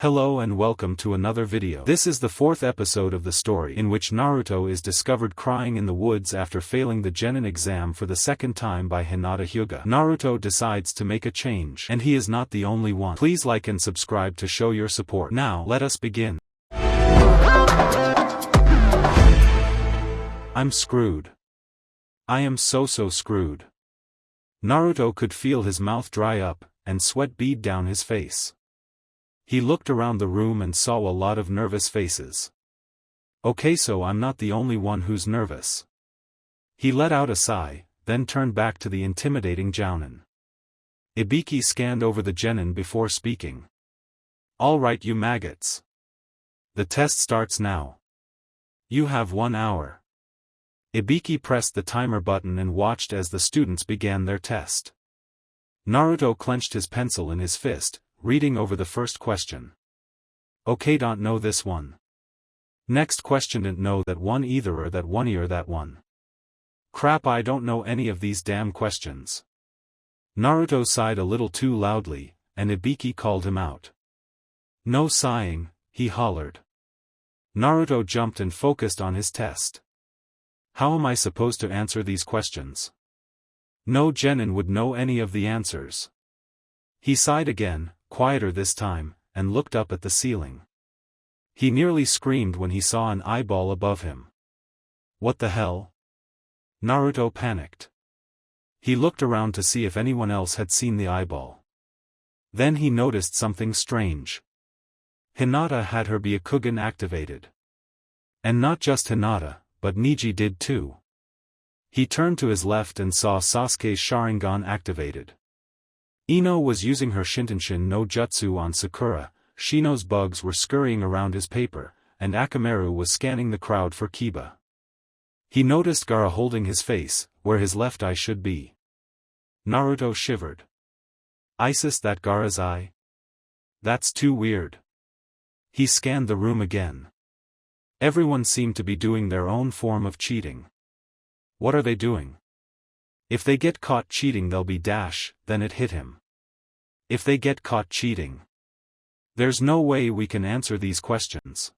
Hello and welcome to another video. This is the fourth episode of the story in which Naruto is discovered crying in the woods after failing the Genin exam for the second time by Hinata Hyuga. Naruto decides to make a change, and he is not the only one. Please like and subscribe to show your support. Now, let us begin. I'm screwed. I am so screwed. Naruto could feel his mouth dry up, and sweat bead down his face. He looked around the room and saw a lot of nervous faces. Okay, so I'm not the only one who's nervous. He let out a sigh, then turned back to the intimidating Jounin. Ibiki scanned over the Genin before speaking. All right, you maggots. The test starts now. You have 1 hour. Ibiki pressed the timer button and watched as the students began their test. Naruto clenched his pencil in his fist, reading over the first question. Okay, don't know this one. Next question, didn't know that one either, or that one or that one. Crap, I don't know any of these damn questions. Naruto sighed a little too loudly, and Ibiki called him out. No sighing, he hollered. Naruto jumped and focused on his test. How am I supposed to answer these questions? No Genin would know any of the answers. He sighed again, quieter this time, and looked up at the ceiling. He nearly screamed when he saw an eyeball above him. What the hell? Naruto panicked. He looked around to see if anyone else had seen the eyeball. Then he noticed something strange. Hinata had her Byakugan activated. And not just Hinata, but Neji did too. He turned to his left and saw Sasuke's Sharingan activated. Ino was using her Shintenshin no Jutsu on Sakura, Shino's bugs were scurrying around his paper, and Akamaru was scanning the crowd for Kiba. He noticed Gaara holding his face, where his left eye should be. Naruto shivered. Isis, that Gaara's eye? That's too weird. He scanned the room again. Everyone seemed to be doing their own form of cheating. What are they doing? If they get caught cheating, they'll be dash, then it hit him. If they get caught cheating. There's no way we can answer these questions.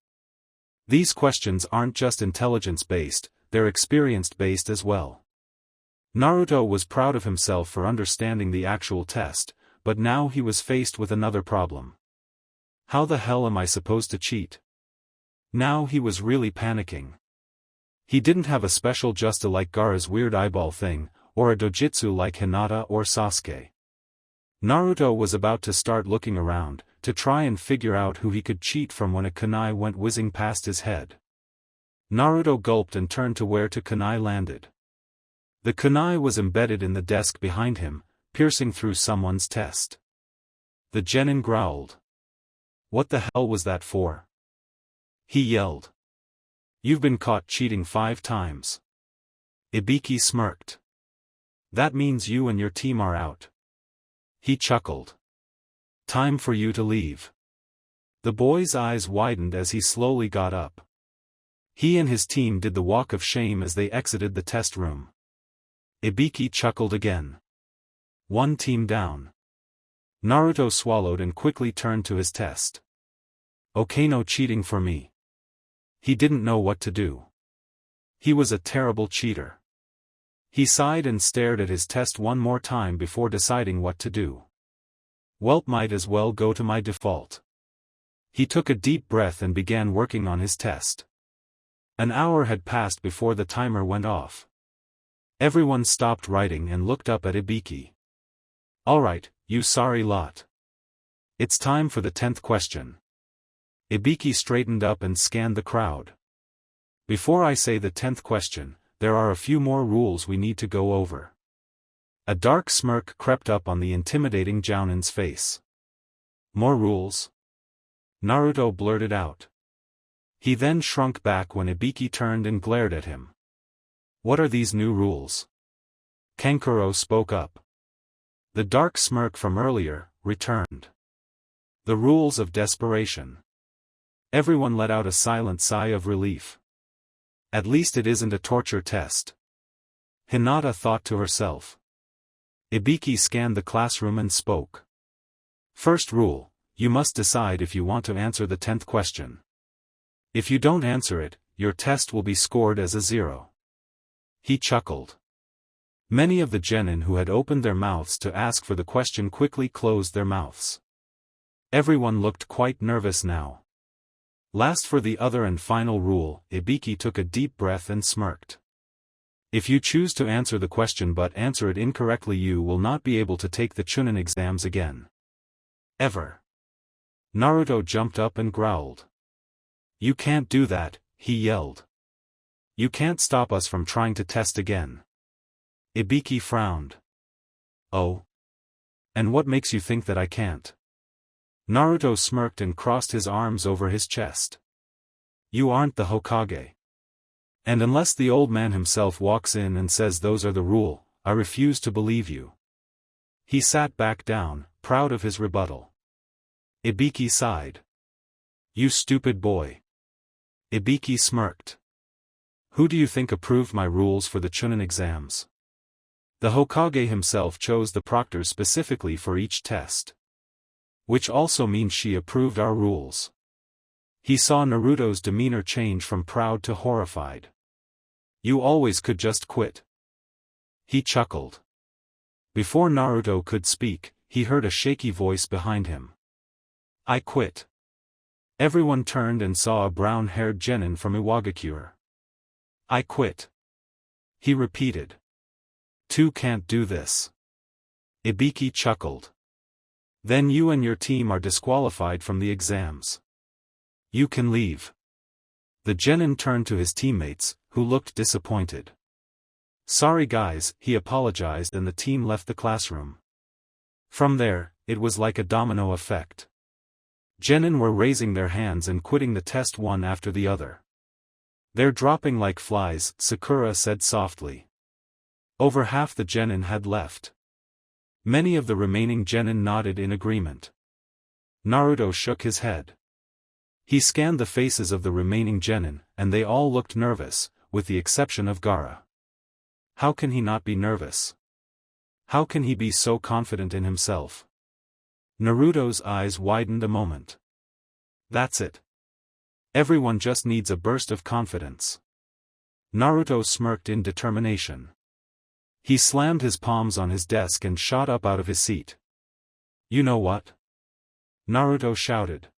These questions aren't just intelligence-based, they're experience-based as well. Naruto was proud of himself for understanding the actual test, but now he was faced with another problem. How the hell am I supposed to cheat? Now he was really panicking. He didn't have a special justa like Gaara's weird eyeball thing, or a dojutsu like Hinata or Sasuke. Naruto was about to start looking around, to try and figure out who he could cheat from when a kunai went whizzing past his head. Naruto gulped and turned to where the kunai landed. The kunai was embedded in the desk behind him, piercing through someone's test. The Genin growled. What the hell was that for? He yelled. You've been caught cheating 5 times. Ibiki smirked. That means you and your team are out. He chuckled. Time for you to leave. The boy's eyes widened as he slowly got up. He and his team did the walk of shame as they exited the test room. Ibiki chuckled again. One team down. Naruto swallowed and quickly turned to his test. Okay, no cheating for me. He didn't know what to do. He was a terrible cheater. He sighed and stared at his test one more time before deciding what to do. Welp, might as well go to my default. He took a deep breath and began working on his test. An hour had passed before the timer went off. Everyone stopped writing and looked up at Ibiki. Alright, you sorry lot. It's time for the 10th question. Ibiki straightened up and scanned the crowd. Before I say the 10th question, there are a few more rules we need to go over. A dark smirk crept up on the intimidating Jounin's face. More rules? Naruto blurted out. He then shrunk back when Ibiki turned and glared at him. What are these new rules? Kankuro spoke up. The dark smirk from earlier returned. The rules of desperation. Everyone let out a silent sigh of relief. At least it isn't a torture test. Hinata thought to herself. Ibiki scanned the classroom and spoke. First rule, you must decide if you want to answer the 10th question. If you don't answer it, your test will be scored as a 0. He chuckled. Many of the genin who had opened their mouths to ask for the question quickly closed their mouths. Everyone looked quite nervous now. Last for the other and final rule, Ibiki took a deep breath and smirked. If you choose to answer the question but answer it incorrectly, you will not be able to take the Chunin exams again. Ever. Naruto jumped up and growled. You can't do that, he yelled. You can't stop us from trying to test again. Ibiki frowned. Oh? And what makes you think that I can't? Naruto smirked and crossed his arms over his chest. You aren't the Hokage. And unless the old man himself walks in and says those are the rule, I refuse to believe you. He sat back down, proud of his rebuttal. Ibiki sighed. You stupid boy. Ibiki smirked. Who do you think approved my rules for the Chunin exams? The Hokage himself chose the proctors specifically for each test. Which also means she approved our rules. He saw Naruto's demeanor change from proud to horrified. You always could just quit. He chuckled. Before Naruto could speak, he heard a shaky voice behind him. I quit. Everyone turned and saw a brown-haired genin from Iwagakure. I quit. He repeated. Two can't do this. Ibiki chuckled. Then you and your team are disqualified from the exams. You can leave. The genin turned to his teammates, who looked disappointed. Sorry guys, he apologized and the team left the classroom. From there, it was like a domino effect. Genin were raising their hands and quitting the test one after the other. They're dropping like flies, Sakura said softly. Over half the genin had left. Many of the remaining genin nodded in agreement. Naruto shook his head. He scanned the faces of the remaining genin, and they all looked nervous, with the exception of Gaara. How can he not be nervous? How can he be so confident in himself? Naruto's eyes widened a moment. That's it. Everyone just needs a burst of confidence. Naruto smirked in determination. He slammed his palms on his desk and shot up out of his seat. You know what? Naruto shouted.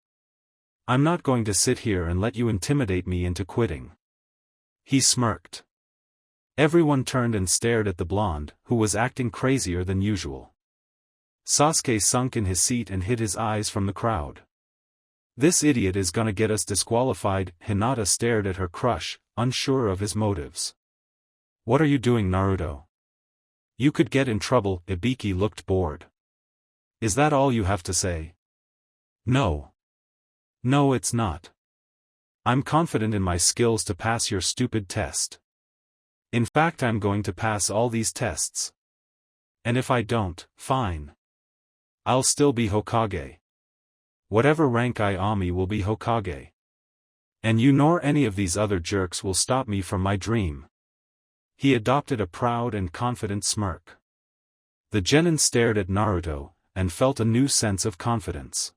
I'm not going to sit here and let you intimidate me into quitting. He smirked. Everyone turned and stared at the blonde, who was acting crazier than usual. Sasuke sunk in his seat and hid his eyes from the crowd. This idiot is gonna get us disqualified. Hinata stared at her crush, unsure of his motives. What are you doing, Naruto? You could get in trouble. Ibiki looked bored. Is that all you have to say? No. No, it's not. I'm confident in my skills to pass your stupid test. In fact, I'm going to pass all these tests. And if I don't, fine. I'll still be Hokage. Whatever rank I am will be Hokage. And you nor any of these other jerks will stop me from my dream. He adopted a proud and confident smirk. The genin stared at Naruto, and felt a new sense of confidence.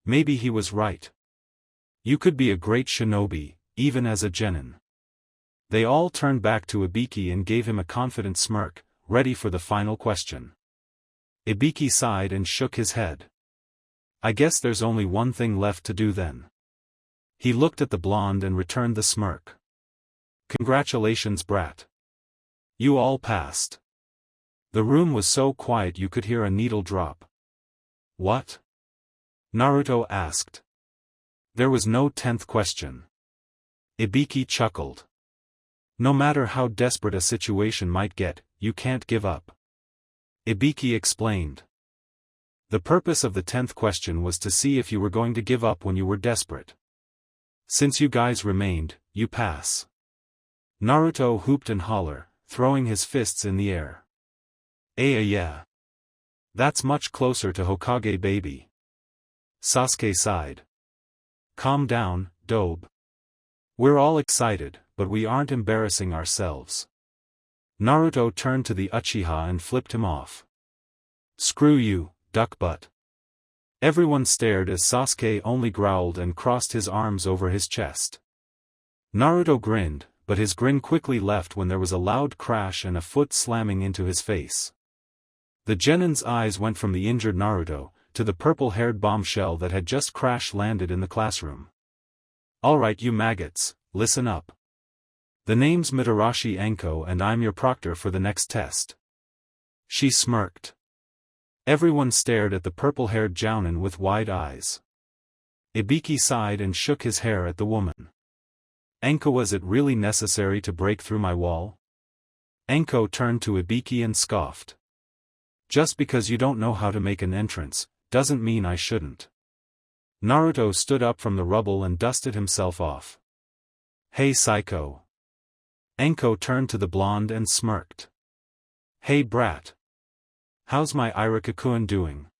Maybe he was right. You could be a great shinobi, even as a genin. They all turned back to Ibiki and gave him a confident smirk, ready for the final question. Ibiki sighed and shook his head. I guess there's only one thing left to do then. He looked at the blonde and returned the smirk. Congratulations, brat. You all passed. The room was so quiet you could hear a needle drop. What? Naruto asked. There was no 10th question. Ibiki chuckled. No matter how desperate a situation might get, you can't give up. Ibiki explained. The purpose of the 10th question was to see if you were going to give up when you were desperate. Since you guys remained, you pass. Naruto hooped and hollered, throwing his fists in the air. Yeah. That's much closer to Hokage, baby. Sasuke sighed. Calm down, Dobe. We're all excited, but we aren't embarrassing ourselves. Naruto turned to the Uchiha and flipped him off. Screw you, duck butt. Everyone stared as Sasuke only growled and crossed his arms over his chest. Naruto grinned, but his grin quickly left when there was a loud crash and a foot slamming into his face. The genin's eyes went from the injured Naruto, to the purple-haired bombshell that had just crash-landed in the classroom. "Alright you maggots, listen up. The name's Mitarashi Anko and I'm your proctor for the next test." She smirked. Everyone stared at the purple-haired jounin with wide eyes. Ibiki sighed and shook his hair at the woman. "Anko, was it really necessary to break through my wall?" Anko turned to Ibiki and scoffed. "Just because you don't know how to make an entrance, doesn't mean I shouldn't." Naruto stood up from the rubble and dusted himself off. "Hey psycho." Anko turned to the blonde and smirked. "Hey brat. How's my Iruka-kun doing?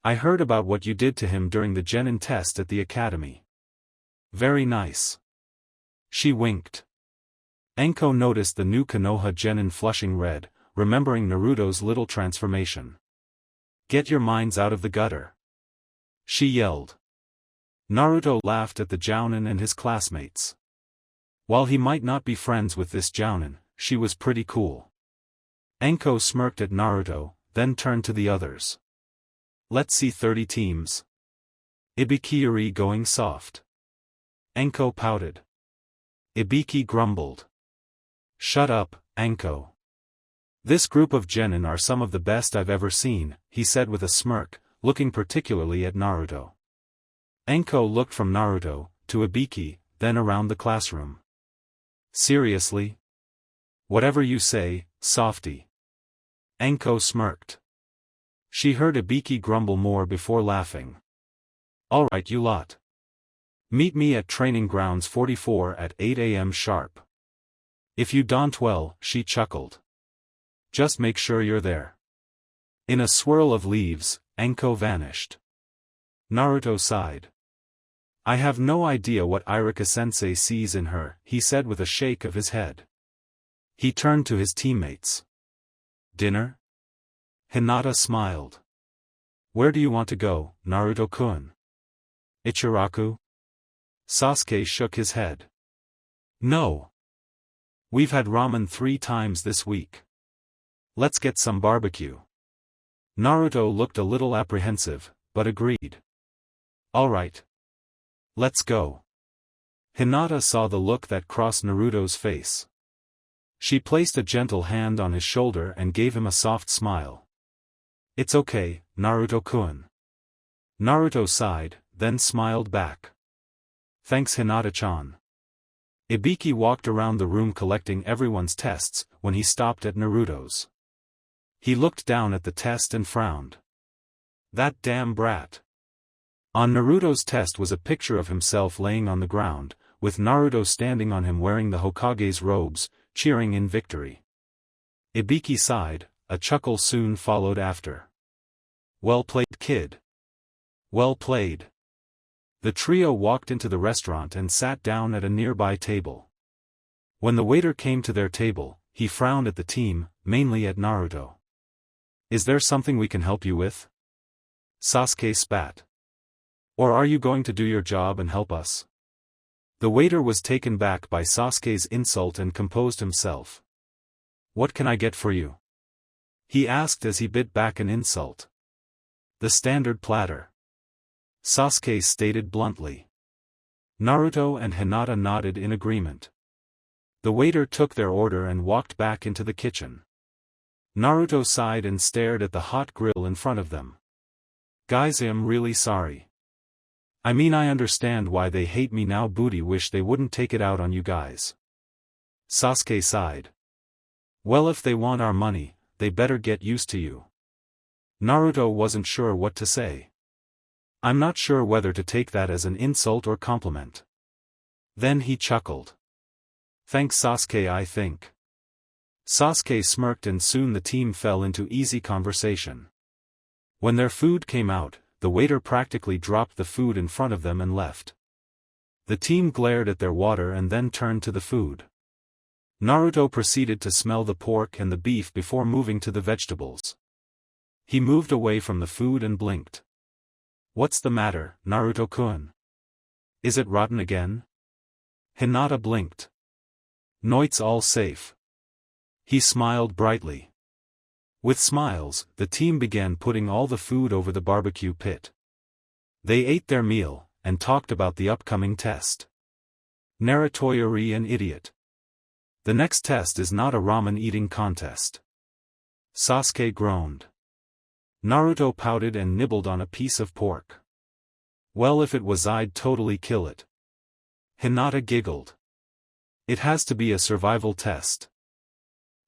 I heard about what you did to him during the genin test at the academy." "Very nice." She winked. Anko noticed the new Konoha genin flushing red, remembering Naruto's little transformation. "Get your minds out of the gutter," she yelled. Naruto laughed at the jounin and his classmates. While he might not be friends with this jounin, she was pretty cool. Anko smirked at Naruto, then turned to the others. "Let's see 30 teams. Ibiki going soft." Anko pouted. Ibiki grumbled. "Shut up, Anko. This group of genin are some of the best I've ever seen," he said with a smirk, looking particularly at Naruto. Anko looked from Naruto, to Ibiki, then around the classroom. "Seriously? Whatever you say, softy." Anko smirked. She heard Ibiki grumble more before laughing. "Alright you lot. Meet me at training grounds 44 at 8 a.m. sharp. If you don't well," she chuckled. "Just make sure you're there." In a swirl of leaves, Anko vanished. Naruto sighed. "I have no idea what Iruka-sensei sees in her," he said with a shake of his head. He turned to his teammates. "Dinner?" Hinata smiled. "Where do you want to go, Naruto-kun?" "Ichiraku?" Sasuke shook his head. "No. We've had ramen 3 times this week. Let's get some barbecue." Naruto looked a little apprehensive, but agreed. "Alright. Let's go." Hinata saw the look that crossed Naruto's face. She placed a gentle hand on his shoulder and gave him a soft smile. "It's okay, Naruto-kun." Naruto sighed, then smiled back. "Thanks Hinata-chan." Ibiki walked around the room collecting everyone's tests, when he stopped at Naruto's. He looked down at the test and frowned. "That damn brat." On Naruto's test was a picture of himself laying on the ground, with Naruto standing on him wearing the Hokage's robes, cheering in victory. Ibiki sighed, a chuckle soon followed after. "Well played kid. Well played." The trio walked into the restaurant and sat down at a nearby table. When the waiter came to their table, he frowned at the team, mainly at Naruto. "Is there something we can help you with?" Sasuke spat. "Or are you going to do your job and help us?" The waiter was taken back by Sasuke's insult and composed himself. "What can I get for you?" he asked as he bit back an insult. "The standard platter," Sasuke stated bluntly. Naruto and Hinata nodded in agreement. The waiter took their order and walked back into the kitchen. Naruto sighed and stared at the hot grill in front of them. "Guys, I'm really sorry. I mean, I understand why they hate me now, booty wish they wouldn't take it out on you guys." Sasuke sighed. "Well, if they want our money, they better get used to you." Naruto wasn't sure what to say. "I'm not sure whether to take that as an insult or compliment." Then he chuckled. "Thanks Sasuke, I think." Sasuke smirked and soon the team fell into easy conversation. When their food came out, the waiter practically dropped the food in front of them and left. The team glared at their water and then turned to the food. Naruto proceeded to smell the pork and the beef before moving to the vegetables. He moved away from the food and blinked. What's the matter, Naruto-kun? Is it rotten again? Hinata blinked. Noit's all safe. He smiled brightly. With smiles, the team began putting all the food over the barbecue pit. They ate their meal, and talked about the upcoming test. Naruto-yori an idiot. The next test is not a ramen eating contest. Sasuke groaned. Naruto pouted and nibbled on a piece of pork. Well, if it was, I'd totally kill it. Hinata giggled. It has to be a survival test.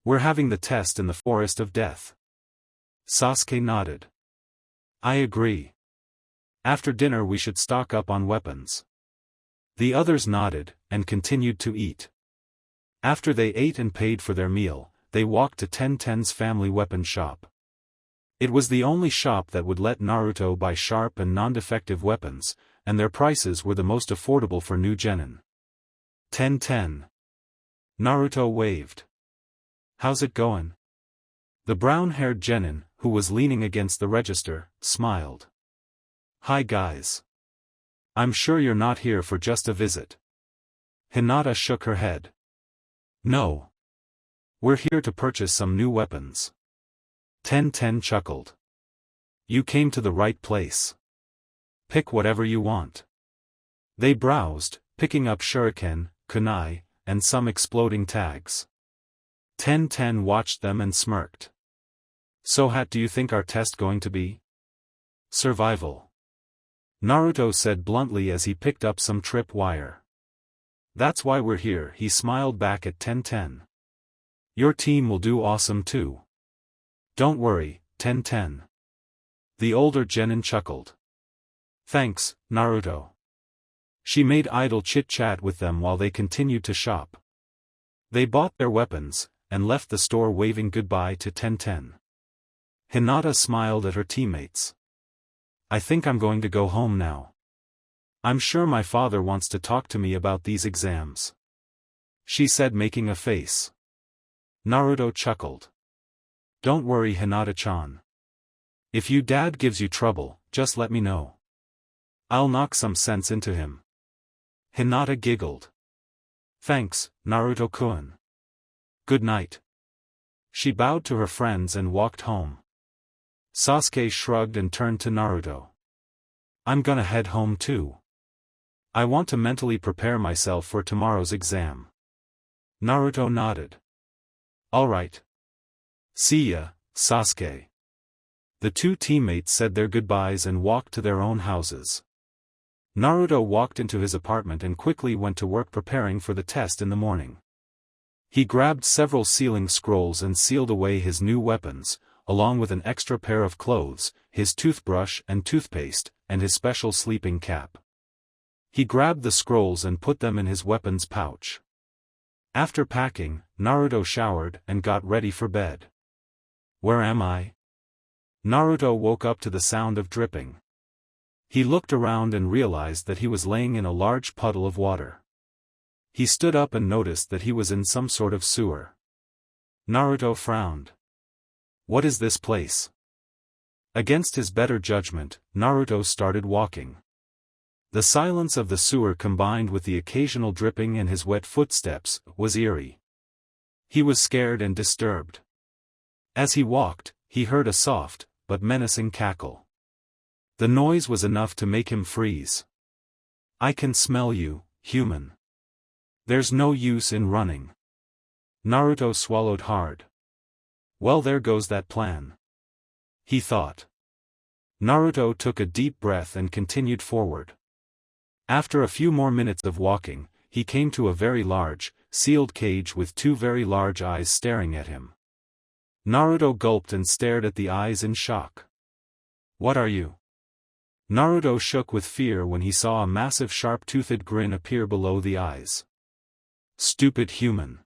We're having the test in the forest of death. Sasuke nodded. I agree. After dinner we should stock up on weapons. The others nodded, and continued to eat. After they ate and paid for their meal, they walked to Tenten's family weapon shop. It was the only shop that would let Naruto buy sharp and non-defective weapons, and their prices were the most affordable for new genin. Tenten. Naruto waved. How's it going? The brown-haired genin, who was leaning against the register, smiled. Hi guys. I'm sure you're not here for just a visit. Hinata shook her head. No. We're here to purchase some new weapons. Tenten chuckled. You came to the right place. Pick whatever you want. They browsed, picking up shuriken, kunai, and some exploding tags. Tenten watched them and smirked. So what do you think our test going to be? Survival. Naruto said bluntly as he picked up some trip wire. That's why we're here, he smiled back at Tenten. Your team will do awesome too. Don't worry, Tenten. The older genin chuckled. Thanks, Naruto. She made idle chit-chat with them while they continued to shop. They bought their weapons, and left the store waving goodbye to Tenten. Hinata smiled at her teammates. I think I'm going to go home now. I'm sure my father wants to talk to me about these exams. She said, making a face. Naruto chuckled. Don't worry, Hinata-chan. If your dad gives you trouble, just let me know. I'll knock some sense into him. Hinata giggled. Thanks, Naruto-kun. Good night. She bowed to her friends and walked home. Sasuke shrugged and turned to Naruto. I'm gonna head home too. I want to mentally prepare myself for tomorrow's exam. Naruto nodded. Alright. See ya, Sasuke. The two teammates said their goodbyes and walked to their own houses. Naruto walked into his apartment and quickly went to work preparing for the test in the morning. He grabbed several sealing scrolls and sealed away his new weapons, along with an extra pair of clothes, his toothbrush and toothpaste, and his special sleeping cap. He grabbed the scrolls and put them in his weapons pouch. After packing, Naruto showered and got ready for bed. Where am I? Naruto woke up to the sound of dripping. He looked around and realized that he was laying in a large puddle of water. He stood up and noticed that he was in some sort of sewer. Naruto frowned. What is this place? Against his better judgment, Naruto started walking. The silence of the sewer combined with the occasional dripping and his wet footsteps was eerie. He was scared and disturbed. As he walked, he heard a soft, but menacing cackle. The noise was enough to make him freeze. I can smell you, human. There's no use in running. Naruto swallowed hard. Well, there goes that plan. He thought. Naruto took a deep breath and continued forward. After a few more minutes of walking, he came to a very large, sealed cage with two very large eyes staring at him. Naruto gulped and stared at the eyes in shock. What are you? Naruto shook with fear when he saw a massive sharp-toothed grin appear below the eyes. Stupid human.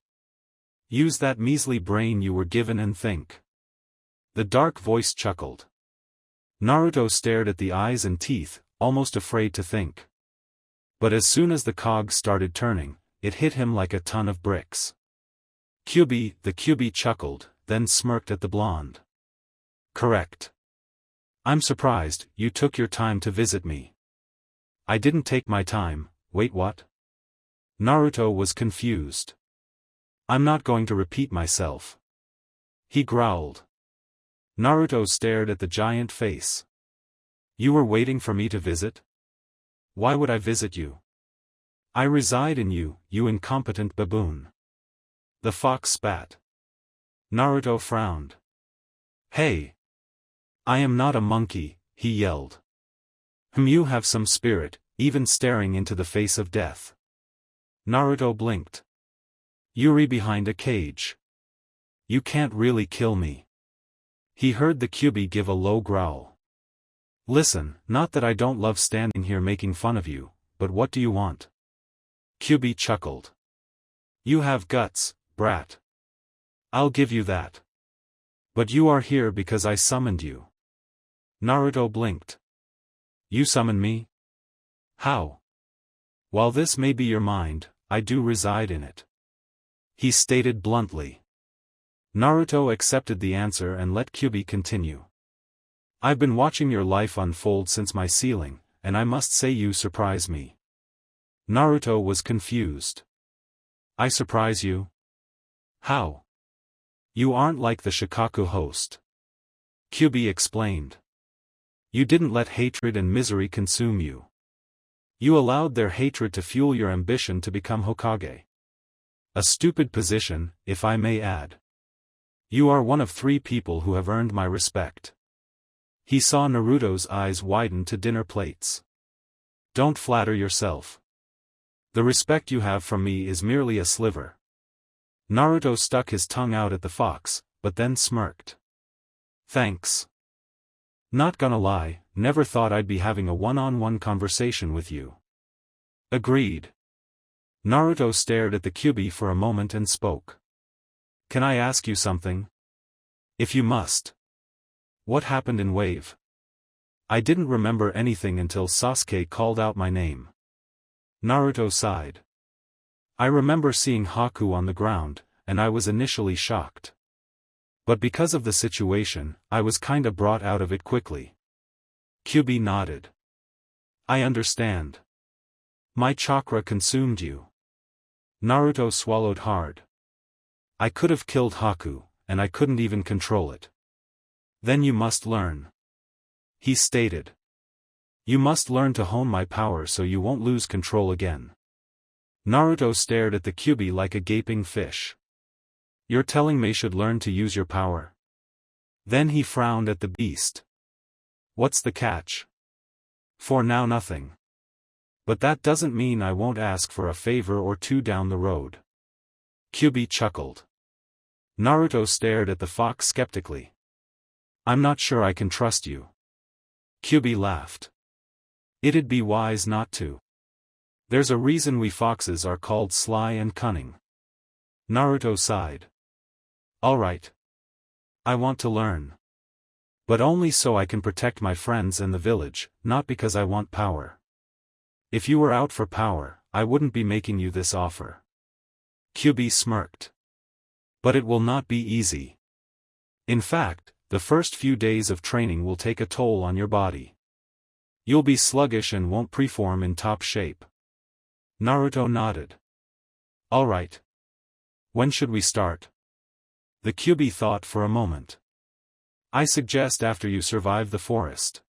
Use that measly brain you were given and think. The dark voice chuckled. Naruto stared at the eyes and teeth, almost afraid to think. But as soon as the cogs started turning, it hit him like a ton of bricks. Kyubi, the Kyubi chuckled, then smirked at the blonde. Correct. I'm surprised, you took your time to visit me. I didn't take my time, wait what? Naruto was confused. I'm not going to repeat myself. He growled. Naruto stared at the giant face. You were waiting for me to visit? Why would I visit you? I reside in you, you incompetent baboon. The fox spat. Naruto frowned. Hey! I am not a monkey, he yelled. You have some spirit, even staring into the face of death. Naruto blinked. Yuri behind a cage. You can't really kill me. He heard the Kyuubi give a low growl. Listen, not that I don't love standing here making fun of you, but what do you want? Kyuubi chuckled. You have guts, brat. I'll give you that. But you are here because I summoned you. Naruto blinked. You summoned me? How? While this may be your mind, I do reside in it. He stated bluntly. Naruto accepted the answer and let Kyuubi continue. I've been watching your life unfold since my sealing, and I must say you surprise me. Naruto was confused. I surprise you? How? You aren't like the Shikaku host. Kyuubi explained. You didn't let hatred and misery consume you. You allowed their hatred to fuel your ambition to become Hokage. A stupid position, if I may add. You are one of 3 people who have earned my respect. He saw Naruto's eyes widen to dinner plates. Don't flatter yourself. The respect you have from me is merely a sliver. Naruto stuck his tongue out at the fox, but then smirked. Thanks. Not gonna lie, never thought I'd be having a one-on-one conversation with you. Agreed. Naruto stared at the Kyuubi for a moment and spoke. Can I ask you something? If you must. What happened in Wave? I didn't remember anything until Sasuke called out my name. Naruto sighed. I remember seeing Haku on the ground, and I was initially shocked. But because of the situation, I was kinda brought out of it quickly. Kyuubi nodded. I understand. My chakra consumed you. Naruto swallowed hard. I could have killed Haku, and I couldn't even control it. Then you must learn. He stated. You must learn to hone my power so you won't lose control again. Naruto stared at the Kyuubi like a gaping fish. You're telling me I should learn to use your power? Then he frowned at the beast. What's the catch? For now nothing. But that doesn't mean I won't ask for a favor or two down the road. Kyuubi chuckled. Naruto stared at the fox skeptically. I'm not sure I can trust you. Kyuubi laughed. It'd be wise not to. There's a reason we foxes are called sly and cunning. Naruto sighed. Alright. I want to learn. But only so I can protect my friends and the village, not because I want power. If you were out for power, I wouldn't be making you this offer. Kyuubi smirked. But it will not be easy. In fact, the first few days of training will take a toll on your body. You'll be sluggish and won't preform in top shape. Naruto nodded. Alright. When should we start? The Kyuubi thought for a moment. I suggest after you survive the forest.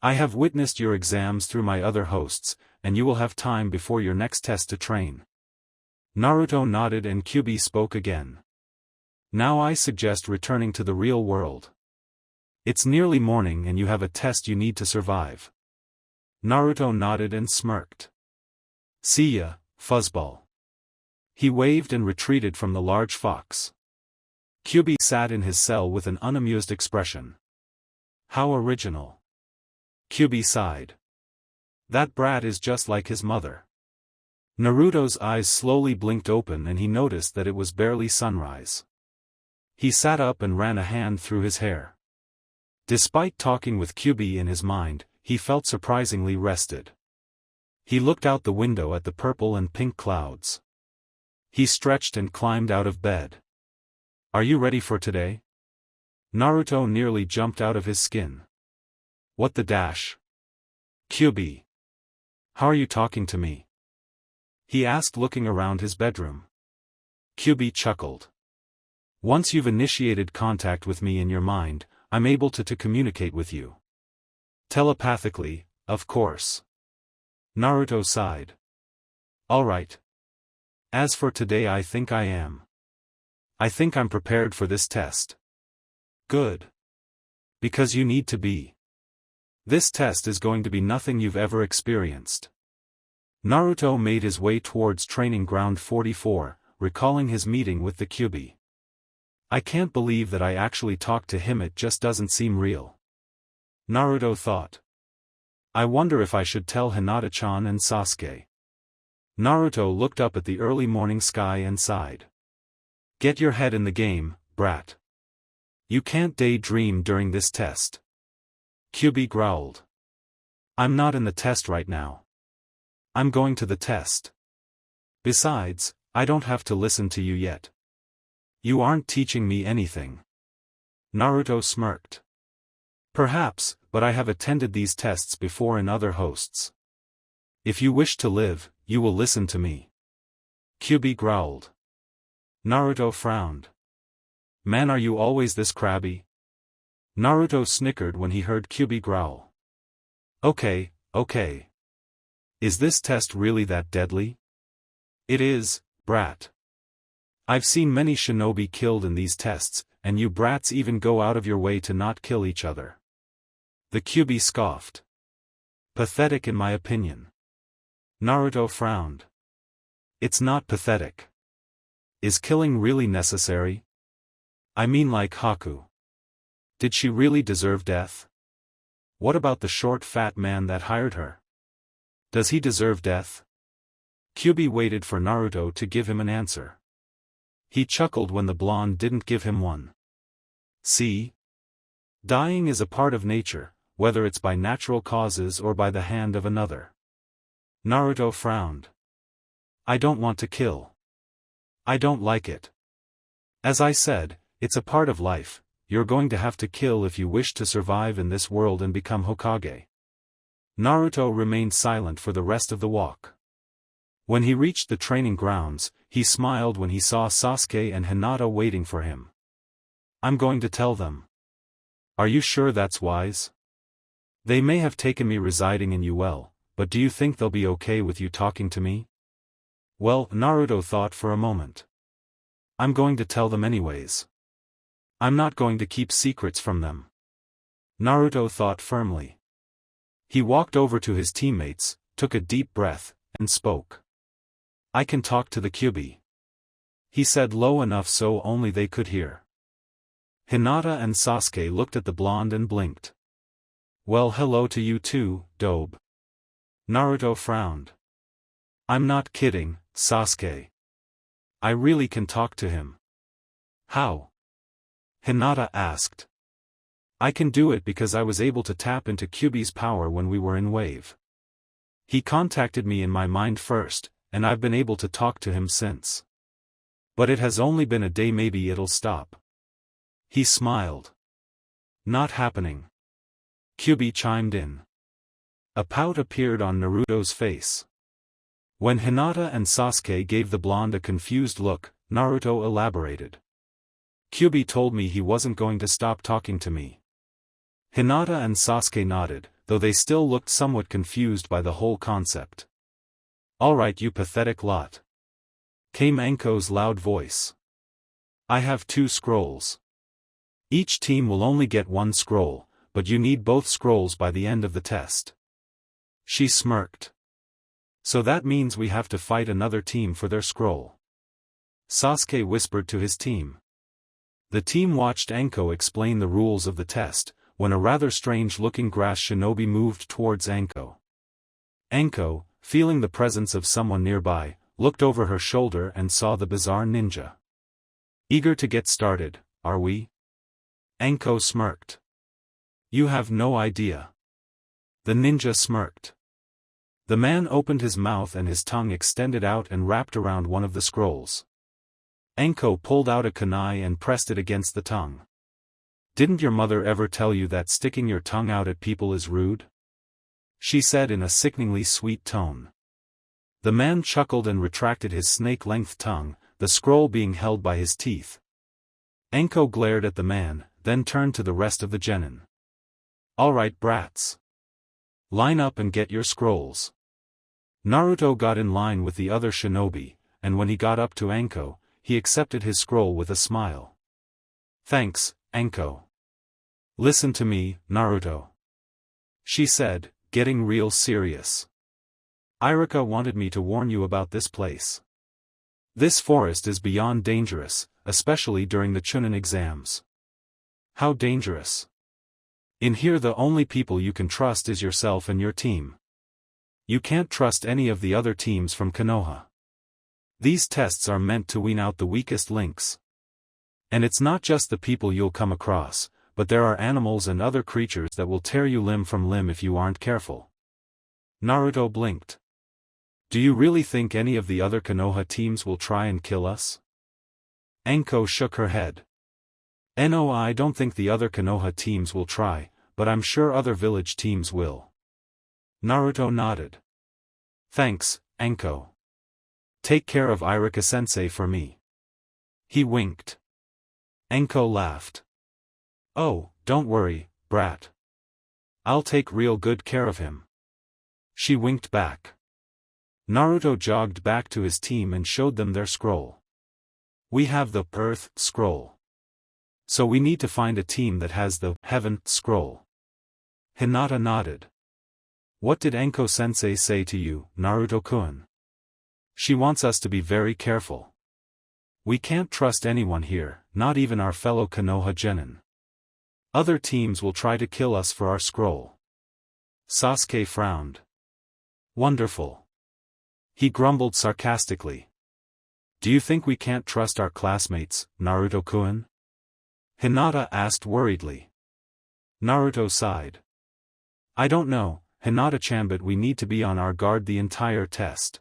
I have witnessed your exams through my other hosts, and you will have time before your next test to train. Naruto nodded and Kyuubi spoke again. Now I suggest returning to the real world. It's nearly morning and you have a test you need to survive. Naruto nodded and smirked. See ya, fuzzball. He waved and retreated from the large fox. Kyuubi sat in his cell with an unamused expression. How original. Kyuubi sighed. That brat is just like his mother. Naruto's eyes slowly blinked open and he noticed that it was barely sunrise. He sat up and ran a hand through his hair. Despite talking with Kyuubi in his mind, he felt surprisingly rested. He looked out the window at the purple and pink clouds. He stretched and climbed out of bed. Are you ready for today? Naruto nearly jumped out of his skin. What the dash? Kyubi. How are you talking to me? He asked, looking around his bedroom. Kyubi chuckled. Once you've initiated contact with me in your mind, I'm able to communicate with you. Telepathically, of course. Naruto sighed. Alright. As for today, I think I am. I think I'm prepared for this test. Good. Because you need to be. This test is going to be nothing you've ever experienced. Naruto made his way towards Training Ground 44, recalling his meeting with the Kyubi. I can't believe that I actually talked to him, it just doesn't seem real. Naruto thought. I wonder if I should tell Hinata-chan and Sasuke. Naruto looked up at the early morning sky and sighed. Get your head in the game, brat. You can't daydream during this test. Kyubi growled. I'm not in the test right now. I'm going to the test. Besides, I don't have to listen to you yet. You aren't teaching me anything. Naruto smirked. Perhaps, but I have attended these tests before in other hosts. If you wish to live, you will listen to me. Kyubi growled. Naruto frowned. Man, are you always this crabby? Naruto snickered when he heard Kyubi growl. Okay. Is this test really that deadly? It is, brat. I've seen many shinobi killed in these tests, and you brats even go out of your way to not kill each other. The Kyubi scoffed. Pathetic in my opinion. Naruto frowned. It's not pathetic. Is killing really necessary? I mean, like Haku. Did she really deserve death? What about the short fat man that hired her? Does he deserve death? Kyubi waited for Naruto to give him an answer. He chuckled when the blonde didn't give him one. See? Dying is a part of nature, whether it's by natural causes or by the hand of another. Naruto frowned. I don't want to kill. I don't like it. As I said, it's a part of life. You're going to have to kill if you wish to survive in this world and become Hokage. Naruto remained silent for the rest of the walk. When he reached the training grounds, he smiled when he saw Sasuke and Hinata waiting for him. I'm going to tell them. Are you sure that's wise? They may have taken me residing in UL, but do you think they'll be okay with you talking to me? Well, Naruto thought for a moment. I'm going to tell them anyways. I'm not going to keep secrets from them. Naruto thought firmly. He walked over to his teammates, took a deep breath, and spoke. I can talk to the Kyubi. He said low enough so only they could hear. Hinata and Sasuke looked at the blonde and blinked. Well, hello to you too, Dobe. Naruto frowned. I'm not kidding, Sasuke. I really can talk to him. How? Hinata asked. I can do it because I was able to tap into Kyubi's power when we were in Wave. He contacted me in my mind first, and I've been able to talk to him since. But it has only been a day, maybe it'll stop. He smiled. Not happening. Kyubi chimed in. A pout appeared on Naruto's face. When Hinata and Sasuke gave the blonde a confused look, Naruto elaborated. Kyubi told me he wasn't going to stop talking to me. Hinata and Sasuke nodded, though they still looked somewhat confused by the whole concept. Alright, you pathetic lot. Came Anko's loud voice. I have 2 scrolls. Each team will only get 1 scroll, but you need both scrolls by the end of the test. She smirked. So that means we have to fight another team for their scroll. Sasuke whispered to his team. The team watched Anko explain the rules of the test, when a rather strange-looking grass shinobi moved towards Anko. Anko, feeling the presence of someone nearby, looked over her shoulder and saw the bizarre ninja. Eager to get started, are we? Anko smirked. You have no idea. The ninja smirked. The man opened his mouth and his tongue extended out and wrapped around one of the scrolls. Anko pulled out a kunai and pressed it against the tongue. Didn't your mother ever tell you that sticking your tongue out at people is rude? She said in a sickeningly sweet tone. The man chuckled and retracted his snake-length tongue, the scroll being held by his teeth. Anko glared at the man, then turned to the rest of the genin. All right, brats. Line up and get your scrolls. Naruto got in line with the other shinobi, and when he got up to Anko, he accepted his scroll with a smile. Thanks, Anko. Listen to me, Naruto. She said, getting real serious. Irika wanted me to warn you about this place. This forest is beyond dangerous, especially during the Chunin exams. How dangerous? In here the only people you can trust is yourself and your team. You can't trust any of the other teams from Konoha. These tests are meant to wean out the weakest links. And it's not just the people you'll come across, but there are animals and other creatures that will tear you limb from limb if you aren't careful. Naruto blinked. Do you really think any of the other Konoha teams will try and kill us? Anko shook her head. No, I don't think the other Konoha teams will try, but I'm sure other village teams will. Naruto nodded. Thanks, Anko. Take care of Irika-sensei for me. He winked. Anko laughed. Oh, don't worry, brat. I'll take real good care of him. She winked back. Naruto jogged back to his team and showed them their scroll. We have the Earth scroll. So we need to find a team that has the Heaven scroll. Hinata nodded. What did Anko-sensei say to you, Naruto-kun? She wants us to be very careful. We can't trust anyone here, not even our fellow Konoha genin. Other teams will try to kill us for our scroll. Sasuke frowned. Wonderful. He grumbled sarcastically. Do you think we can't trust our classmates, Naruto-kun? Hinata asked worriedly. Naruto sighed. I don't know, Hinata-chan, but we need to be on our guard the entire test.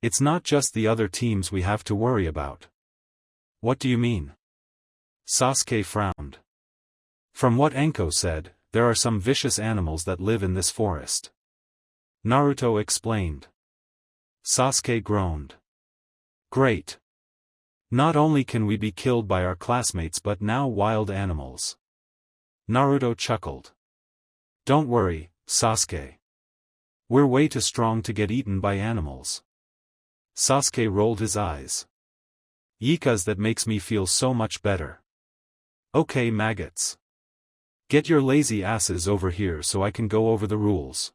It's not just the other teams we have to worry about. What do you mean? Sasuke frowned. From what Anko said, there are some vicious animals that live in this forest. Naruto explained. Sasuke groaned. Great. Not only can we be killed by our classmates but now wild animals. Naruto chuckled. Don't worry, Sasuke. We're way too strong to get eaten by animals. Sasuke rolled his eyes. Yikas, that makes me feel so much better. Okay, maggots. Get your lazy asses over here so I can go over the rules.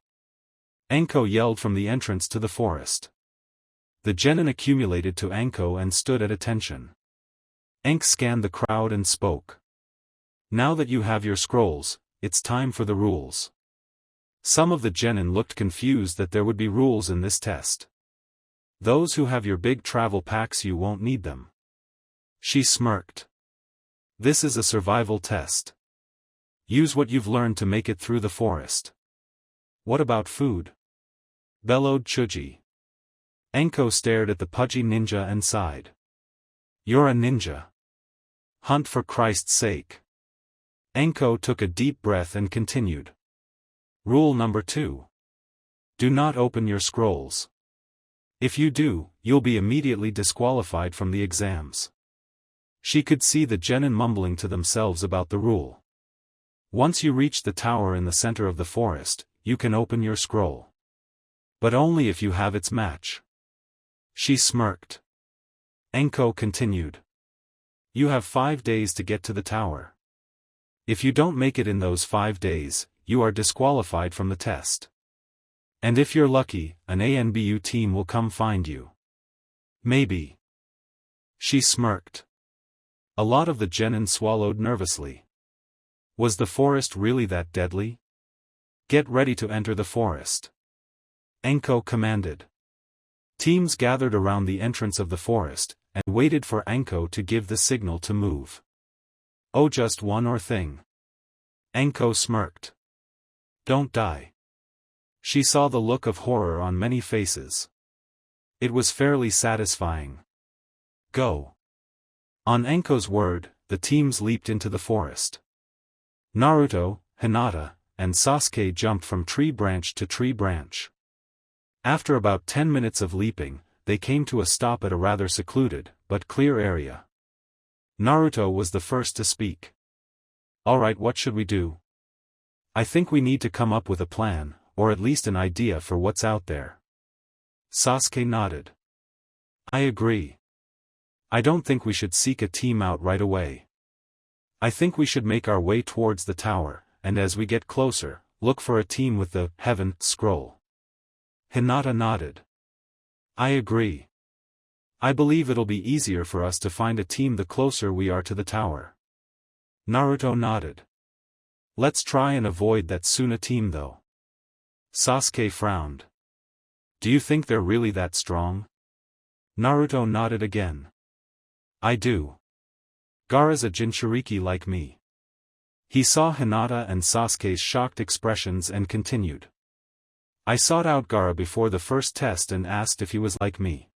Anko yelled from the entrance to the forest. The genin accumulated to Anko and stood at attention. Anko scanned the crowd and spoke. Now that you have your scrolls, it's time for the rules. Some of the genin looked confused that there would be rules in this test. Those who have your big travel packs, you won't need them. She smirked. This is a survival test. Use what you've learned to make it through the forest. What about food? Bellowed Chuji. Anko stared at the pudgy ninja and sighed. You're a ninja. Hunt for Christ's sake. Anko took a deep breath and continued. Rule number 2. Do not open your scrolls. If you do, you'll be immediately disqualified from the exams. She could see the genin mumbling to themselves about the rule. Once you reach the tower in the center of the forest, you can open your scroll. But only if you have its match. She smirked. Anko continued. You have 5 days to get to the tower. If you don't make it in those 5 days, you are disqualified from the test. And if you're lucky, an ANBU team will come find you. Maybe. She smirked. A lot of the genin swallowed nervously. Was the forest really that deadly? Get ready to enter the forest. Anko commanded. Teams gathered around the entrance of the forest, and waited for Anko to give the signal to move. Oh, just one more thing. Anko smirked. Don't die. She saw the look of horror on many faces. It was fairly satisfying. Go. On Anko's word, the teams leaped into the forest. Naruto, Hinata, and Sasuke jumped from tree branch to tree branch. After about 10 minutes of leaping, they came to a stop at a rather secluded, but clear area. Naruto was the first to speak. "Alright, what should we do? I think we need to come up with a plan, or at least an idea for what's out there." Sasuke nodded. "I agree. I don't think we should seek a team out right away. I think we should make our way towards the tower, and as we get closer, look for a team with the Heaven Scroll." Hinata nodded. "I agree. I believe it'll be easier for us to find a team the closer we are to the tower." Naruto nodded. "Let's try and avoid that Suna team though." Sasuke frowned. "Do you think they're really that strong?" Naruto nodded again. "I do. Gaara's a Jinchuriki like me." He saw Hinata and Sasuke's shocked expressions and continued. "I sought out Gaara before the first test and asked if he was like me.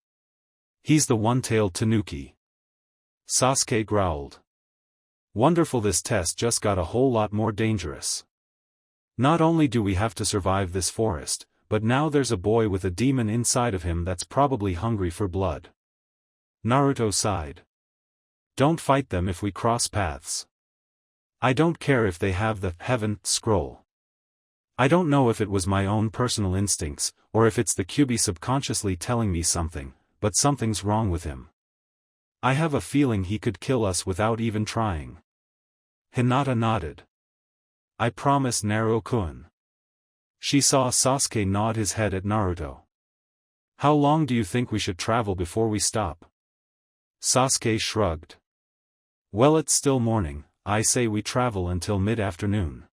He's the one-tailed tanuki." Sasuke growled. "Wonderful, this test just got a whole lot more dangerous. Not only do we have to survive this forest, but now there's a boy with a demon inside of him that's probably hungry for blood." Naruto sighed. "Don't fight them if we cross paths. I don't care if they have the Heaven Scroll. I don't know if it was my own personal instincts, or if it's the Kyuubi subconsciously telling me something, but something's wrong with him. I have a feeling he could kill us without even trying." Hinata nodded. "I promise, Naruto-kun." She saw Sasuke nod his head at Naruto. "How long do you think we should travel before we stop?" Sasuke shrugged. "Well, it's still morning. I say we travel until mid-afternoon.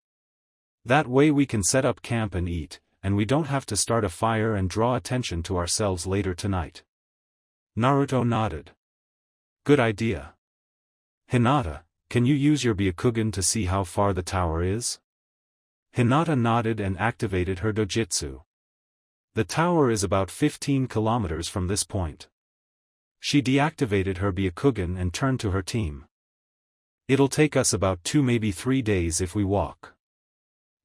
That way we can set up camp and eat, and we don't have to start a fire and draw attention to ourselves later tonight." Naruto nodded. "Good idea. Hinata, can you use your Byakugan to see how far the tower is?" Hinata nodded and activated her dojutsu. "The tower is about 15 kilometers from this point." She deactivated her Byakugan and turned to her team. "It'll take us about 2, maybe 3 days if we walk."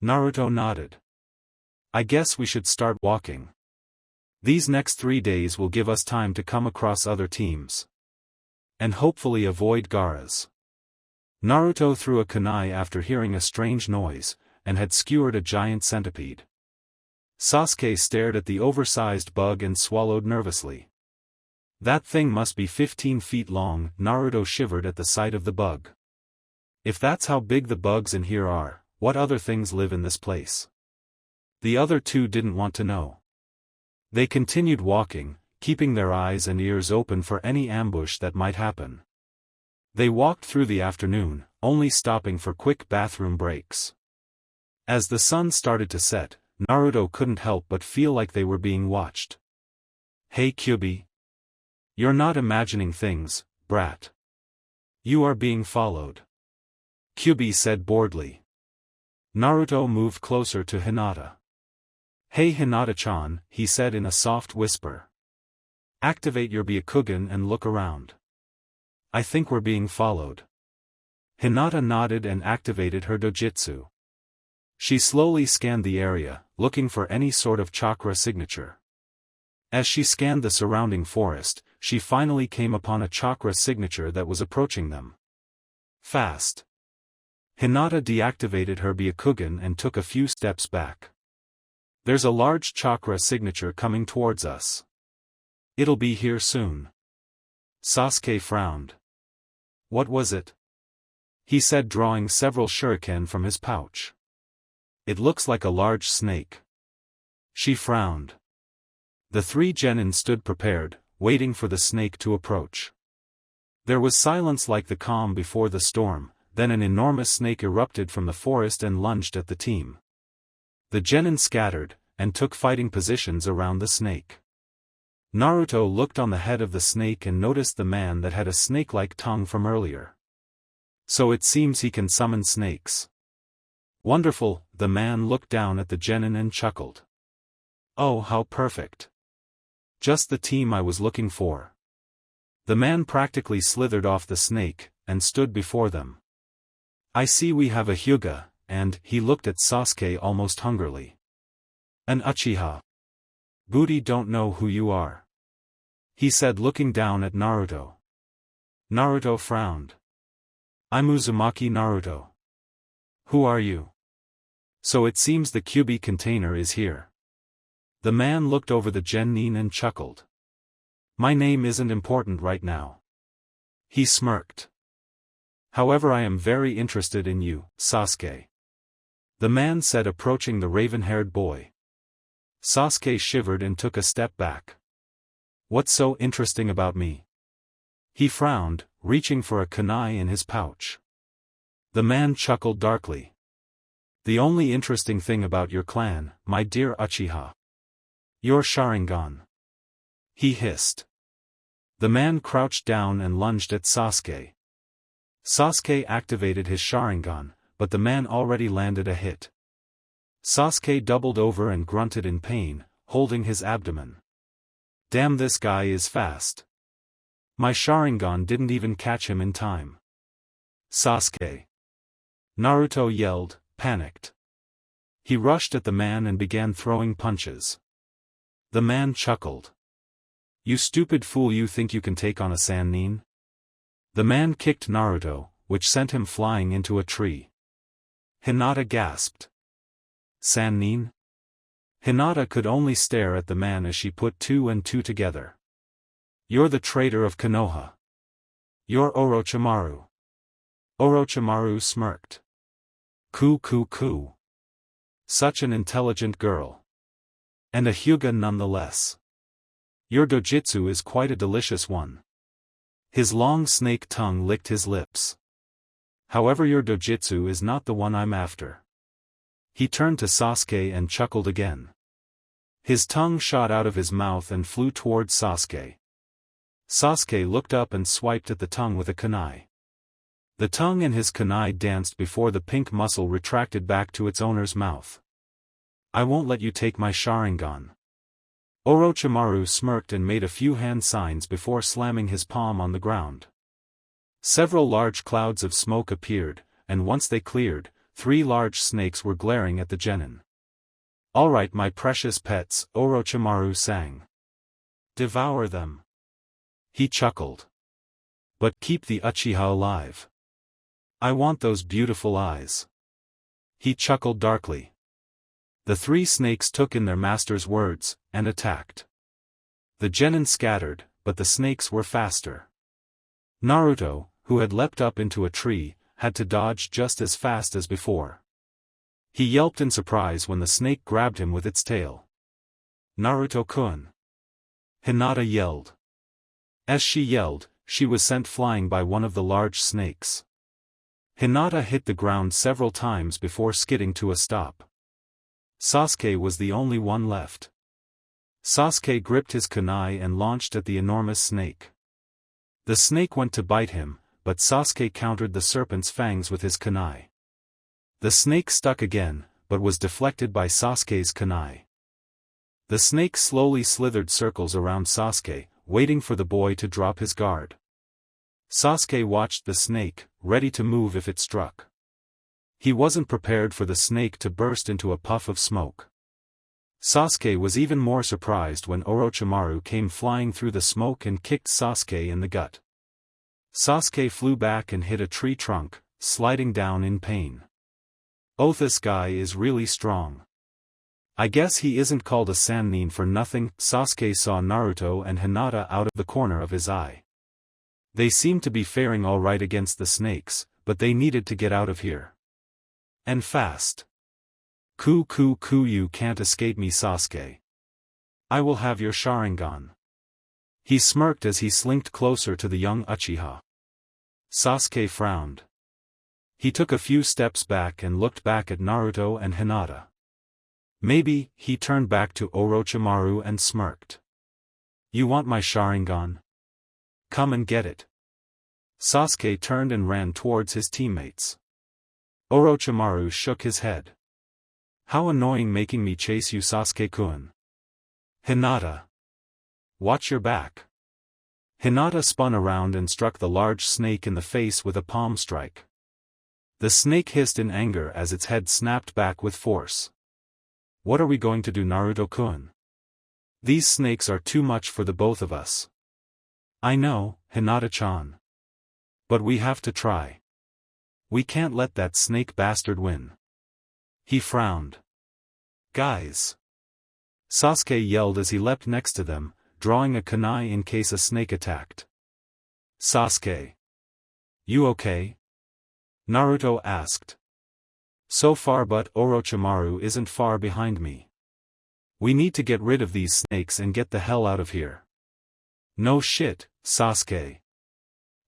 Naruto nodded. "I guess we should start walking. These next 3 days will give us time to come across other teams. And hopefully avoid Gaara's." Naruto threw a kunai after hearing a strange noise, and had skewered a giant centipede. Sasuke stared at the oversized bug and swallowed nervously. "That thing must be 15 feet long." Naruto shivered at the sight of the bug. "If that's how big the bugs in here are, what other things live in this place?" The other two didn't want to know. They continued walking, keeping their eyes and ears open for any ambush that might happen. They walked through the afternoon, only stopping for quick bathroom breaks. As the sun started to set, Naruto couldn't help but feel like they were being watched. "Hey Kyuubi. You're not imagining things, brat. You are being followed," Kyuubi said boredly. Naruto moved closer to Hinata. "Hey Hinata-chan," he said in a soft whisper. "Activate your Byakugan and look around. I think we're being followed." Hinata nodded and activated her dojutsu. She slowly scanned the area, looking for any sort of chakra signature. As she scanned the surrounding forest, she finally came upon a chakra signature that was approaching them. Fast. Hinata deactivated her Byakugan and took a few steps back. "There's a large chakra signature coming towards us. It'll be here soon." Sasuke frowned. "What was it?" he said, drawing several shuriken from his pouch. "It looks like a large snake." She frowned. The 3 genin stood prepared, waiting for the snake to approach. There was silence like the calm before the storm, then an enormous snake erupted from the forest and lunged at the team. The genin scattered, and took fighting positions around the snake. Naruto looked on the head of the snake and noticed the man that had a snake-like tongue from earlier. "So it seems he can summon snakes. Wonderful." The man looked down at the genin and chuckled. "Oh, how perfect. Just the team I was looking for." The man practically slithered off the snake, and stood before them. I see we have a Hyuga, and he looked at Sasuke almost hungrily. An Uchiha. Booty don't know who you are. He said looking down at Naruto. Naruto frowned. I'm Uzumaki Naruto. Who are you? So it seems the Kyuubi container is here. The man looked over the genin and chuckled. My name isn't important right now. He smirked. However, I am very interested in you, Sasuke. The man said, approaching the raven-haired boy. Sasuke shivered and took a step back. What's so interesting about me? He frowned, reaching for a kunai in his pouch. The man chuckled darkly. The only interesting thing about your clan, my dear Uchiha. Your Sharingan. He hissed. The man crouched down and lunged at Sasuke. Sasuke activated his Sharingan, but the man already landed a hit. Sasuke doubled over and grunted in pain, holding his abdomen. Damn, this guy is fast. My Sharingan didn't even catch him in time. Sasuke! Naruto yelled, panicked. He rushed at the man and began throwing punches. The man chuckled. You stupid fool, you think you can take on a Sannin? The man kicked Naruto, which sent him flying into a tree. Hinata gasped. Sannin? Hinata could only stare at the man as she put two and two together. You're the traitor of Konoha. You're Orochimaru. Orochimaru smirked. Coo. Such an intelligent girl. And a Hyuga nonetheless. Your dojutsu is quite a delicious one. His long snake tongue licked his lips. However, your dojutsu is not the one I'm after. He turned to Sasuke and chuckled again. His tongue shot out of his mouth and flew towards Sasuke. Sasuke looked up and swiped at the tongue with a kunai. The tongue and his kunai danced before the pink muscle retracted back to its owner's mouth. I won't let you take my Sharingan. Orochimaru smirked and made a few hand signs before slamming his palm on the ground. Several large clouds of smoke appeared, and once they cleared, 3 large snakes were glaring at the genin. All right, my precious pets, Orochimaru sang. Devour them. He chuckled. But keep the Uchiha alive. I want those beautiful eyes. He chuckled darkly. The 3 snakes took in their master's words, and attacked. The genin scattered, but the snakes were faster. Naruto, who had leapt up into a tree, had to dodge just as fast as before. He yelped in surprise when the snake grabbed him with its tail. Naruto-kun! Hinata yelled. As she yelled, she was sent flying by one of the large snakes. Hinata hit the ground several times before skidding to a stop. Sasuke was the only one left. Sasuke gripped his kunai and launched at the enormous snake. The snake went to bite him, but Sasuke countered the serpent's fangs with his kunai. The snake stuck again, but was deflected by Sasuke's kunai. The snake slowly slithered circles around Sasuke, waiting for the boy to drop his guard. Sasuke watched the snake, ready to move if it struck. He wasn't prepared for the snake to burst into a puff of smoke. Sasuke was even more surprised when Orochimaru came flying through the smoke and kicked Sasuke in the gut. Sasuke flew back and hit a tree trunk, sliding down in pain. Oh, this guy is really strong. I guess he isn't called a Sannin for nothing. Sasuke saw Naruto and Hinata out of the corner of his eye. They seemed to be faring all right against the snakes, but they needed to get out of here. And fast. Coo, you can't escape me, Sasuke. I will have your Sharingan. He smirked as he slinked closer to the young Uchiha. Sasuke frowned. He took a few steps back and looked back at Naruto and Hinata. Maybe, he turned back to Orochimaru and smirked. You want my Sharingan? Come and get it. Sasuke turned and ran towards his teammates. Orochimaru shook his head. How annoying making me chase you, Sasuke-kun. Hinata. Watch your back. Hinata spun around and struck the large snake in the face with a palm strike. The snake hissed in anger as its head snapped back with force. What are we going to do, Naruto-kun? These snakes are too much for the both of us. I know, Hinata-chan. But we have to try. We can't let that snake bastard win. He frowned. Guys! Sasuke yelled as he leapt next to them, drawing a kunai in case a snake attacked. Sasuke. You okay? Naruto asked. So far, but Orochimaru isn't far behind me. We need to get rid of these snakes and get the hell out of here. No shit, Sasuke.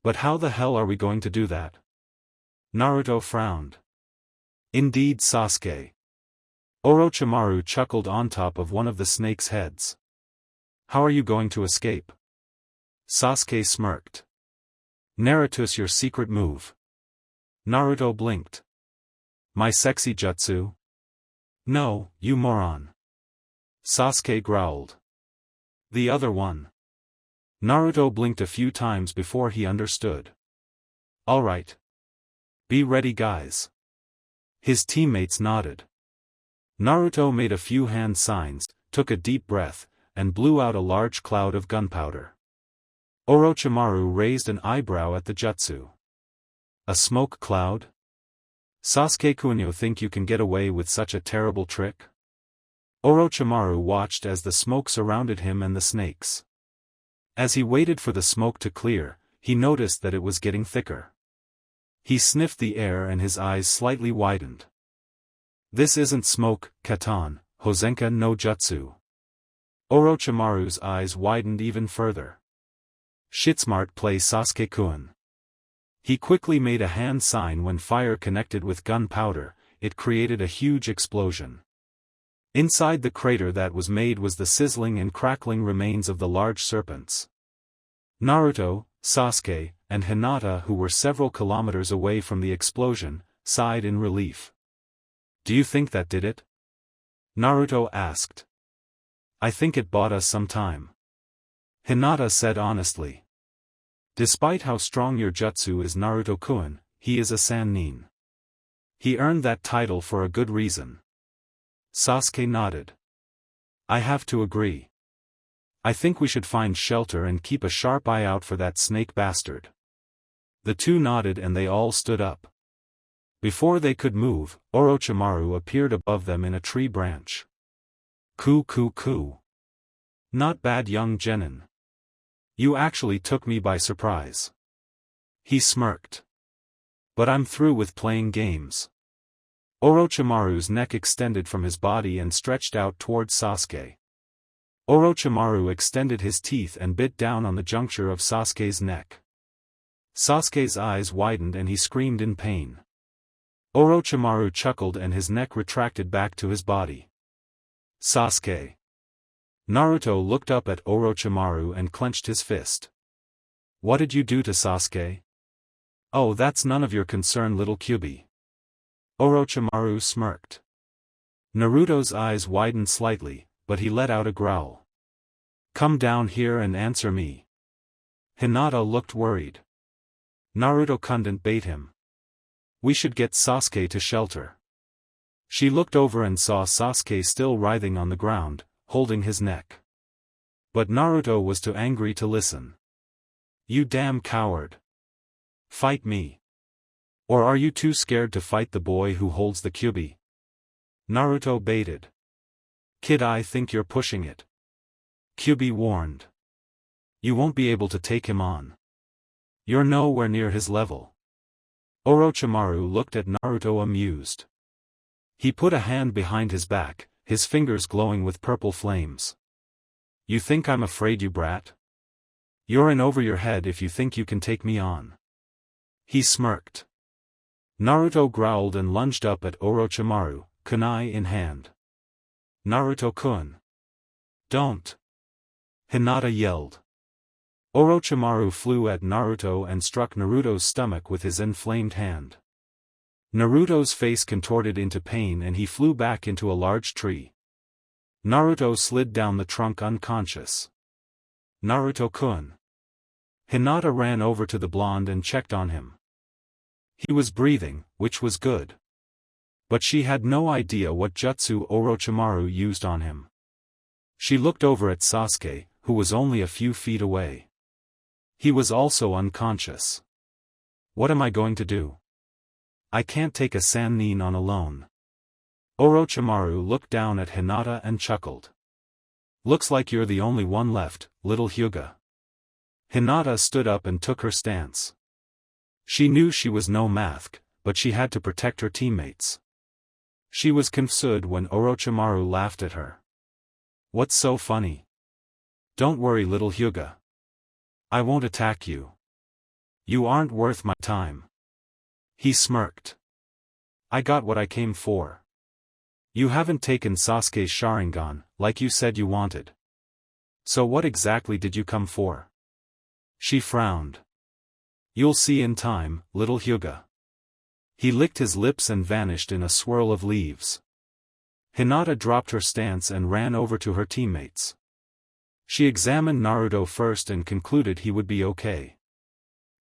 But how the hell are we going to do that? Naruto frowned. Indeed, Sasuke. Orochimaru chuckled on top of one of the snake's heads. How are you going to escape? Sasuke smirked. Naruto's your secret move. Naruto blinked. My sexy jutsu? No, you moron. Sasuke growled. The other one. Naruto blinked a few times before he understood. Alright. Be ready, guys. His teammates nodded. Naruto made a few hand signs, took a deep breath, and blew out a large cloud of gunpowder. Orochimaru raised an eyebrow at the jutsu. A smoke cloud? Sasuke-kun, you think you can get away with such a terrible trick? Orochimaru watched as the smoke surrounded him and the snakes. As he waited for the smoke to clear, he noticed that it was getting thicker. He sniffed the air and his eyes slightly widened. This isn't smoke, Katan, Hozenka no Jutsu. Orochimaru's eyes widened even further. Shitsmart play, Sasuke-kun. He quickly made a hand sign. When fire connected with gunpowder, it created a huge explosion. Inside the crater that was made was the sizzling and crackling remains of the large serpents. Naruto, Sasuke, and Hinata, who were several kilometers away from the explosion, sighed in relief. Do you think that did it? Naruto asked. I think it bought us some time. Hinata said honestly. Despite how strong your jutsu is, Naruto-kun, he is a Sannin. He earned that title for a good reason. Sasuke nodded. I have to agree. I think we should find shelter and keep a sharp eye out for that snake bastard. The two nodded and they all stood up. Before they could move, Orochimaru appeared above them in a tree branch. Coo. Not bad, young genin. You actually took me by surprise. He smirked. But I'm through with playing games. Orochimaru's neck extended from his body and stretched out towards Sasuke. Orochimaru extended his teeth and bit down on the juncture of Sasuke's neck. Sasuke's eyes widened and he screamed in pain. Orochimaru chuckled and his neck retracted back to his body. Sasuke. Naruto looked up at Orochimaru and clenched his fist. What did you do to Sasuke? Oh, that's none of your concern, little Kyubi. Orochimaru smirked. Naruto's eyes widened slightly, but he let out a growl. Come down here and answer me. Hinata looked worried. Naruto couldn't bait him. We should get Sasuke to shelter. She looked over and saw Sasuke still writhing on the ground, holding his neck. But Naruto was too angry to listen. You damn coward. Fight me. Or are you too scared to fight the boy who holds the Kyubi? Naruto baited. Kid, I think you're pushing it. Kyubi warned. You won't be able to take him on. You're nowhere near his level. Orochimaru looked at Naruto amused. He put a hand behind his back, his fingers glowing with purple flames. You think I'm afraid, you brat? You're in over your head if you think you can take me on. He smirked. Naruto growled and lunged up at Orochimaru, kunai in hand. Naruto-kun. Don't. Hinata yelled. Orochimaru flew at Naruto and struck Naruto's stomach with his inflamed hand. Naruto's face contorted into pain and he flew back into a large tree. Naruto slid down the trunk unconscious. Naruto-kun. Hinata ran over to the blonde and checked on him. He was breathing, which was good. But she had no idea what jutsu Orochimaru used on him. She looked over at Sasuke, who was only a few feet away. He was also unconscious. What am I going to do? I can't take a Sannin on alone. Orochimaru looked down at Hinata and chuckled. Looks like you're the only one left, little Hyuga. Hinata stood up and took her stance. She knew she was no mask, but she had to protect her teammates. She was confused when Orochimaru laughed at her. What's so funny? Don't worry, little Hyuga. I won't attack you. You aren't worth my time. He smirked. I got what I came for. You haven't taken Sasuke's Sharingan, like you said you wanted. So what exactly did you come for? She frowned. You'll see in time, little Hyuga. He licked his lips and vanished in a swirl of leaves. Hinata dropped her stance and ran over to her teammates. She examined Naruto first and concluded he would be okay.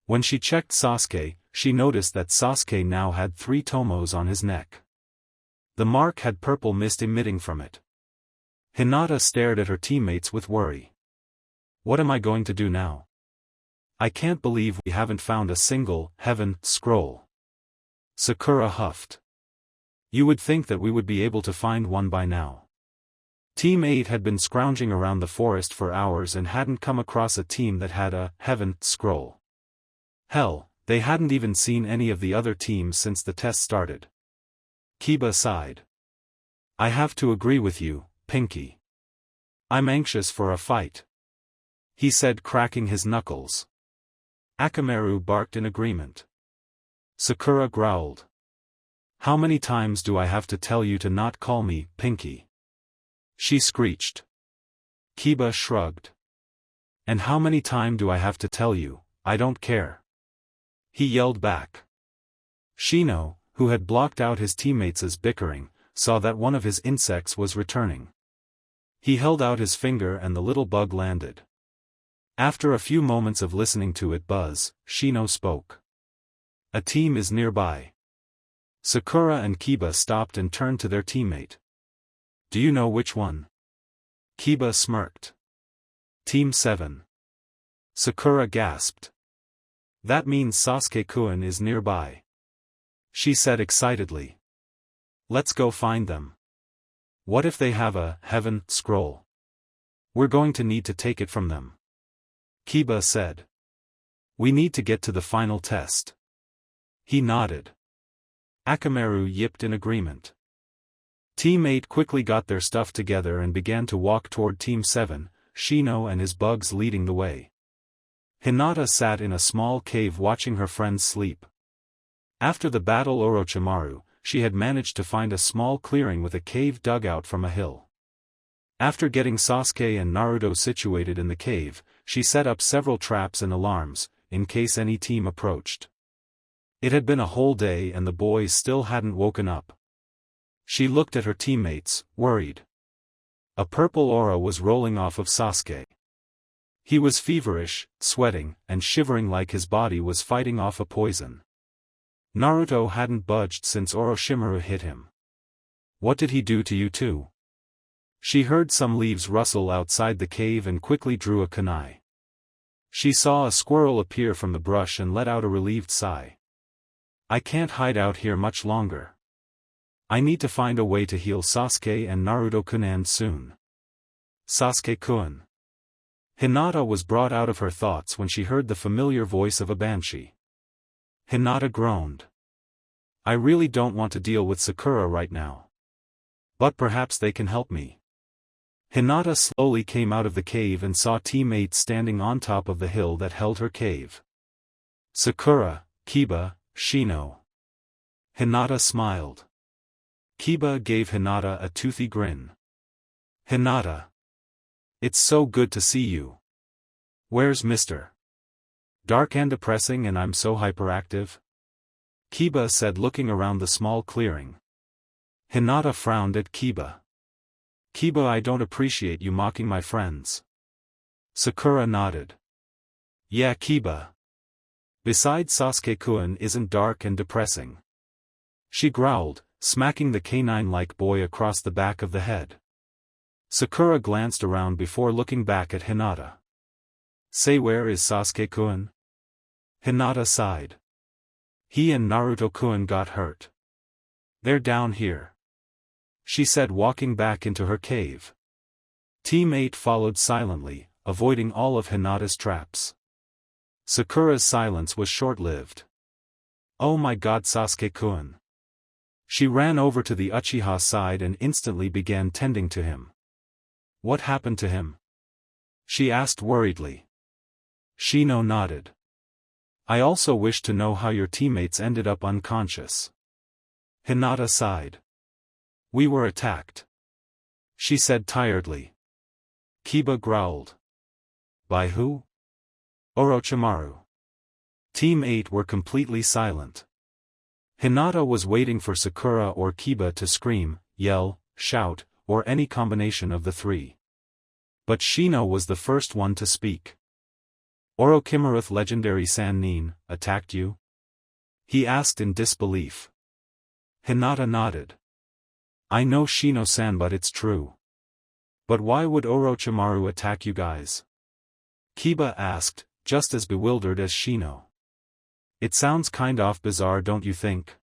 When she checked Sasuke, she noticed that Sasuke now had 3 tomos on his neck. The mark had purple mist emitting from it. Hinata stared at her teammates with worry. What am I going to do now? I can't believe we haven't found a single heaven scroll. Sakura huffed. You would think that we would be able to find one by now. Team 8 had been scrounging around the forest for hours and hadn't come across a team that had a heaven scroll. Hell, they hadn't even seen any of the other teams since the test started. Kiba sighed. I have to agree with you, Pinky. I'm anxious for a fight. He said, cracking his knuckles. Akamaru barked in agreement. Sakura growled. How many times do I have to tell you to not call me Pinky? She screeched. Kiba shrugged. And how many times do I have to tell you, I don't care? He yelled back. Shino, who had blocked out his teammates' bickering, saw that one of his insects was returning. He held out his finger and the little bug landed. After a few moments of listening to it buzz, Shino spoke. A team is nearby. Sakura and Kiba stopped and turned to their teammate. Do you know which one? Kiba smirked. Team 7. Sakura gasped. That means Sasuke-kun is nearby. She said excitedly. Let's go find them. What if they have a heaven scroll? We're going to need to take it from them. Kiba said. We need to get to the final test. He nodded. Akamaru yipped in agreement. Team 8 quickly got their stuff together and began to walk toward Team 7, Shino and his bugs leading the way. Hinata sat in a small cave watching her friends sleep. After the battle Orochimaru, she had managed to find a small clearing with a cave dug out from a hill. After getting Sasuke and Naruto situated in the cave, she set up several traps and alarms, in case any team approached. It had been a whole day and the boys still hadn't woken up. She looked at her teammates, worried. A purple aura was rolling off of Sasuke. He was feverish, sweating, and shivering like his body was fighting off a poison. Naruto hadn't budged since Orochimaru hit him. What did he do to you too? She heard some leaves rustle outside the cave and quickly drew a kunai. She saw a squirrel appear from the brush and let out a relieved sigh. I can't hide out here much longer. I need to find a way to heal Sasuke and Naruto-kun soon. Sasuke-kun. Hinata was brought out of her thoughts when she heard the familiar voice of a banshee. Hinata groaned. I really don't want to deal with Sakura right now. But perhaps they can help me. Hinata slowly came out of the cave and saw teammates standing on top of the hill that held her cave. Sakura, Kiba, Shino. Hinata smiled. Kiba gave Hinata a toothy grin. Hinata. It's so good to see you. Where's Mr. Dark and depressing and I'm so hyperactive? Kiba said looking around the small clearing. Hinata frowned at Kiba. Kiba, I don't appreciate you mocking my friends. Sakura nodded. Yeah, Kiba. Besides, Sasuke-kun isn't dark and depressing. She growled, smacking the canine-like boy across the back of the head. Sakura glanced around before looking back at Hinata. Say, where is Sasuke-kun? Hinata sighed. He and Naruto-kun got hurt. They're down here, she said, walking back into her cave. Team 8 followed silently, avoiding all of Hinata's traps. Sakura's silence was short-lived. Oh my god, Sasuke-kun. She ran over to the Uchiha side and instantly began tending to him. What happened to him? She asked worriedly. Shino nodded. I also wish to know how your teammates ended up unconscious. Hinata sighed. We were attacked, she said tiredly. Kiba growled. By who? Orochimaru. Team 8 were completely silent. Hinata was waiting for Sakura or Kiba to scream, yell, shout, or any combination of the three. But Shino was the first one to speak. Orochimaru's legendary Sannin attacked you? He asked in disbelief. Hinata nodded. I know, Shino-san, but it's true. But why would Orochimaru attack you guys? Kiba asked, just as bewildered as Shino. It sounds kind of bizarre, don't you think?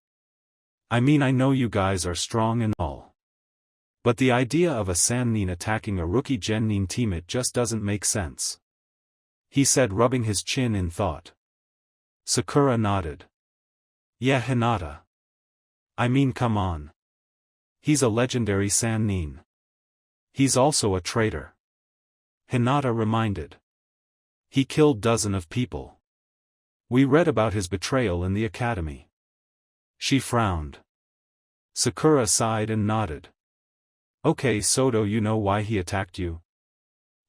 I mean, I know you guys are strong and all. But the idea of a Sannin attacking a rookie Genin teammate just doesn't make sense. He said, rubbing his chin in thought. Sakura nodded. Yeah, Hinata. I mean, come on. He's a legendary Sannin. He's also a traitor. Hinata reminded. He killed dozens of people. We read about his betrayal in the academy. She frowned. Sakura sighed and nodded. Okay, so do you know why he attacked you?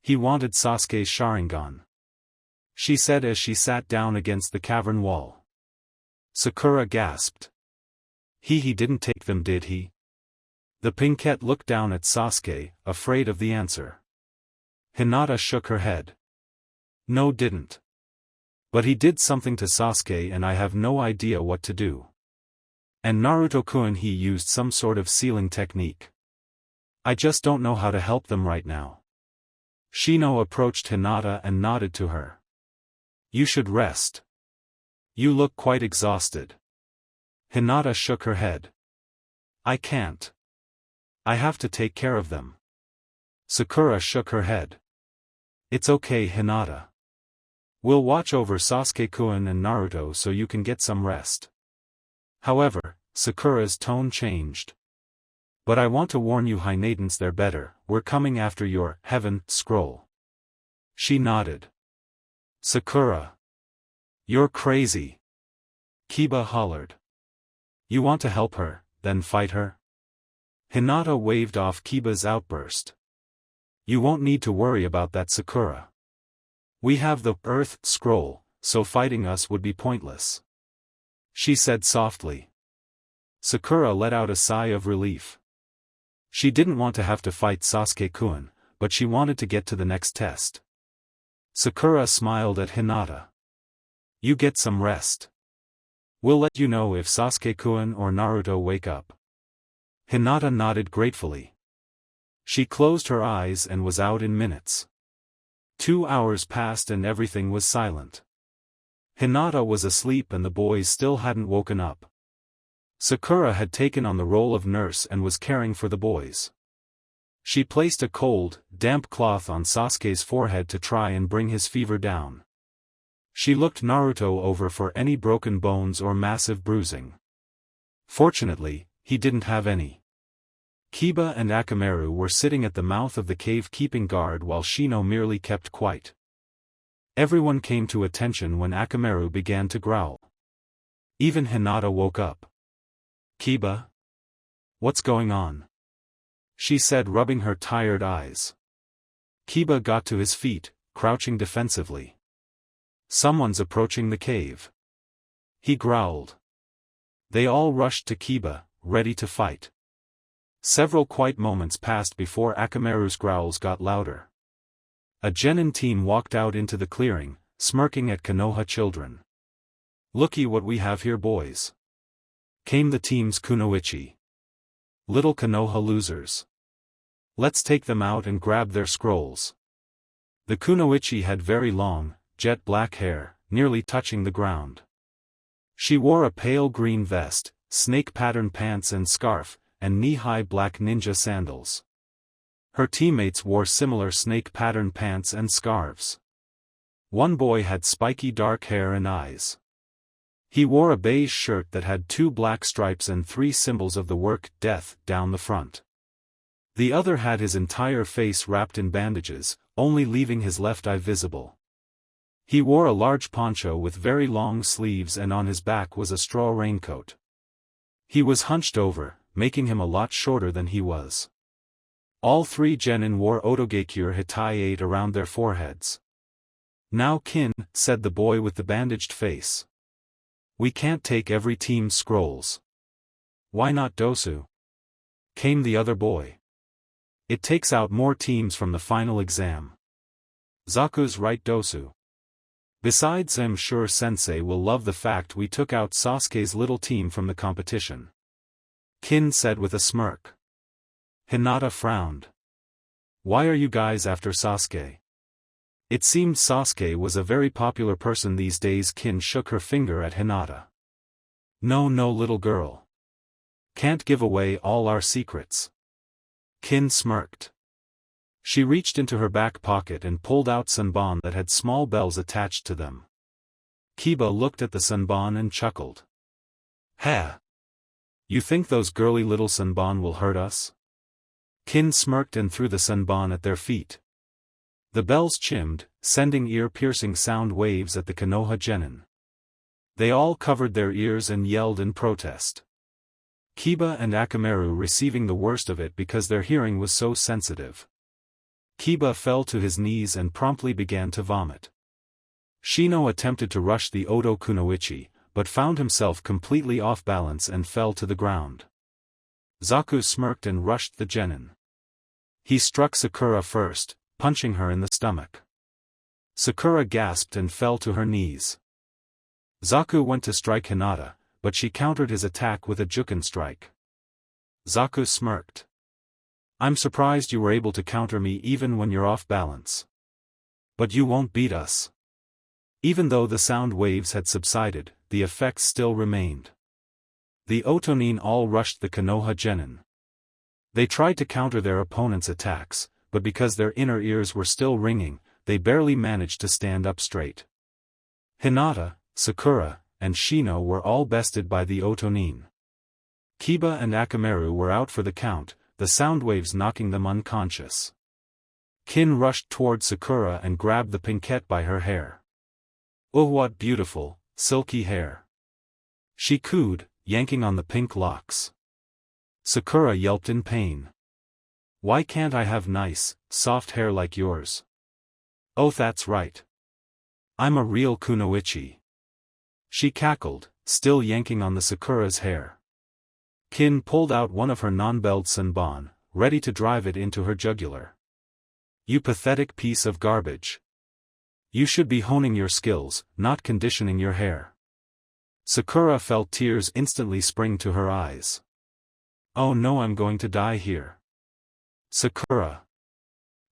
He wanted Sasuke's Sharingan, she said as she sat down against the cavern wall. Sakura gasped. He didn't take them, did he? The Pinkette looked down at Sasuke, afraid of the answer. Hinata shook her head. No, didn't. But he did something to Sasuke and I have no idea what to do. And Naruto-kun, he used some sort of sealing technique. I just don't know how to help them right now. Shino approached Hinata and nodded to her. You should rest. You look quite exhausted. Hinata shook her head. I can't. I have to take care of them. Sakura shook her head. It's okay, Hinata. We'll watch over Sasuke-kun and Naruto so you can get some rest. However, Sakura's tone changed. But I want to warn you, Hinatans, they're better. We're coming after your heaven scroll. She nodded. Sakura. You're crazy. Kiba hollered. You want to help her, then fight her? Hinata waved off Kiba's outburst. You won't need to worry about that, Sakura. We have the Earth Scroll, so fighting us would be pointless, she said softly. Sakura let out a sigh of relief. She didn't want to have to fight Sasuke-kun, but she wanted to get to the next test. Sakura smiled at Hinata. You get some rest. We'll let you know if Sasuke-kun or Naruto wake up. Hinata nodded gratefully. She closed her eyes and was out in minutes. 2 hours passed and everything was silent. Hinata was asleep and the boys still hadn't woken up. Sakura had taken on the role of nurse and was caring for the boys. She placed a cold, damp cloth on Sasuke's forehead to try and bring his fever down. She looked Naruto over for any broken bones or massive bruising. Fortunately, he didn't have any. Kiba and Akamaru were sitting at the mouth of the cave keeping guard while Shino merely kept quiet. Everyone came to attention when Akamaru began to growl. Even Hinata woke up. Kiba? What's going on? She said, rubbing her tired eyes. Kiba got to his feet, crouching defensively. Someone's approaching the cave, he growled. They all rushed to Kiba, ready to fight. Several quiet moments passed before Akamaru's growls got louder. A Genin team walked out into the clearing, smirking at Konoha children. Looky what we have here, boys. Came the team's kunoichi. Little Konoha losers. Let's take them out and grab their scrolls. The kunoichi had very long, jet black hair, nearly touching the ground. She wore a pale green vest, snake-pattern pants and scarf, and knee-high black ninja sandals. Her teammates wore similar snake-pattern pants and scarves. One boy had spiky dark hair and eyes. He wore a beige shirt that had 2 black stripes and 3 symbols of the word death down the front. The other had his entire face wrapped in bandages, only leaving his left eye visible. He wore a large poncho with very long sleeves and on his back was a straw raincoat. He was hunched over, making him a lot shorter than he was. All 3 genin wore otogekure hitaie around their foreheads. Now Kin, said the boy with the bandaged face. We can't take every team's scrolls. Why not Dosu? Came the other boy. It takes out more teams from the final exam. Zaku's right, Dosu. Besides, I'm sure Sensei will love the fact we took out Sasuke's little team from the competition. Kin said with a smirk. Hinata frowned. Why are you guys after Sasuke? It seemed Sasuke was a very popular person these days. Kin shook her finger at Hinata. No, little girl. Can't give away all our secrets. Kin smirked. She reached into her back pocket and pulled out sanbon that had small bells attached to them. Kiba looked at the sanbon and chuckled. Ha! You think those girly little sanbon will hurt us? Kin smirked and threw the sanbon at their feet. The bells chimed, sending ear-piercing sound waves at the Konoha genin. They all covered their ears and yelled in protest. Kiba and Akamaru receiving the worst of it because their hearing was so sensitive. Kiba fell to his knees and promptly began to vomit. Shino attempted to rush the Oto kunoichi, but found himself completely off balance and fell to the ground. Zaku smirked and rushed the genin. He struck Sakura first, punching her in the stomach. Sakura gasped and fell to her knees. Zaku went to strike Hinata, but she countered his attack with a Juken strike. Zaku smirked. I'm surprised you were able to counter me even when you're off balance. But you won't beat us. Even though the sound waves had subsided, the effects still remained. The Otonin all rushed the Konoha genin. They tried to counter their opponent's attacks, but because their inner ears were still ringing, they barely managed to stand up straight. Hinata, Sakura, and Shino were all bested by the Otonin. Kiba and Akamaru were out for the count, the sound waves knocking them unconscious. Kin rushed toward Sakura and grabbed the pinkette by her hair. Oh, what beautiful, silky hair! She cooed, yanking on the pink locks. Sakura yelped in pain. Why can't I have nice, soft hair like yours? Oh, that's right. I'm a real kunoichi. She cackled, still yanking on the Sakura's hair. Kin pulled out one of her non-belled sanbon, ready to drive it into her jugular. You pathetic piece of garbage. You should be honing your skills, not conditioning your hair. Sakura felt tears instantly spring to her eyes. Oh no, I'm going to die here. Sakura.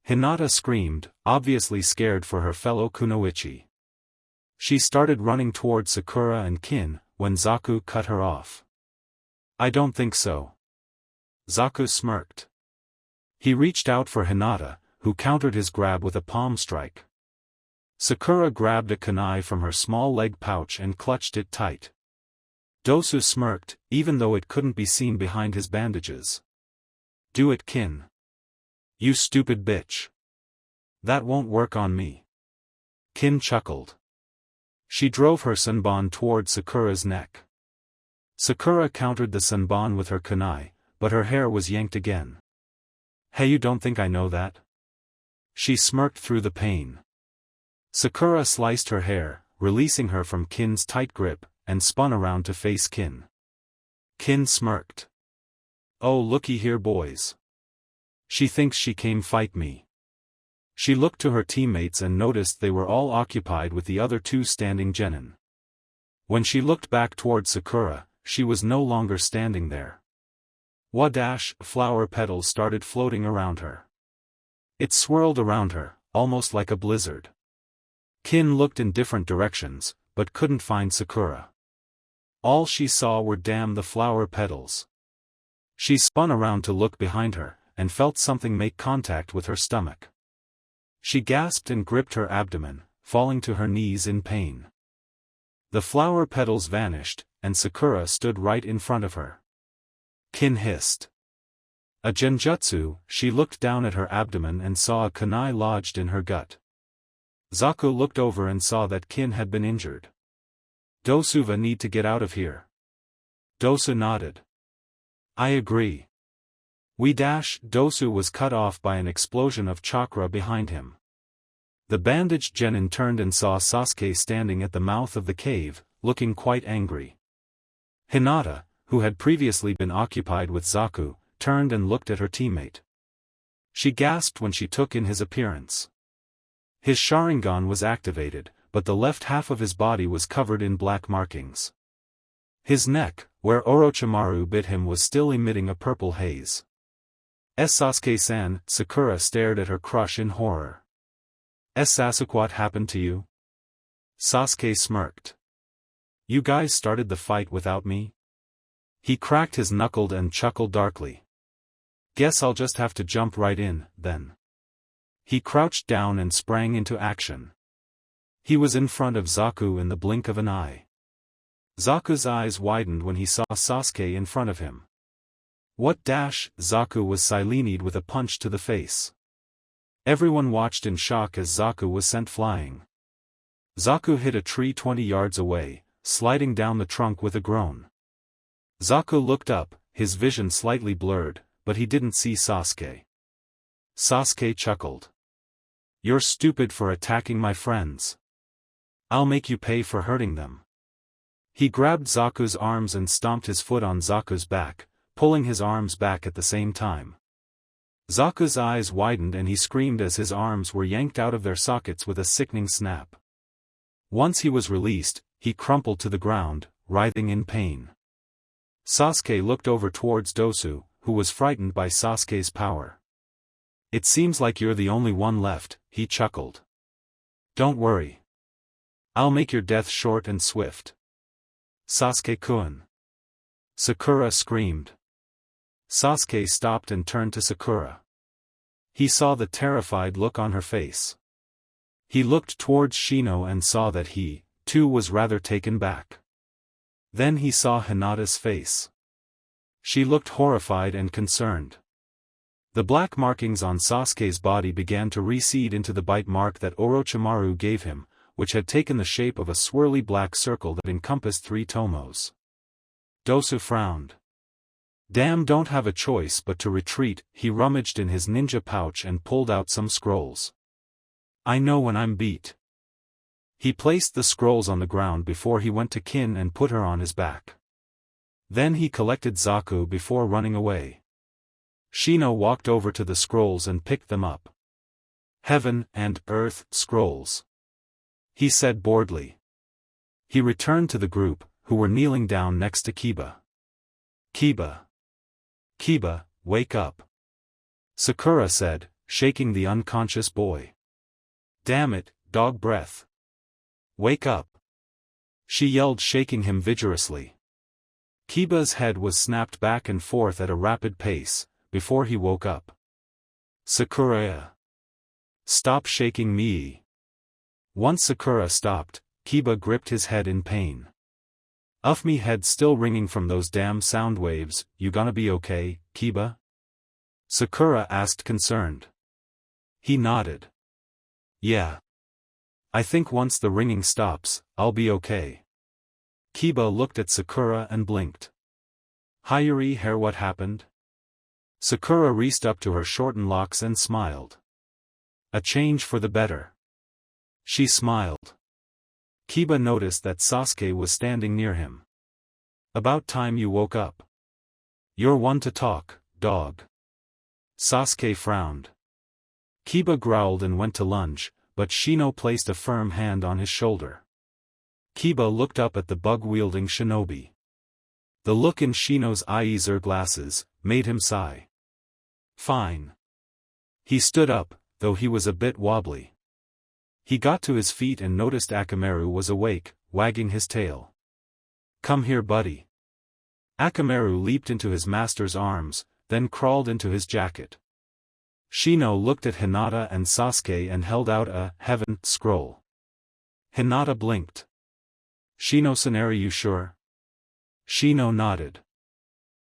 Hinata screamed, obviously scared for her fellow kunoichi. She started running toward Sakura and Kin, when Zaku cut her off. I don't think so. Zaku smirked. He reached out for Hinata, who countered his grab with a palm strike. Sakura grabbed a kunai from her small leg pouch and clutched it tight. Dosu smirked, even though it couldn't be seen behind his bandages. Do it, Kin. You stupid bitch. That won't work on me. Kin chuckled. She drove her sanbon toward Sakura's neck. Sakura countered the sanbon with her kunai, but her hair was yanked again. Hey, you don't think I know that? She smirked through the pain. Sakura sliced her hair, releasing her from Kin's tight grip, and spun around to face Kin. Kin smirked. Oh, looky here, boys. She thinks she came fight me. She looked to her teammates and noticed they were all occupied with the other 2 standing genin. When she looked back towards Sakura, she was no longer standing there. Flower petals started floating around her. It swirled around her, almost like a blizzard. Kin looked in different directions, but couldn't find Sakura. All she saw were the flower petals. She spun around to look behind her, and felt something make contact with her stomach. She gasped and gripped her abdomen, falling to her knees in pain. The flower petals vanished, and Sakura stood right in front of her. Kin hissed. A genjutsu, she looked down at her abdomen and saw a kunai lodged in her gut. Zaku looked over and saw that Kin had been injured. Dosuva need to get out of here. Dosu nodded. I agree. Dosu was cut off by an explosion of chakra behind him. The bandaged genin turned and saw Sasuke standing at the mouth of the cave, looking quite angry. Hinata, who had previously been occupied with Zaku, turned and looked at her teammate. She gasped when she took in his appearance. His Sharingan was activated, but the left half of his body was covered in black markings. His neck, where Orochimaru bit him, was still emitting a purple haze. Sasuke-san, Sakura stared at her crush in horror. Sasuke, what happened to you? Sasuke smirked. You guys started the fight without me? He cracked his knuckles and chuckled darkly. Guess I'll just have to jump right in, then. He crouched down and sprang into action. He was in front of Zaku in the blink of an eye. Zaku's eyes widened when he saw Sasuke in front of him. Zaku was silenied with a punch to the face. Everyone watched in shock as Zaku was sent flying. Zaku hit a tree 20 yards away, sliding down the trunk with a groan. Zaku looked up, his vision slightly blurred, but he didn't see Sasuke. Sasuke chuckled. You're stupid for attacking my friends. I'll make you pay for hurting them. He grabbed Zaku's arms and stomped his foot on Zaku's back, pulling his arms back at the same time. Zaku's eyes widened and he screamed as his arms were yanked out of their sockets with a sickening snap. Once he was released, he crumpled to the ground, writhing in pain. Sasuke looked over towards Dosu, who was frightened by Sasuke's power. It seems like you're the only one left, he chuckled. Don't worry. I'll make your death short and swift. Sasuke-kun. Sakura screamed. Sasuke stopped and turned to Sakura. He saw the terrified look on her face. He looked towards Shino and saw that he, too, was rather taken back. Then he saw Hinata's face. She looked horrified and concerned. The black markings on Sasuke's body began to recede into the bite mark that Orochimaru gave him, which had taken the shape of a swirly black circle that encompassed 3 tomos. Dosu frowned. Damn, don't have a choice but to retreat. He rummaged in his ninja pouch and pulled out some scrolls. I know when I'm beat. He placed the scrolls on the ground before he went to Kin and put her on his back. Then he collected Zaku before running away. Shino walked over to the scrolls and picked them up. Heaven and Earth scrolls. He said boredly. He returned to the group, who were kneeling down next to Kiba. Kiba. Kiba, wake up. Sakura said, shaking the unconscious boy. Damn it, dog breath. Wake up. She yelled, shaking him vigorously. Kiba's head was snapped back and forth at a rapid pace, before he woke up. Sakura. Stop shaking me. Once Sakura stopped, Kiba gripped his head in pain. Me head still ringing from those damn sound waves. You gonna be okay, Kiba? Sakura asked concerned. He nodded. Yeah. I think once the ringing stops, I'll be okay. Kiba looked at Sakura and blinked. Hayuri hair, what happened? Sakura reached up to her shortened locks and smiled. A change for the better. She smiled. Kiba noticed that Sasuke was standing near him. About time you woke up. You're one to talk, dog. Sasuke frowned. Kiba growled and went to lunge, but Shino placed a firm hand on his shoulder. Kiba looked up at the bug-wielding shinobi. The look in Shino's eyes glasses made him sigh. Fine. He stood up, though he was a bit wobbly. He got to his feet and noticed Akamaru was awake, wagging his tail. Come here, buddy. Akamaru leaped into his master's arms, then crawled into his jacket. Shino looked at Hinata and Sasuke and held out a heaven scroll. Hinata blinked. Shino-san, are you sure? Shino nodded.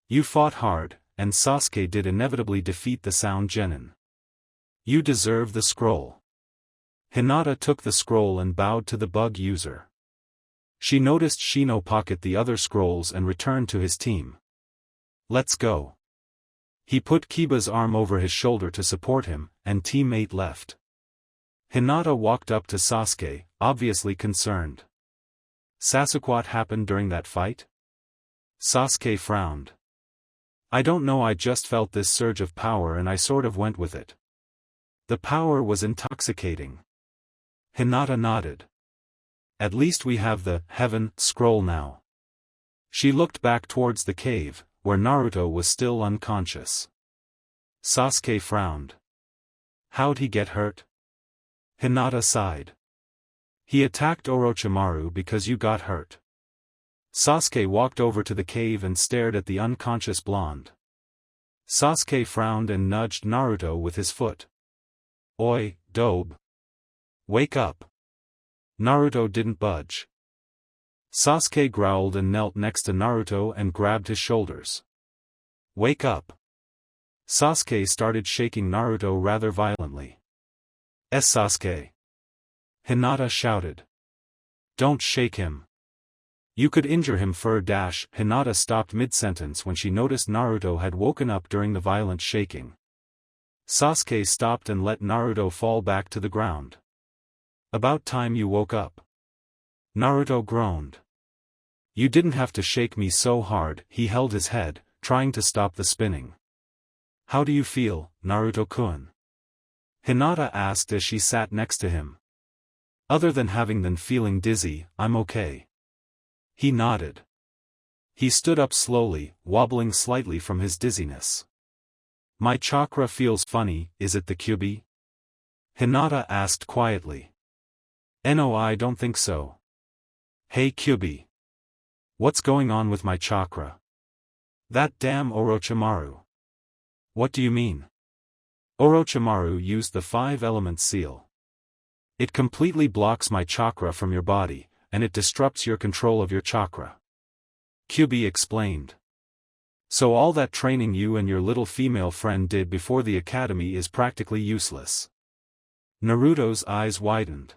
You fought hard, and Sasuke did inevitably defeat the Sound Genin. You deserve the scroll. Hinata took the scroll and bowed to the bug user. She noticed Shino pocket the other scrolls and returned to his team. Let's go. He put Kiba's arm over his shoulder to support him, and teammate left. Hinata walked up to Sasuke, obviously concerned. Sasuke, what happened during that fight? Sasuke frowned. I don't know, I just felt this surge of power and I sort of went with it. The power was intoxicating. Hinata nodded. At least we have the heaven scroll now. She looked back towards the cave, where Naruto was still unconscious. Sasuke frowned. How'd he get hurt? Hinata sighed. He attacked Orochimaru because you got hurt. Sasuke walked over to the cave and stared at the unconscious blonde. Sasuke frowned and nudged Naruto with his foot. Oi, dobe. Wake up. Naruto didn't budge. Sasuke growled and knelt next to Naruto and grabbed his shoulders. Wake up. Sasuke started shaking Naruto rather violently. Sasuke. Hinata shouted. Don't shake him. You could injure him. Hinata stopped mid-sentence when she noticed Naruto had woken up during the violent shaking. Sasuke stopped and let Naruto fall back to the ground. About time you woke up. Naruto groaned. You didn't have to shake me so hard. He held his head, trying to stop the spinning. How do you feel, Naruto-kun? Hinata asked as she sat next to him. Other than feeling dizzy, I'm okay. He nodded. He stood up slowly, wobbling slightly from his dizziness. My chakra feels funny, is it the Kyubi? Hinata asked quietly. No, I don't think so. Hey Kyubi. What's going on with my chakra? That damn Orochimaru. What do you mean? Orochimaru used the 5-element seal. It completely blocks my chakra from your body, and it disrupts your control of your chakra. Kyubi explained. So all that training you and your little female friend did before the academy is practically useless. Naruto's eyes widened.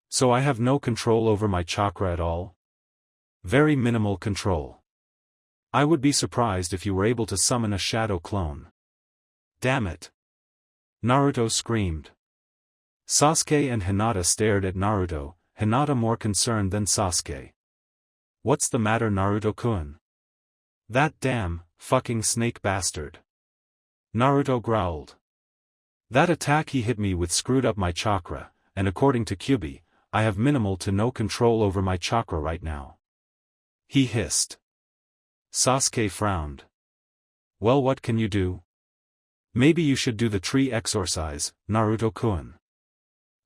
So I have no control over my chakra at all? Very minimal control. I would be surprised if you were able to summon a shadow clone. Damn it! Naruto screamed. Sasuke and Hinata stared at Naruto, Hinata more concerned than Sasuke. What's the matter, Naruto-kun? That damn, fucking snake bastard. Naruto growled. That attack he hit me with screwed up my chakra, and according to Kyubi, I have minimal to no control over my chakra right now. He hissed. Sasuke frowned. Well, what can you do? Maybe you should do the tree exorcise, Naruto-kun.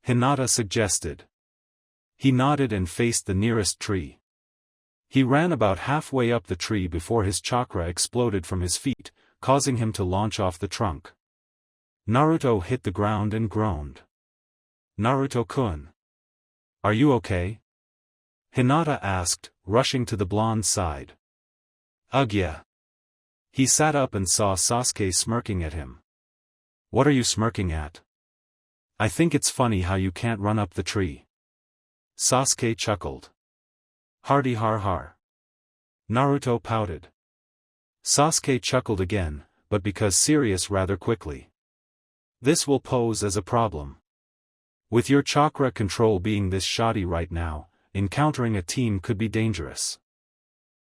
Hinata suggested. He nodded and faced the nearest tree. He ran about halfway up the tree before his chakra exploded from his feet, causing him to launch off the trunk. Naruto hit the ground and groaned. Naruto-kun. Are you okay? Hinata asked, rushing to the blonde's side. Ugh, yeah. He sat up and saw Sasuke smirking at him. What are you smirking at? I think it's funny how you can't run up the tree. Sasuke chuckled. Hardy har har. Naruto pouted. Sasuke chuckled again, but became serious rather quickly. This will pose as a problem. With your chakra control being this shoddy right now, encountering a team could be dangerous.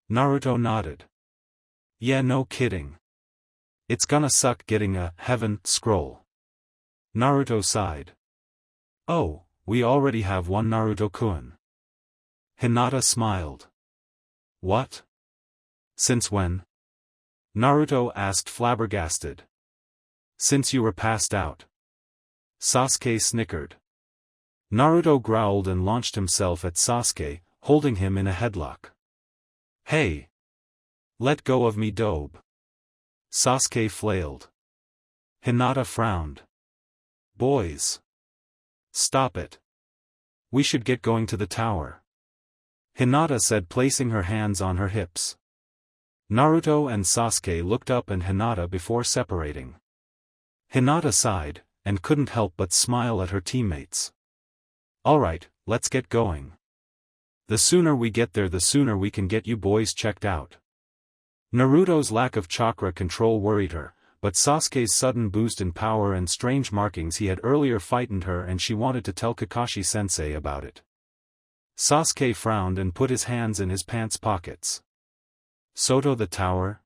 Naruto nodded. Yeah, no kidding. It's gonna suck getting a heaven scroll. Naruto sighed. Oh, we already have one, Naruto-kun. Hinata smiled. What? Since when? Naruto asked flabbergasted. Since you were passed out. Sasuke snickered. Naruto growled and launched himself at Sasuke, holding him in a headlock. Hey! Let go of me, dobe. Sasuke flailed. Hinata frowned. Boys. Stop it. We should get going to the tower. Hinata said, placing her hands on her hips. Naruto and Sasuke looked up at Hinata before separating. Hinata sighed, and couldn't help but smile at her teammates. Alright, let's get going. The sooner we get there, the sooner we can get you boys checked out. Naruto's lack of chakra control worried her, but Sasuke's sudden boost in power and strange markings he had earlier frightened her, and she wanted to tell Kakashi-sensei about it. Sasuke frowned and put his hands in his pants pockets. Soto, the tower?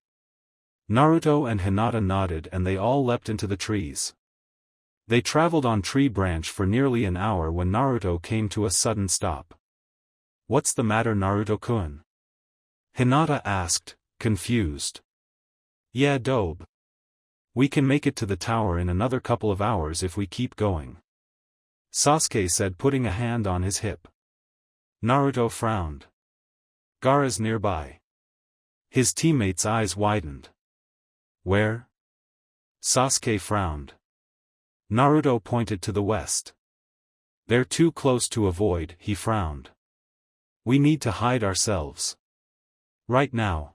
Naruto and Hinata nodded, and they all leapt into the trees. They traveled on tree branch for nearly an hour when Naruto came to a sudden stop. What's the matter, Naruto-kun? Hinata asked, confused. Yeah, dobe. We can make it to the tower in another couple of hours if we keep going. Sasuke said, putting a hand on his hip. Naruto frowned. Gaara's nearby. His teammates' eyes widened. Where? Sasuke frowned. Naruto pointed to the west. They're too close to avoid, he frowned. We need to hide ourselves. Right now.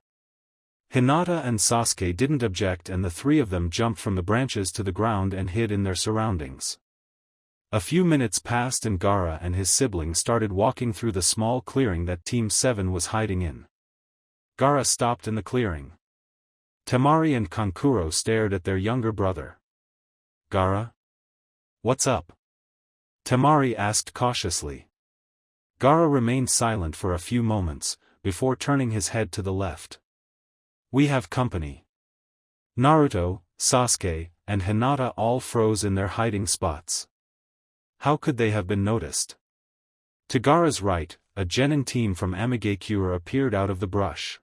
Hinata and Sasuke didn't object, and the three of them jumped from the branches to the ground and hid in their surroundings. A few minutes passed and Gaara and his siblings started walking through the small clearing that Team 7 was hiding in. Gaara stopped in the clearing. Tamari and Kankuro stared at their younger brother. Gaara? What's up? Tamari asked cautiously. Gaara remained silent for a few moments, before turning his head to the left. We have company. Naruto, Sasuke, and Hinata all froze in their hiding spots. How could they have been noticed? To Gaara's right, a genin team from Amigakure appeared out of the brush.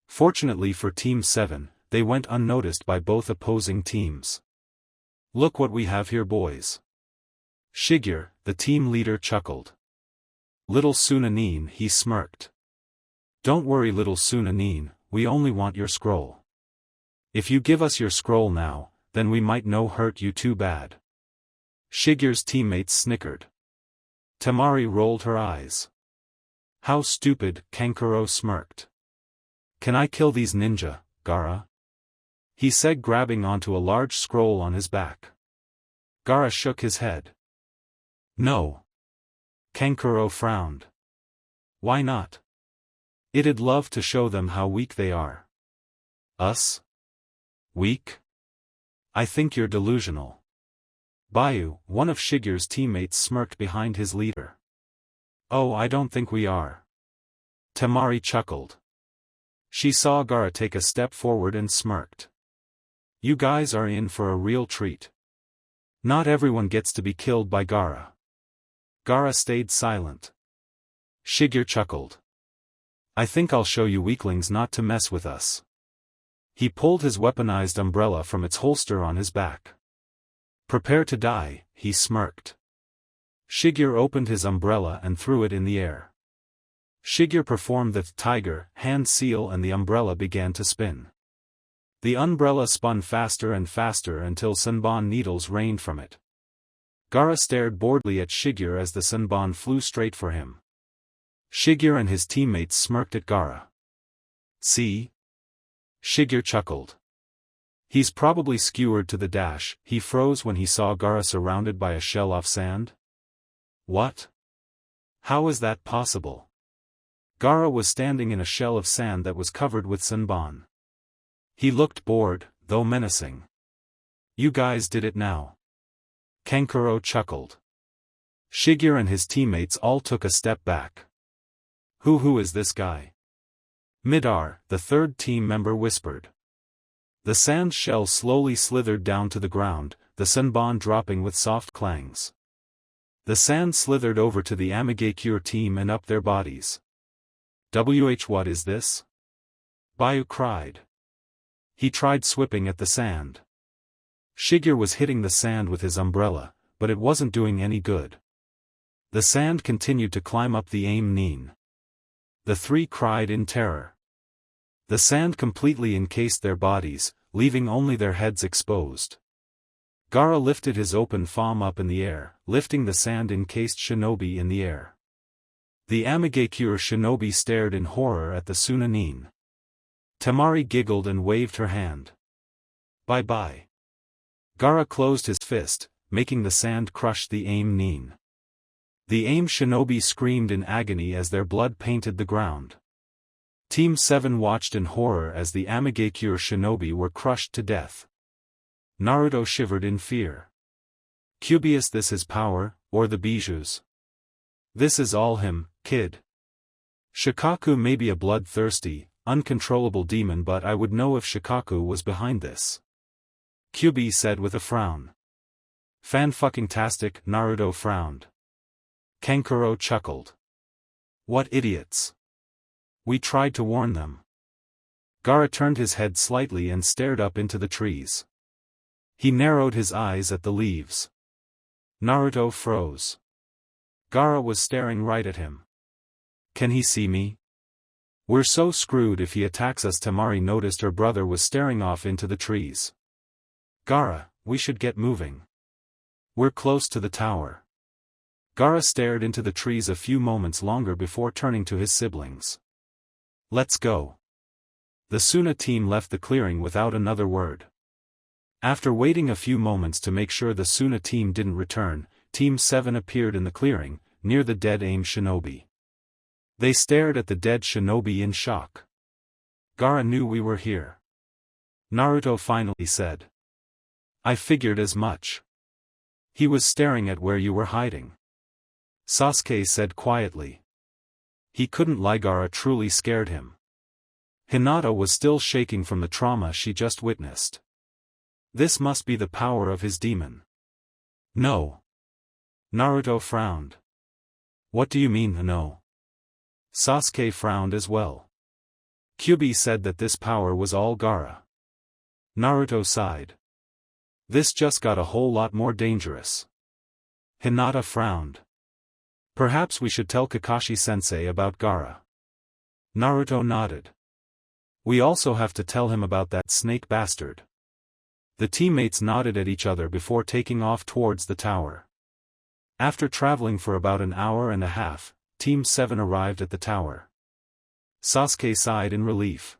Fortunately for Team 7, they went unnoticed by both opposing teams. Look what we have here, boys. Shigure, the team leader, chuckled. Little Sunanin, he smirked. Don't worry, little Sunanin, we only want your scroll. If you give us your scroll now, then we might no hurt you too bad. Shigure's teammates snickered. Tamari rolled her eyes. How stupid, Kankuro smirked. Can I kill these ninja, Gaara? He said, grabbing onto a large scroll on his back. Gaara shook his head. No. Kankuro frowned. Why not? It'd love to show them how weak they are. Us? Weak? I think you're delusional. Bayu, one of Shigure's teammates, smirked behind his leader. Oh, I don't think we are. Tamari chuckled. She saw Gaara take a step forward and smirked. You guys are in for a real treat. Not everyone gets to be killed by Gaara. Gaara stayed silent. Shigure chuckled. I think I'll show you weaklings not to mess with us. He pulled his weaponized umbrella from its holster on his back. Prepare to die, he smirked. Shigure opened his umbrella and threw it in the air. Shigure performed the tiger hand seal and the umbrella began to spin. The umbrella spun faster and faster until sunbon needles rained from it. Gaara stared boredly at Shigure as the sunbon flew straight for him. Shigure and his teammates smirked at Gaara. See? Shigure chuckled. He's probably skewered to the dash. He froze when he saw Gaara surrounded by a shell of sand. What? How is that possible? Gaara was standing in a shell of sand that was covered with sunbon. He looked bored, though menacing. You guys did it now. Kankuro chuckled. Shigure and his teammates all took a step back. Who is this guy? Midar, the third team member, whispered. The sand shell slowly slithered down to the ground, the sunbon dropping with soft clangs. The sand slithered over to the Amigakure team and up their bodies. What is this? Byaku cried. He tried swiping at the sand. Shigeru was hitting the sand with his umbrella, but it wasn't doing any good. The sand continued to climb up the aim nin. The three cried in terror. The sand completely encased their bodies, leaving only their heads exposed. Gaara lifted his open palm up in the air, lifting the sand-encased shinobi in the air. The Amigakure shinobi stared in horror at the Chunin. Tamari giggled and waved her hand. Bye-bye. Gaara closed his fist, making the sand crush the aim nin. The aim shinobi screamed in agony as their blood painted the ground. Team 7 watched in horror as the Amigakure shinobi were crushed to death. Naruto shivered in fear. Is this his power, or the bijous? This is all him, kid. Shikaku may be a bloodthirsty, uncontrollable demon, but I would know if Shikaku was behind this. Kyubi said with a frown. Fan-fucking-tastic, Naruto frowned. Kankuro chuckled. What idiots. We tried to warn them. Gaara turned his head slightly and stared up into the trees. He narrowed his eyes at the leaves. Naruto froze. Gaara was staring right at him. Can he see me? We're so screwed if he attacks us. Tamari noticed her brother was staring off into the trees. Gaara, we should get moving. We're close to the tower. Gaara stared into the trees a few moments longer before turning to his siblings. Let's go. The Suna team left the clearing without another word. After waiting a few moments to make sure the Suna team didn't return, Team 7 appeared in the clearing, near the dead aim shinobi. They stared at the dead shinobi in shock. Gaara knew we were here. Naruto finally said. I figured as much. He was staring at where you were hiding. Sasuke said quietly. He couldn't lie. Gaara truly scared him. Hinata was still shaking from the trauma she just witnessed. This must be the power of his demon. No. Naruto frowned. What do you mean, no? Sasuke frowned as well. Kyubi said that this power was all Gaara. Naruto sighed. This just got a whole lot more dangerous. Hinata frowned. Perhaps we should tell Kakashi-sensei about Gaara. Naruto nodded. We also have to tell him about that snake bastard. The teammates nodded at each other before taking off towards the tower. After traveling for about an hour and a half, Team 7 arrived at the tower. Sasuke sighed in relief.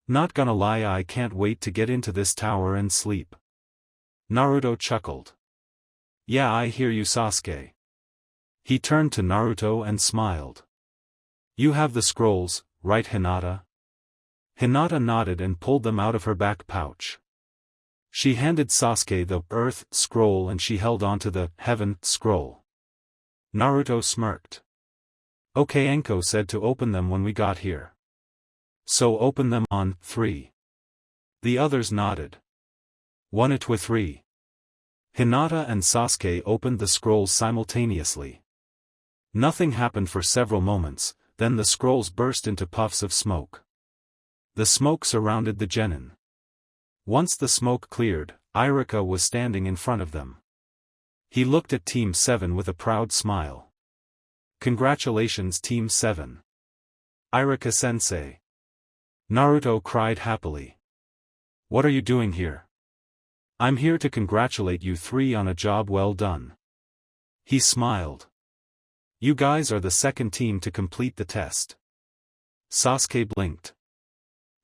Not gonna lie, I can't wait to get into this tower and sleep. Naruto chuckled. Yeah, I hear you, Sasuke. He turned to Naruto and smiled. You have the scrolls, right, Hinata? Hinata nodded and pulled them out of her back pouch. She handed Sasuke the Earth scroll and she held onto the Heaven scroll. Naruto smirked. Okay, Anko said to open them when we got here. So open them on 3. The others nodded. 1 2 3. Hinata and Sasuke opened the scrolls simultaneously. Nothing happened for several moments, then the scrolls burst into puffs of smoke. The smoke surrounded the genin. Once the smoke cleared, Iruka was standing in front of them. He looked at Team 7 with a proud smile. Congratulations, Team 7. Iruka-sensei. Naruto cried happily. What are you doing here? I'm here to congratulate you 3 on a job well done. He smiled. You guys are the second team to complete the test. Sasuke blinked.